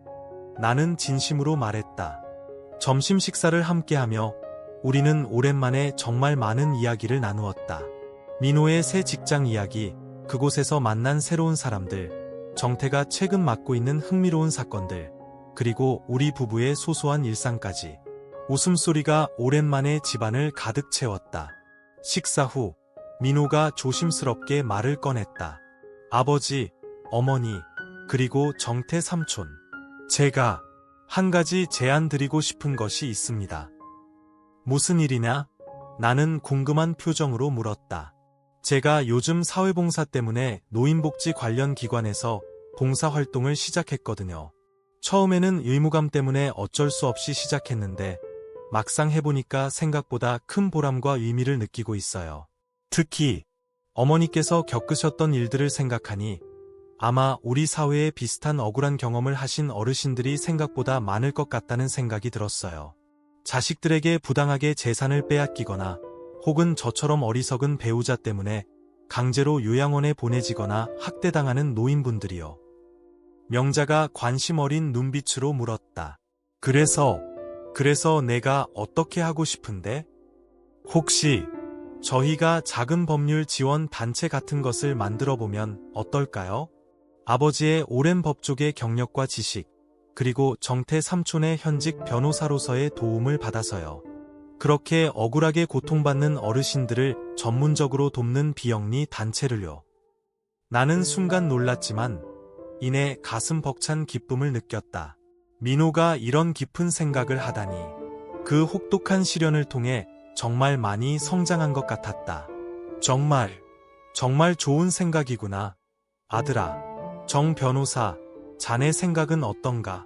나는 진심으로 말했다. 점심 식사를 함께하며 우리는 오랜만에 정말 많은 이야기를 나누었다. 민호의 새 직장 이야기, 그곳에서 만난 새로운 사람들, 정태가 최근 맡고 있는 흥미로운 사건들, 그리고 우리 부부의 소소한 일상까지. 웃음소리가 오랜만에 집안을 가득 채웠다. 식사 후 민호가 조심스럽게 말을 꺼냈다. 아버지, 어머니, 그리고 정태 삼촌. 제가 한 가지 제안 드리고 싶은 것이 있습니다. 무슨 일이냐? 나는 궁금한 표정으로 물었다. 제가 요즘 사회봉사 때문에 노인복지 관련 기관에서 봉사활동을 시작했거든요. 처음에는 의무감 때문에 어쩔 수 없이 시작했는데 막상 해보니까 생각보다 큰 보람과 의미를 느끼고 있어요. 특히 어머니께서 겪으셨던 일들을 생각하니 아마 우리 사회에 비슷한 억울한 경험을 하신 어르신들이 생각보다 많을 것 같다는 생각이 들었어요. 자식들에게 부당하게 재산을 빼앗기거나 혹은 저처럼 어리석은 배우자 때문에 강제로 요양원에 보내지거나 학대당하는 노인분들이요. 명자가 관심 어린 눈빛으로 물었다. 그래서 내가 어떻게 하고 싶은데? 혹시 저희가 작은 법률 지원 단체 같은 것을 만들어 보면 어떨까요? 아버지의 오랜 법조계 경력과 지식, 그리고 정태 삼촌의 현직 변호사로서의 도움을 받아서요. 그렇게 억울하게 고통받는 어르신들을 전문적으로 돕는 비영리 단체를요. 나는 순간 놀랐지만 이내 가슴 벅찬 기쁨을 느꼈다. 민호가 이런 깊은 생각을 하다니. 그 혹독한 시련을 통해 정말 많이 성장한 것 같았다. 정말 좋은 생각이구나. 아들아, 정 변호사, 자네 생각은 어떤가?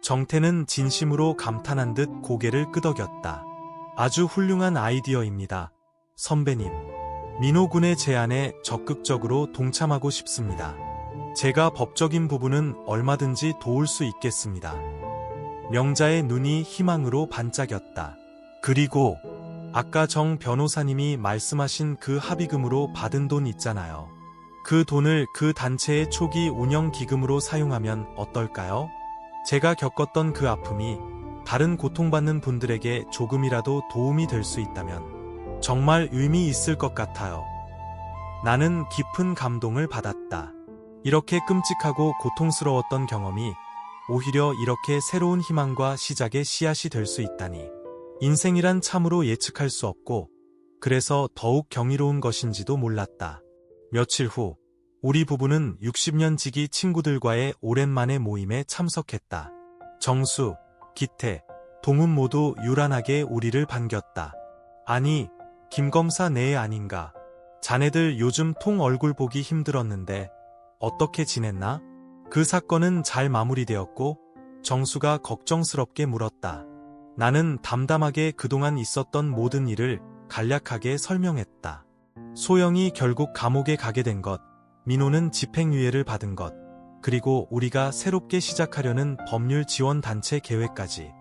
정태는 진심으로 감탄한 듯 고개를 끄덕였다. 아주 훌륭한 아이디어입니다. 선배님, 민호 군의 제안에 적극적으로 동참하고 싶습니다. 제가 법적인 부분은 얼마든지 도울 수 있겠습니다. 명자의 눈이 희망으로 반짝였다. 그리고 아까 정 변호사님이 말씀하신 그 합의금으로 받은 돈 있잖아요. 그 돈을 그 단체의 초기 운영 기금으로 사용하면 어떨까요? 제가 겪었던 그 아픔이 다른 고통받는 분들에게 조금이라도 도움이 될 수 있다면 정말 의미 있을 것 같아요. 나는 깊은 감동을 받았다. 이렇게 끔찍하고 고통스러웠던 경험이 오히려 이렇게 새로운 희망과 시작의 씨앗이 될 수 있다니. 인생이란 참으로 예측할 수 없고 그래서 더욱 경이로운 것인지도 몰랐다. 며칠 후 우리 부부는 60년 지기 친구들과의 오랜만의 모임에 참석했다. 정수, 기태, 동훈 모두 유란하게 우리를 반겼다. 아니, 김 검사 내 아닌가. 자네들 요즘 통 얼굴 보기 힘들었는데 어떻게 지냈나? 그 사건은 잘 마무리되었고 정수가 걱정스럽게 물었다. 나는 담담하게 그동안 있었던 모든 일을 간략하게 설명했다. 소영이 결국 감옥에 가게 된 것, 민호는 집행유예를 받은 것, 그리고 우리가 새롭게 시작하려는 법률 지원 단체 계획까지.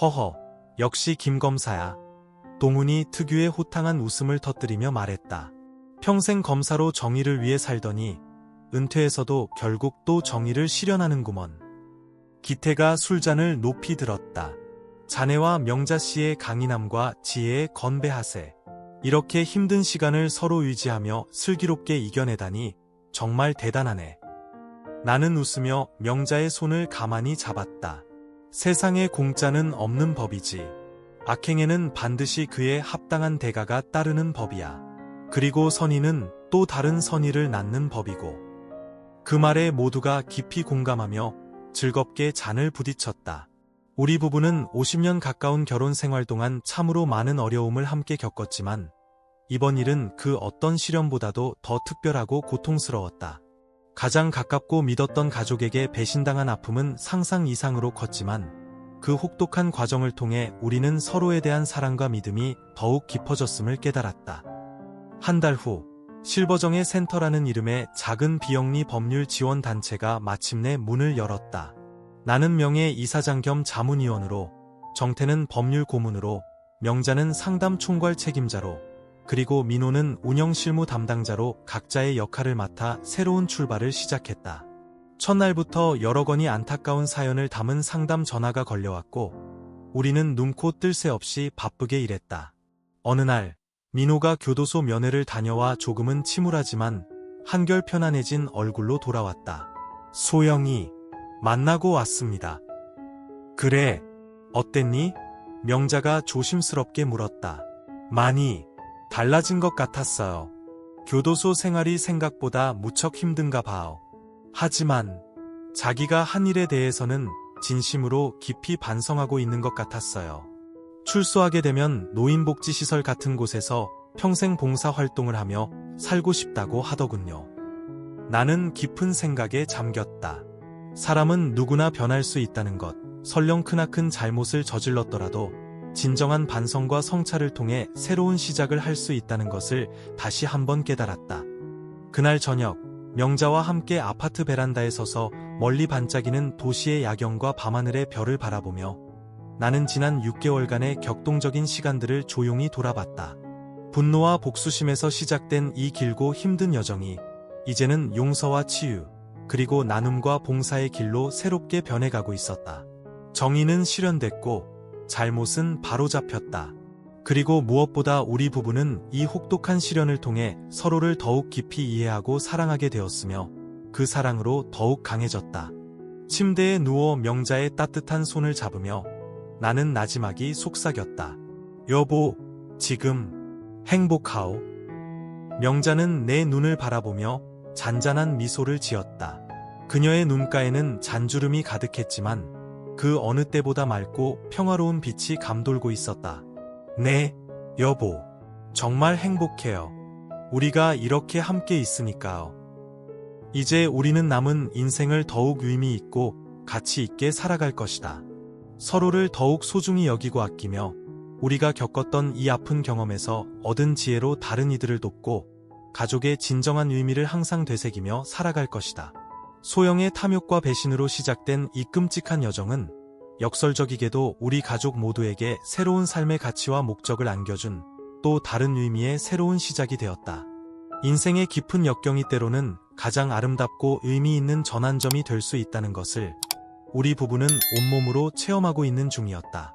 허허, 역시 김 검사야. 동훈이 특유의 호탕한 웃음을 터뜨리며 말했다. 평생 검사로 정의를 위해 살더니 은퇴해서도 결국 또 정의를 실현하는구먼. 기태가 술잔을 높이 들었다. 자네와 명자씨의 강인함과 지혜에 건배하세. 이렇게 힘든 시간을 서로 유지하며 슬기롭게 이겨내다니 정말 대단하네. 나는 웃으며 명자의 손을 가만히 잡았다. 세상에 공짜는 없는 법이지. 악행에는 반드시 그에 합당한 대가가 따르는 법이야. 그리고 선의는 또 다른 선의를 낳는 법이고. 그 말에 모두가 깊이 공감하며 즐겁게 잔을 부딪혔다. 우리 부부는 50년 가까운 결혼 생활 동안 참으로 많은 어려움을 함께 겪었지만 이번 일은 그 어떤 시련보다도 더 특별하고 고통스러웠다. 가장 가깝고 믿었던 가족에게 배신당한 아픔은 상상 이상으로 컸지만 그 혹독한 과정을 통해 우리는 서로에 대한 사랑과 믿음이 더욱 깊어졌음을 깨달았다. 한 달 후 실버정의 센터라는 이름의 작은 비영리 법률 지원 단체가 마침내 문을 열었다. 나는 명예 이사장 겸 자문위원으로, 정태는 법률 고문으로, 명자는 상담 총괄 책임자로, 그리고 민호는 운영 실무 담당자로 각자의 역할을 맡아 새로운 출발을 시작했다. 첫날부터 여러 건이 안타까운 사연을 담은 상담 전화가 걸려왔고 우리는 눈코 뜰 새 없이 바쁘게 일했다. 어느 날 민호가 교도소 면회를 다녀와 조금은 침울하지만 한결 편안해진 얼굴로 돌아왔다. 소영이, 만나고 왔습니다. 그래, 어땠니? 명자가 조심스럽게 물었다. 많이 달라진 것 같았어요. 교도소 생활이 생각보다 무척 힘든가 봐요. 하지만 자기가 한 일에 대해서는 진심으로 깊이 반성하고 있는 것 같았어요. 출소하게 되면 노인복지시설 같은 곳에서 평생 봉사활동을 하며 살고 싶다고 하더군요. 나는 깊은 생각에 잠겼다. 사람은 누구나 변할 수 있다는 것, 설령 크나큰 잘못을 저질렀더라도 진정한 반성과 성찰을 통해 새로운 시작을 할 수 있다는 것을 다시 한번 깨달았다. 그날 저녁, 명자와 함께 아파트 베란다에 서서 멀리 반짝이는 도시의 야경과 밤하늘의 별을 바라보며 나는 지난 6개월간의 격동적인 시간들을 조용히 돌아봤다. 분노와 복수심에서 시작된 이 길고 힘든 여정이 이제는 용서와 치유, 그리고 나눔과 봉사의 길로 새롭게 변해가고 있었다. 정의는 실현됐고 잘못은 바로잡혔다. 그리고 무엇보다 우리 부부는 이 혹독한 시련을 통해 서로를 더욱 깊이 이해하고 사랑하게 되었으며 그 사랑으로 더욱 강해졌다. 침대에 누워 명자의 따뜻한 손을 잡으며 나는 나지막이 속삭였다. 여보, 지금 행복하오? 명자는 내 눈을 바라보며 잔잔한 미소를 지었다. 그녀의 눈가에는 잔주름이 가득했지만 그 어느 때보다 맑고 평화로운 빛이 감돌고 있었다. 네, 여보. 정말 행복해요. 우리가 이렇게 함께 있으니까요. 이제 우리는 남은 인생을 더욱 의미 있고 가치 있게 살아갈 것이다. 서로를 더욱 소중히 여기고 아끼며 우리가 겪었던 이 아픈 경험에서 얻은 지혜로 다른 이들을 돕고 가족의 진정한 의미를 항상 되새기며 살아갈 것이다. 소영의 탐욕과 배신으로 시작된 이 끔찍한 여정은 역설적이게도 우리 가족 모두에게 새로운 삶의 가치와 목적을 안겨준 또 다른 의미의 새로운 시작이 되었다. 인생의 깊은 역경이 때로는 가장 아름답고 의미 있는 전환점이 될 수 있다는 것을 우리 부부는 온몸으로 체험하고 있는 중이었다.